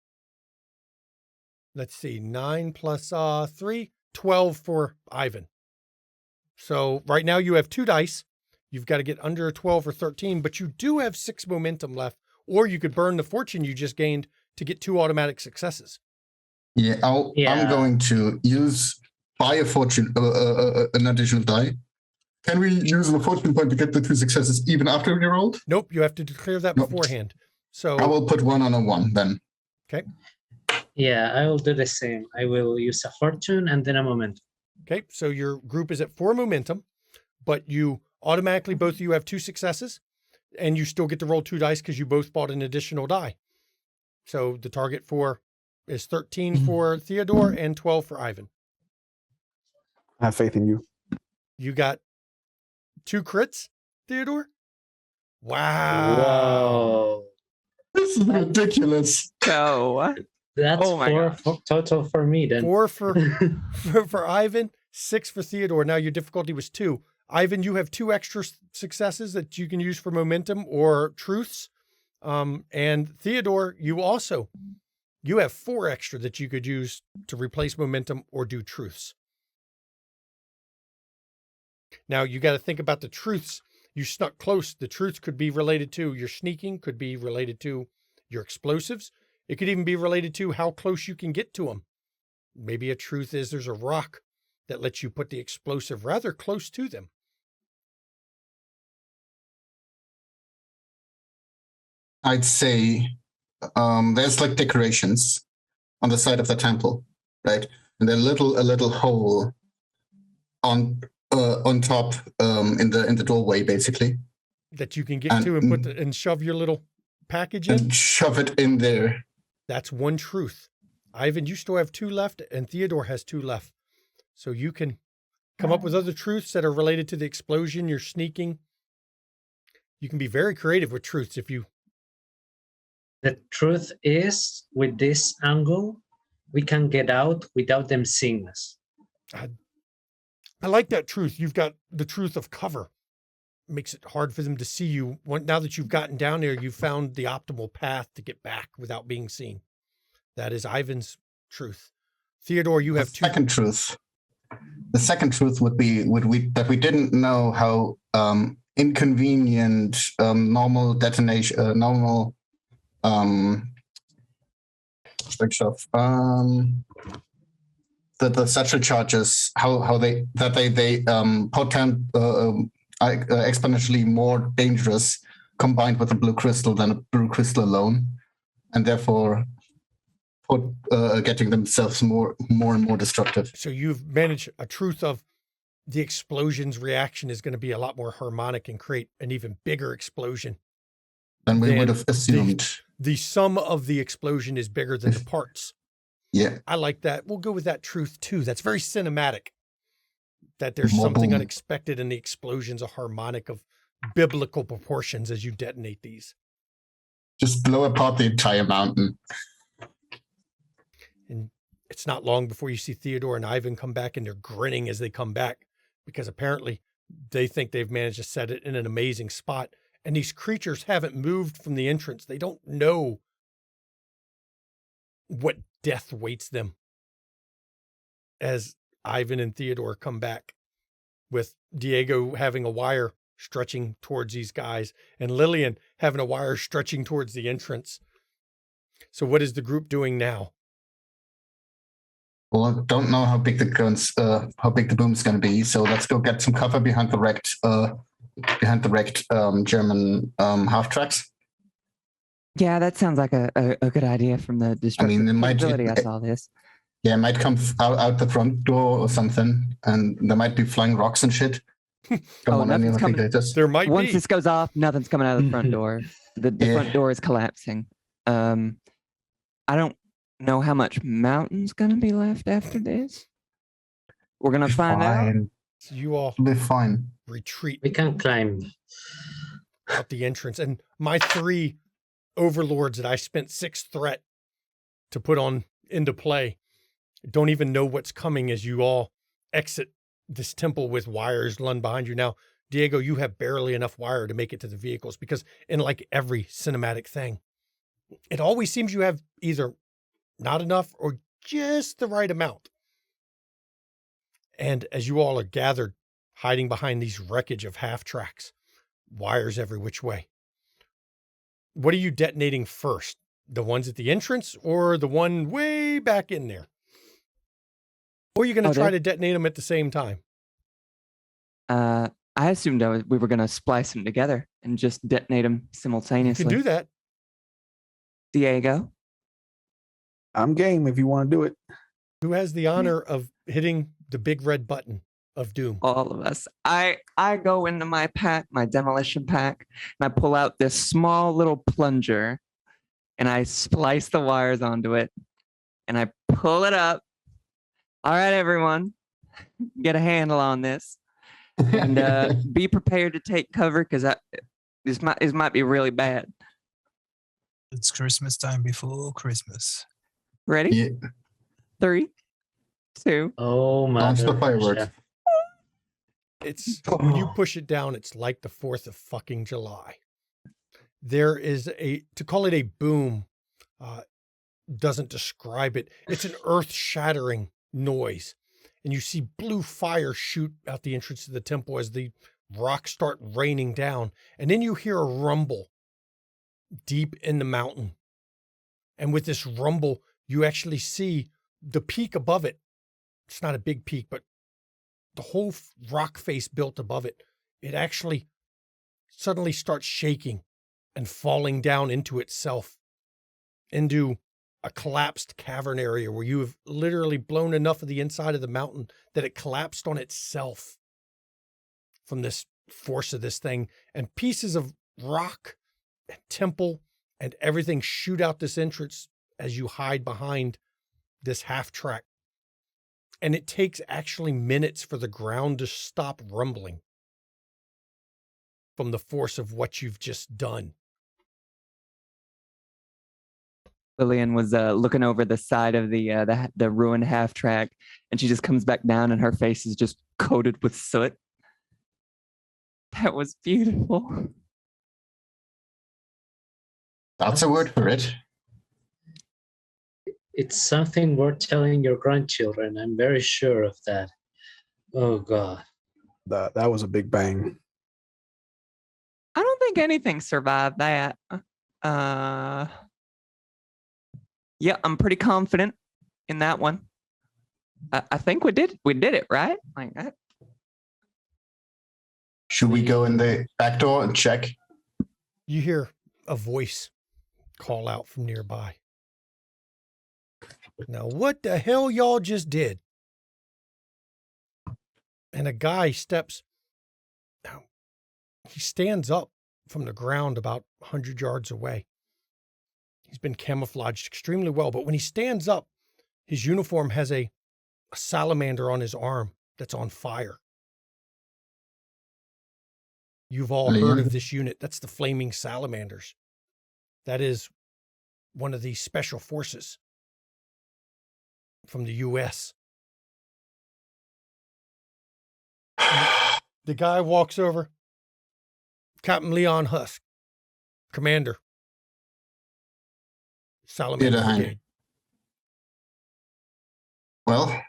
let's see, 9 plus 3, 12 for Ivan. So right now you have 2 dice. You've got to get under a 12 or 13, but you do have 6 momentum left, or you could burn the fortune you just gained to get 2 automatic successes. Yeah, I'm going to buy a fortune, an additional die. Can we use the fortune point to get the 2 successes even after we rolled? Nope, you have to declare that beforehand. So I will put 1 on a 1 then. Okay. Yeah, I will do the same. I will use a fortune and then a momentum. Okay, so your group is at 4 momentum, but you automatically, both of you have 2 successes, and you still get to roll 2 dice because you both bought an additional die. So the target is 13 for Theodore and 12 for Ivan. I have faith in you. You got 2 crits, Theodore? Wow. Whoa. This is ridiculous. So, That's Oh my 4 total for me then. 4 for Ivan, 6 for Theodore. Now your difficulty was 2. Ivan, you have 2 extra successes that you can use for momentum or truths. And Theodore, you have 4 extra that you could use to replace momentum or do truths. Now you got to think about the truths. You snuck close. The truths could be related to your sneaking, could be related to your explosives. It could even be related to how close you can get to them. Maybe a truth is there's a rock that lets you put the explosive rather close to them. I'd say there's like decorations on the side of the temple, right? And a little hole on top in the doorway, basically. That you can get to and shove your little package in. And shove it in there. That's 1 truth. Ivan, you still have 2 left, and Theodore has 2 left. So you can come up with other truths that are related to the explosion, you're sneaking. You can be very creative with truths if you... The truth is, with this angle, we can get out without them seeing us. I like that truth. You've got the truth of cover. Makes it hard for them to see you. Now that you've gotten down there, you've found the optimal path to get back without being seen. That is Ivan's truth. Theodore, you have 2. Second truth. The second truth would be that we didn't know how inconvenient normal detonation, normal the the satchel charges, how they potent exponentially more dangerous combined with a blue crystal than a blue crystal alone, and therefore getting themselves more and more destructive. So you've managed a truth of the explosion's reaction is going to be a lot more harmonic and create an even bigger explosion than we would have assumed. The sum of the explosion is bigger than the parts. Yeah. I like that. We'll go with that truth too. That's very cinematic. That there's More something boom. unexpected and the explosion's a harmonic of biblical proportions as you detonate these. Just blow apart the entire mountain. And it's not long before you see Theodore and Ivan come back, and they're grinning as they come back because apparently they think they've managed to set it in an amazing spot. And these creatures haven't moved from the entrance. They don't know what death waits them as Ivan and Theodore come back, with Diego having a wire stretching towards these guys and Lillian having a wire stretching towards the entrance. So what is the group doing now? Well, I don't know how big the boom's going to be. So let's go get some cover behind the wrecked German half tracks. Yeah, that sounds like a good idea from the destructive capability I saw this. Yeah, it might come out the front door or something, and there might be flying rocks and shit. Nothing's coming. There might Once be. this goes off, nothing's coming out of the front door. The front door is collapsing. I don't know how much mountain's gonna be left after this. We're gonna find out. So you all be fine. Retreat. We can climb out the entrance, and my 3 overlords that I spent 6 threat to put on into play don't even know what's coming as you all exit this temple with wires run behind you. Now, Diego, you have barely enough wire to make it to the vehicles because in like every cinematic thing, it always seems you have either not enough or just the right amount. And as you all are gathered, hiding behind these wreckage of half tracks, wires every which way, what are you detonating first? The ones at the entrance or the one way back in there? Or are you going to try to detonate them at the same time? I assumed we were going to splice them together and just detonate them simultaneously. You can do that. Diego? I'm game if you want to do it. Who has the honor of hitting the big red button of doom? All of us. I go into my pack, my demolition pack, and I pull out this small little plunger and I splice the wires onto it and I pull it up. All right, everyone, get a handle on this and be prepared to take cover because this might be really bad. It's Christmas time before Christmas. Ready? Yeah. 3, 2. Oh my Launch the gosh, fireworks. yeah. It's when you push it down, it's like the 4th of fucking July. There is to call it a boom, doesn't describe it. It's an earth-shattering noise. And you see blue fire shoot out the entrance to the temple as the rocks start raining down. And then you hear a rumble deep in the mountain. And with this rumble, you actually see the peak above it. It's not a big peak, but the whole rock face built above it, it actually suddenly starts shaking and falling down into itself, into a collapsed cavern area where you have literally blown enough of the inside of the mountain that it collapsed on itself from this force of this thing. And pieces of rock and temple and everything shoot out this entrance as you hide behind this half track. And it takes actually minutes for the ground to stop rumbling from the force of what you've just done. Lillian was looking over the side of the ruined half track, and she just comes back down, and her face is just coated with soot. That was beautiful. That's a word for it. It's something worth telling your grandchildren. I'm very sure of that. Oh God. That was a big bang. I don't think anything survived that. Yeah, I'm pretty confident in that one. I think we did it, right? Like that. Should we go in the back door and check? You hear a voice call out from nearby. Now, what the hell y'all just did? And a guy steps. Now, he stands up from the ground about 100 yards away. He's been camouflaged extremely well, but when he stands up, his uniform has a salamander on his arm that's on fire. You've all heard of this unit. That's the Flaming Salamanders. That is one of the special forces from the U.S. The guy walks over. Captain Leon Husk, Commander. Salamander Brigade. Well,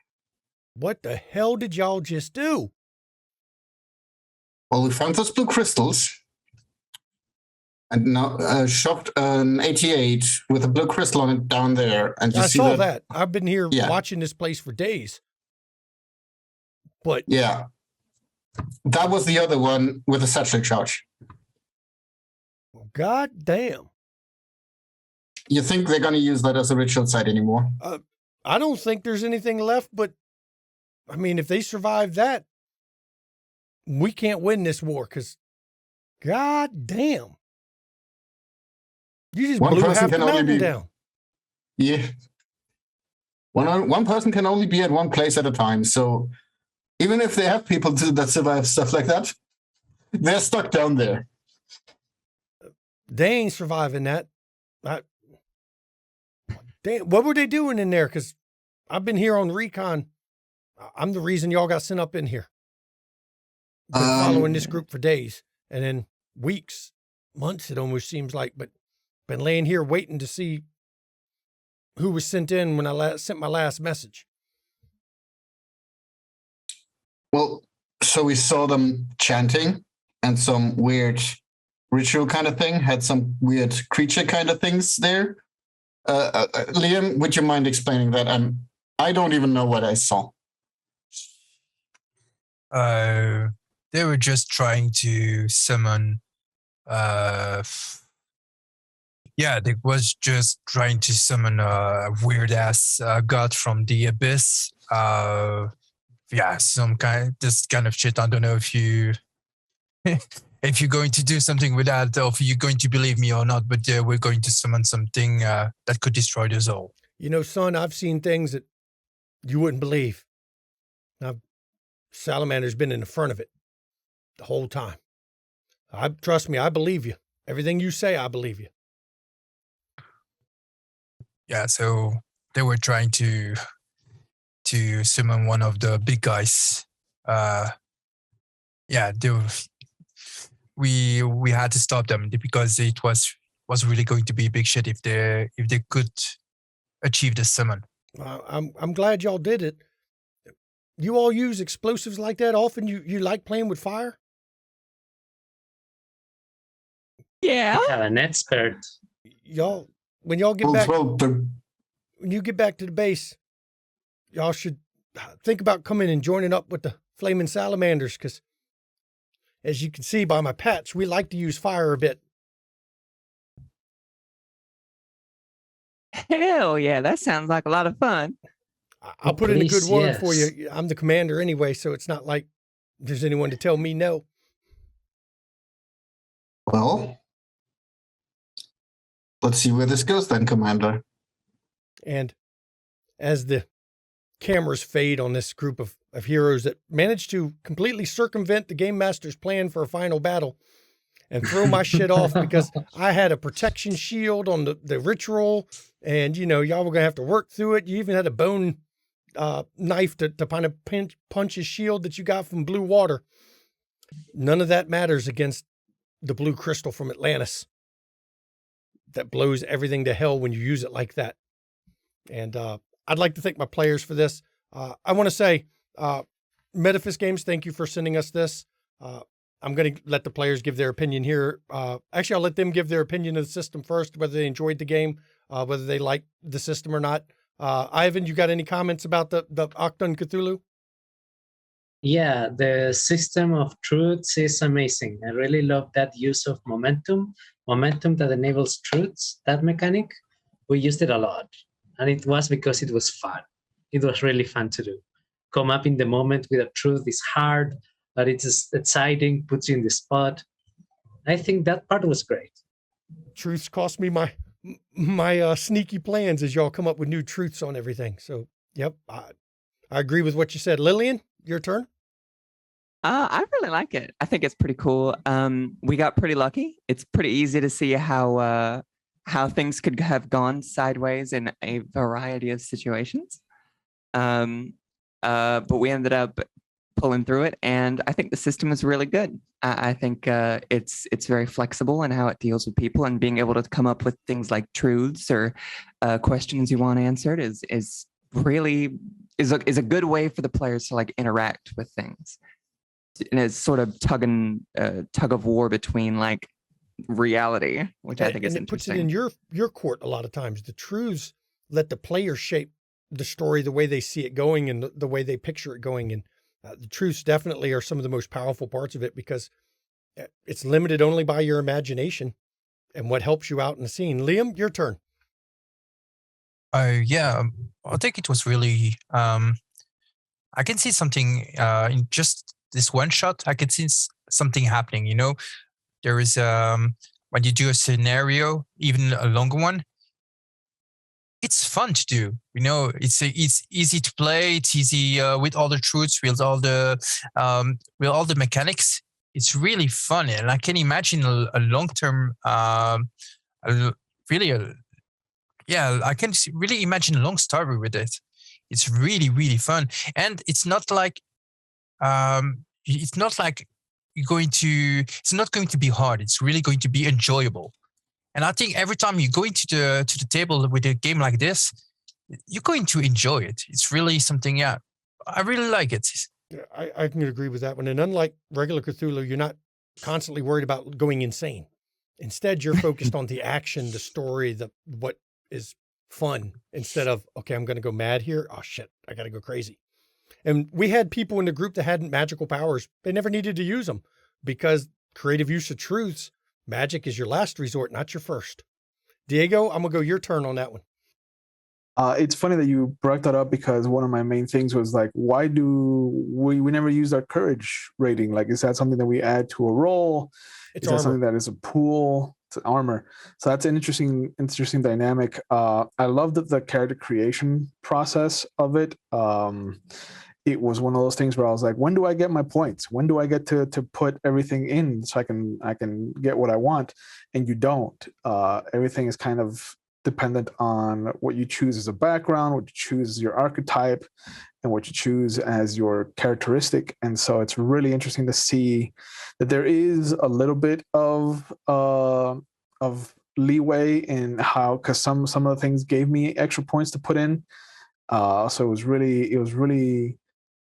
what the hell did y'all just do? Well, we found those blue crystals and now shot an 88 with a blue crystal on it down there. And I saw that. I've been here watching this place for days. But yeah, that was the other one with a satchel charge. God damn. You think they're going to use that as a ritual site anymore? I don't think there's anything left, but I mean, if they survive that, we can't win this war because, God damn. You just blew half the mountain down. Yeah. One person can only be at one place at a time. So even if they have people that survive stuff like that, they're stuck down there. They ain't surviving that. What were they doing in there? Because I've been here on recon. I'm the reason y'all got sent up in here. Been following this group for days and then weeks, months, it almost seems like, but been laying here waiting to see who was sent in when I sent my last message. Well, so we saw them chanting and some weird ritual kind of thing, had some weird creature kind of things there. Liam, would you mind explaining that? I don't even know what I saw. They were just trying to summon. They was just trying to summon a weird ass god from the abyss. This kind of shit. I don't know if you. If you're going to do something with that, or if you're going to believe me or not, but we're going to summon something that could destroy us all. You know, son, I've seen things that you wouldn't believe. Salamander's been in the front of it the whole time. Trust me, I believe you. Everything you say, I believe you. Yeah, so they were trying to summon one of the big guys. We had to stop them because it was really going to be big shit if they could achieve the summon. I'm glad y'all did it. You all use explosives like that often? You like playing with fire? Yeah. We have an expert. Y'all, when y'all get back, when you get back to the base, y'all should think about coming and joining up with the Flaming Salamanders, because as you can see by my patch, we like to use fire a bit. Hell yeah, that sounds like a lot of fun. I'll put in a good word for you. I'm the commander anyway, so it's not like there's anyone to tell me no. Well, let's see where this goes then, Commander. And as the cameras fade on this group of heroes that managed to completely circumvent the Game Master's plan for a final battle and throw my shit off because I had a protection shield on the ritual, and, you know, y'all were going to have to work through it. You even had a bone knife to kind of punch his shield that you got from blue water. None of that matters against the blue crystal from Atlantis that blows everything to hell when you use it like that. And I'd like to thank my players for this. I want to say, Modiphius Games, thank you for sending us this. I'm going to let the players give their opinion here. Actually, I'll let them give their opinion of the system first, whether they enjoyed the game, whether they like the system or not. Ivan, you got any comments about the Achtung Cthulhu? Yeah, the system of truths is amazing. I really love that use of momentum that enables truths, that mechanic. We used it a lot. And it was because it was fun. It was really fun to do. Come up in the moment with a truth is hard, but it's exciting, puts you in the spot. I think that part was great. Truths cost me my sneaky plans as y'all come up with new truths on everything. So, yep, I agree with what you said. Lillian, your turn. I really like it. I think it's pretty cool. We got pretty lucky. It's pretty easy to see how things could have gone sideways in a variety of situations. But we ended up pulling through it, and I think the system is really good. I think it's very flexible in how it deals with people, and being able to come up with things like truths or questions you want answered is really a good way for the players to like interact with things. And it's sort of tug of war between like reality, which I think is interesting. And it puts it in your court a lot of times. The truths let the player shape the story the way they see it going and the way they picture it going. And the truths definitely are some of the most powerful parts of it because it's limited only by your imagination and what helps you out in the scene. Liam, your turn. Yeah, I think it was really. I can see something in just this one shot. I can see something happening. You know, there is when you do a scenario, even a longer one. It's fun to do. You know, it's easy to play. It's easy with all the truths, with all the mechanics. It's really fun, and I can imagine a long term. I can really imagine a long story with it. It's really, really fun, and it's not like it's not going to be hard. It's really going to be enjoyable. And I think every time you go into the table with a game like this, you're going to enjoy it. It's really something. Yeah, I really like it. I can agree with that one. And unlike regular Cthulhu, you're not constantly worried about going insane. Instead, you're focused on the action, the story, what is fun, instead of, okay, I'm going to go mad here. Oh shit, I got to go crazy. And we had people in the group that hadn't magical powers. They never needed to use them because creative use of truths, magic is your last resort, not your first. Diego, I'm going to go your turn on that one. It's funny that you brought that up because one of my main things was like, why do we never use our courage rating? Like, is that something that we add to a roll? It's is armor. That something that is a pool? It's armor. So that's an interesting dynamic. I love the character creation process of it. It was one of those things where I was like, when do I get my points? When do I get to put everything in so I can get what I want? And you don't. Everything is kind of dependent on what you choose as a background, what you choose as your archetype, and what you choose as your characteristic. And so it's really interesting to see that there is a little bit of leeway in how, because some of the things gave me extra points to put in. So it was really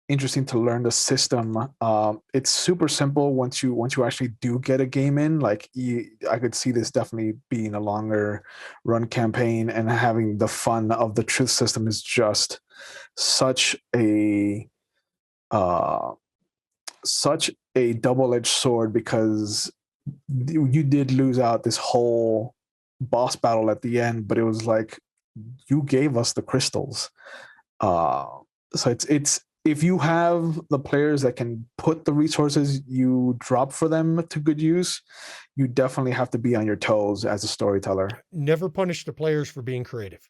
interesting to learn the system. It's super simple once you actually do get a game in. Like I could see this definitely being a longer run campaign, and having the fun of the truth system is just such a double-edged sword, because you did lose out this whole boss battle at the end, but it was like you gave us the crystals. So it's if you have the players that can put the resources you drop for them to good use, you definitely have to be on your toes as a storyteller. Never punish the players for being creative.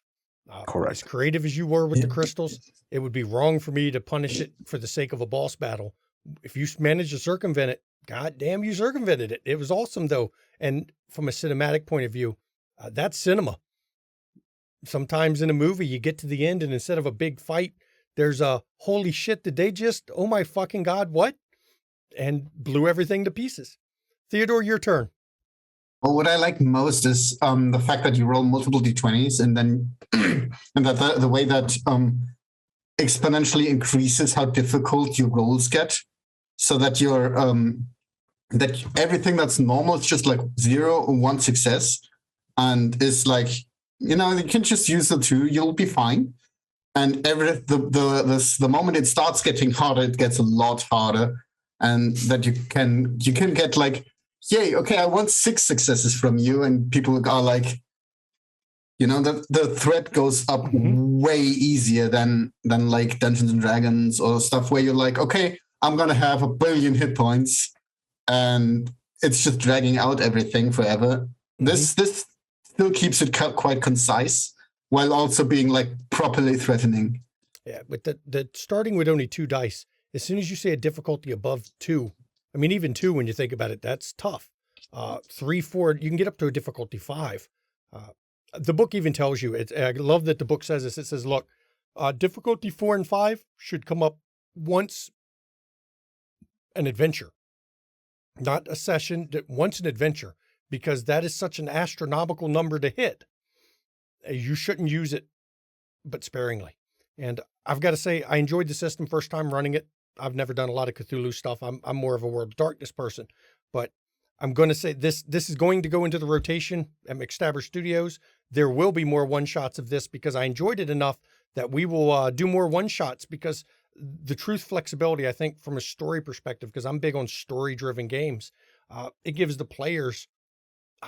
Correct. As creative as you were with the crystals, it would be wrong for me to punish it for the sake of a boss battle. If you managed to circumvent it, God damn, you circumvented it. It was awesome though. And from a cinematic point of view, that's cinema. Sometimes in a movie, you get to the end and instead of a big fight, there's a holy shit, did they just, oh my fucking God, what? And blew everything to pieces. Theodore, your turn. Well, what I like most is the fact that you roll multiple d20s, and then and that the way that exponentially increases how difficult your rolls get, so that your that everything that's normal is just like 0 or 1 success, and is like you can just use the 2. You'll be fine. And the moment it starts getting harder, it gets a lot harder, and that you can get like, yay, okay, I want 6 successes from you, and people are like, the threat goes up way easier than like Dungeons and Dragons or stuff where you're like, okay, I'm gonna have 1 billion hit points, and it's just dragging out everything forever. This still keeps it quite concise, while also being like properly threatening. Yeah, with the starting with only 2 dice, as soon as you say a difficulty above 2, I mean, even 2, when you think about it, that's tough. 3, 4, you can get up to a difficulty 5. The book even tells you, I love that the book says this. It says, look, difficulty 4 and 5 should come up once an adventure, not a session, once an adventure, because that is such an astronomical number to hit. You shouldn't use it, but sparingly. And I've got to say, I enjoyed the system first time running it. I've never done a lot of Cthulhu stuff. I'm more of a World of Darkness person, but I'm going to say this is going to go into the rotation at McStabber Studios. There will be more one-shots of this because I enjoyed it enough that we will do more one-shots, because the truth flexibility, I think, from a story perspective, because I'm big on story-driven games, it gives the players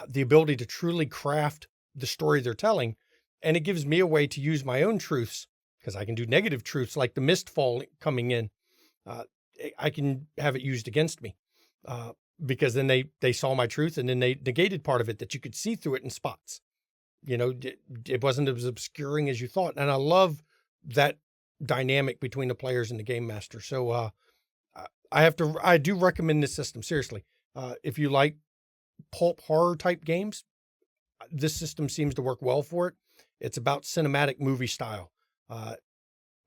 the ability to truly craft the story they're telling. And it gives me a way to use my own truths, because I can do negative truths like the mist fall coming in. I can have it used against me because then they saw my truth, and then they negated part of it that you could see through it in spots. It wasn't as obscuring as you thought. And I love that dynamic between the players and the game master. So I do recommend this system, seriously. If you like pulp horror type games, this system seems to work well for it. It's about cinematic movie style,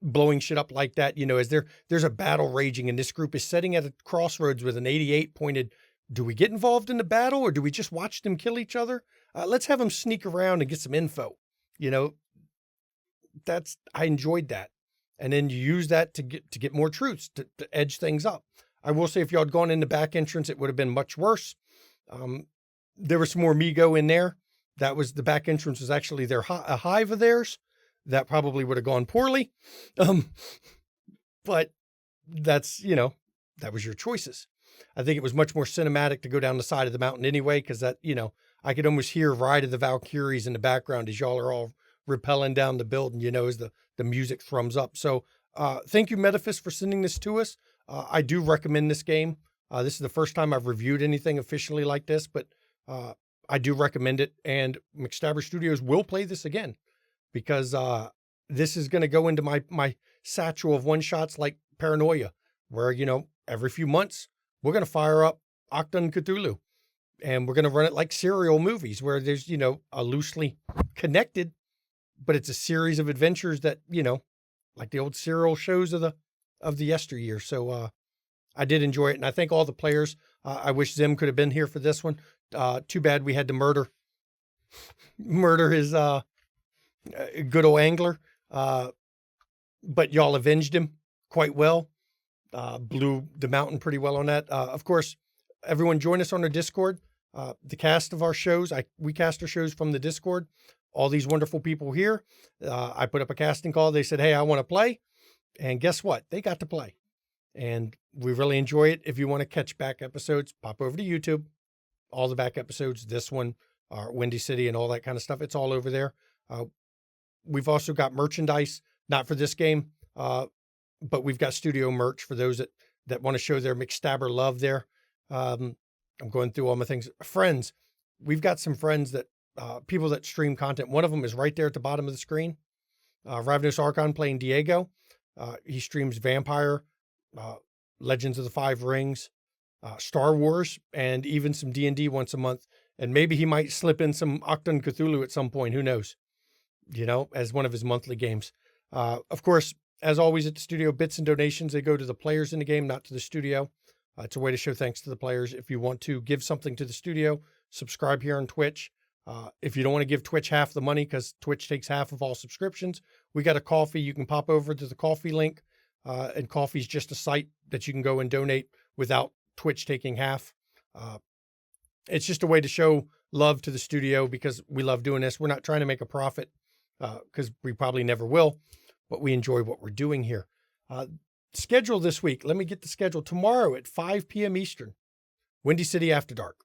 blowing shit up like that. As there's a battle raging, and this group is sitting at a crossroads with an 88 pointed. Do we get involved in the battle, or do we just watch them kill each other? Let's have them sneak around and get some info. I enjoyed that. And then you use that to get more truths, to edge things up. I will say, if y'all had gone in the back entrance, it would have been much worse. There was some more Migo in there. That was, the back entrance was actually a hive of theirs. That probably would have gone poorly. But that's, that was your choices. I think it was much more cinematic to go down the side of the mountain anyway, because that, I could almost hear Ride of the Valkyries in the background as y'all are all rappelling down the building, as the music thrums up. So thank you, Modiphius, for sending this to us. I do recommend this game. This is the first time I've reviewed anything officially like this, but I do recommend it. And McStabber Studios will play this again, because this is going to go into my satchel of one-shots like Paranoia, where, every few months, we're going to fire up Achtung, Cthulhu, and we're going to run it like serial movies, where there's, a loosely connected, but it's a series of adventures that, like the old serial shows of the yesteryear. So I did enjoy it, and I thank all the players. I wish Zim could have been here for this one. Too bad we had to murder his good old angler, but y'all avenged him quite well. Blew the mountain pretty well on that. Of course, everyone join us on our Discord. The cast of our shows, we cast our shows from the Discord. All these wonderful people here. I put up a casting call. They said, hey, I want to play. And guess what? They got to play. And we really enjoy it. If you want to catch back episodes, pop over to YouTube. All the back episodes, this one, Windy City and all that kind of stuff. It's all over there. We've also got merchandise, not for this game, but we've got studio merch for those that want to show their McStabber love there. I'm going through all my things. Friends, we've got some friends that, people that stream content. One of them is right there at the bottom of the screen. Ravenous Archon playing Diego. He streams Vampire, Legends of the Five Rings, Star Wars, and even some D&D once a month. And maybe he might slip in some Achtung Cthulhu at some point. Who knows? As one of his monthly games. Of course, as always at the studio, bits and donations, they go to the players in the game, not to the studio. It's a way to show thanks to the players. If you want to give something to the studio, subscribe here on Twitch. If you don't want to give Twitch half the money, because Twitch takes half of all subscriptions, we got a KoFi. You can pop over to the KoFi link, and KoFi is just a site that you can go and donate without Twitch taking half. it's just a way to show love to the studio because we love doing this. We're not trying to make a profit because we probably never will, but we enjoy what we're doing here. Schedule this week. Let me get the schedule. Tomorrow at 5 p.m. Eastern, Windy City After Dark.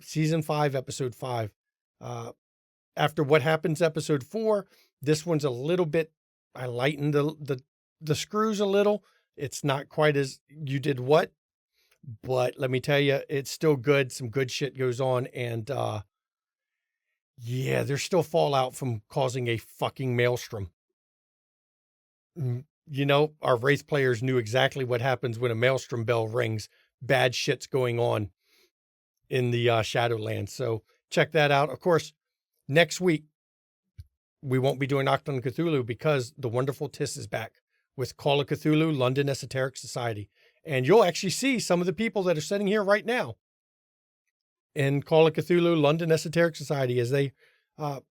Season 5, episode 5. After What Happens, episode 4, this one's a little bit, I lightened the screws a little. It's not quite as You Did What, but let me tell you, it's still good. Some good shit goes on. And yeah, there's still fallout from causing a fucking maelstrom. You know, our Wraith players knew exactly what happens when a maelstrom bell rings. Bad shit's going on in the Shadowlands. So check that out. Of course, next week, we won't be doing Achtung Cthulhu because the wonderful Tiss is back with Call of Cthulhu, London Esoteric Society. And you'll actually see some of the people that are sitting here right now in Call of Cthulhu, London Esoteric Society, as they are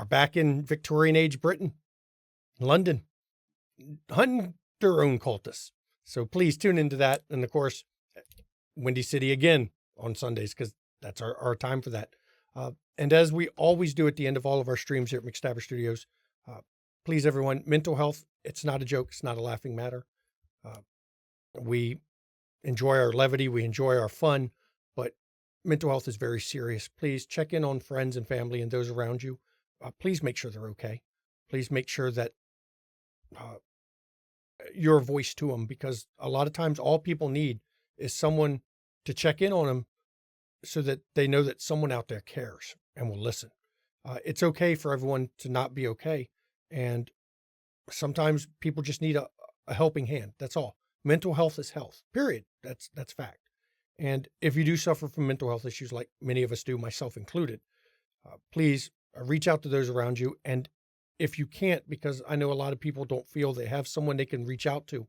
back in Victorian Age Britain, London, hunting their own cultists. So please tune into that. And of course, Windy City again on Sundays, because that's our time for that. And as we always do at the end of all of our streams here at McStabber Studios, please, everyone, mental health, it's not a joke. It's not a laughing matter. We enjoy our levity. We enjoy our fun, but mental health is very serious. Please check in on friends and family and those around you. Please make sure they're okay. Please make sure that you're a voice to them, because a lot of times all people need is someone to check in on them so that they know that someone out there cares and will listen. It's okay for everyone to not be okay. And sometimes people just need a helping hand. That's all. Mental health is health, period. That's fact. And if you do suffer from mental health issues, like many of us do, myself included, please reach out to those around you. And if you can't, because I know a lot of people don't feel they have someone they can reach out to,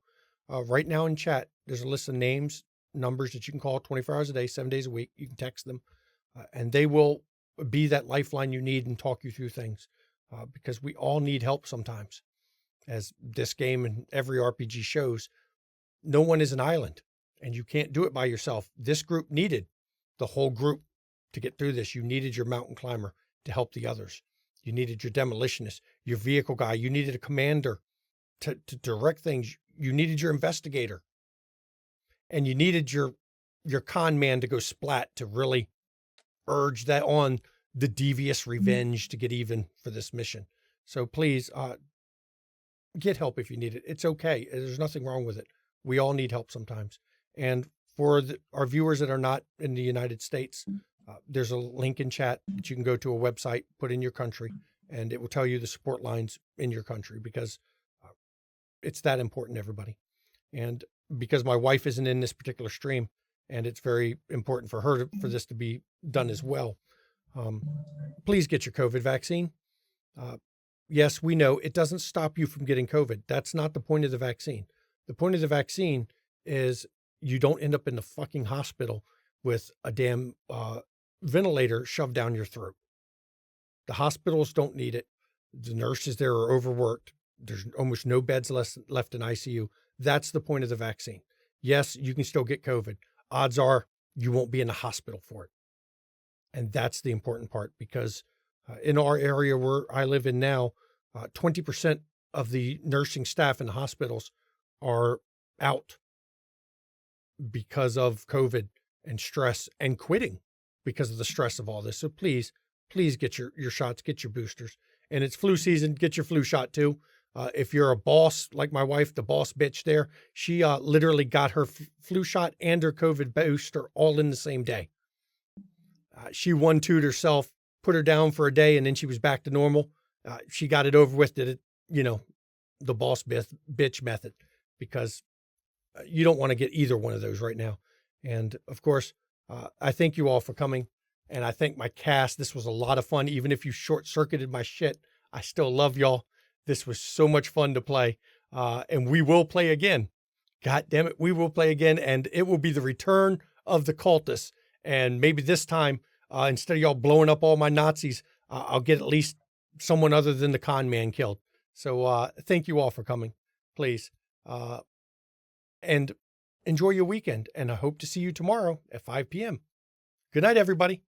right now in chat, there's a list of names, numbers that you can call 24 hours a day, 7 days a week. You can text them and they will be that lifeline you need and talk you through things, because we all need help sometimes. As this game and every RPG shows, no one is an island and you can't do it by yourself. This group needed the whole group to get through this. You needed your mountain climber to help the others. You needed your demolitionist, your vehicle guy. You needed a commander to direct things. You needed your investigator. And you needed your con man to go splat to really urge that on the devious revenge to get even for this mission. So please get help if you need it. It's okay. There's nothing wrong with it. We all need help sometimes. And for our viewers that are not in the United States, there's a link in chat that you can go to a website, put in your country, and it will tell you the support lines in your country, because it's that important to everybody. And because my wife isn't in this particular stream, and it's very important for her for this to be done as well, please get your COVID vaccine. Yes, we know it doesn't stop you from getting COVID. That's not the point of the vaccine. The point of the vaccine is you don't end up in the fucking hospital with a damn ventilator shoved down your throat. The hospitals don't need it. The nurses there are overworked. There's almost no beds left in ICU. That's the point of the vaccine. Yes, you can still get COVID. Odds are you won't be in the hospital for it. And that's the important part, because in our area where I live in now, 20% of the nursing staff in the hospitals are out because of COVID and stress, and quitting because of the stress of all this. So please get your shots, get your boosters. And it's flu season, get your flu shot too. If you're a boss, like my wife, the boss bitch there, she literally got her flu shot and her COVID booster all in the same day. She 1-2'd herself, put her down for a day, and then she was back to normal. She got it over with, did it, the boss bitch method, because you don't want to get either one of those right now. And of course, I thank you all for coming. And I thank my cast. This was a lot of fun. Even if you short-circuited my shit, I still love y'all. This was so much fun to play. And we will play again. God damn it, we will play again. And it will be the return of the cultists. And maybe this time, instead of y'all blowing up all my Nazis, I'll get at least someone other than the con man killed. So thank you all for coming, please. And enjoy your weekend, and I hope to see you tomorrow at 5 p.m. Good night, everybody.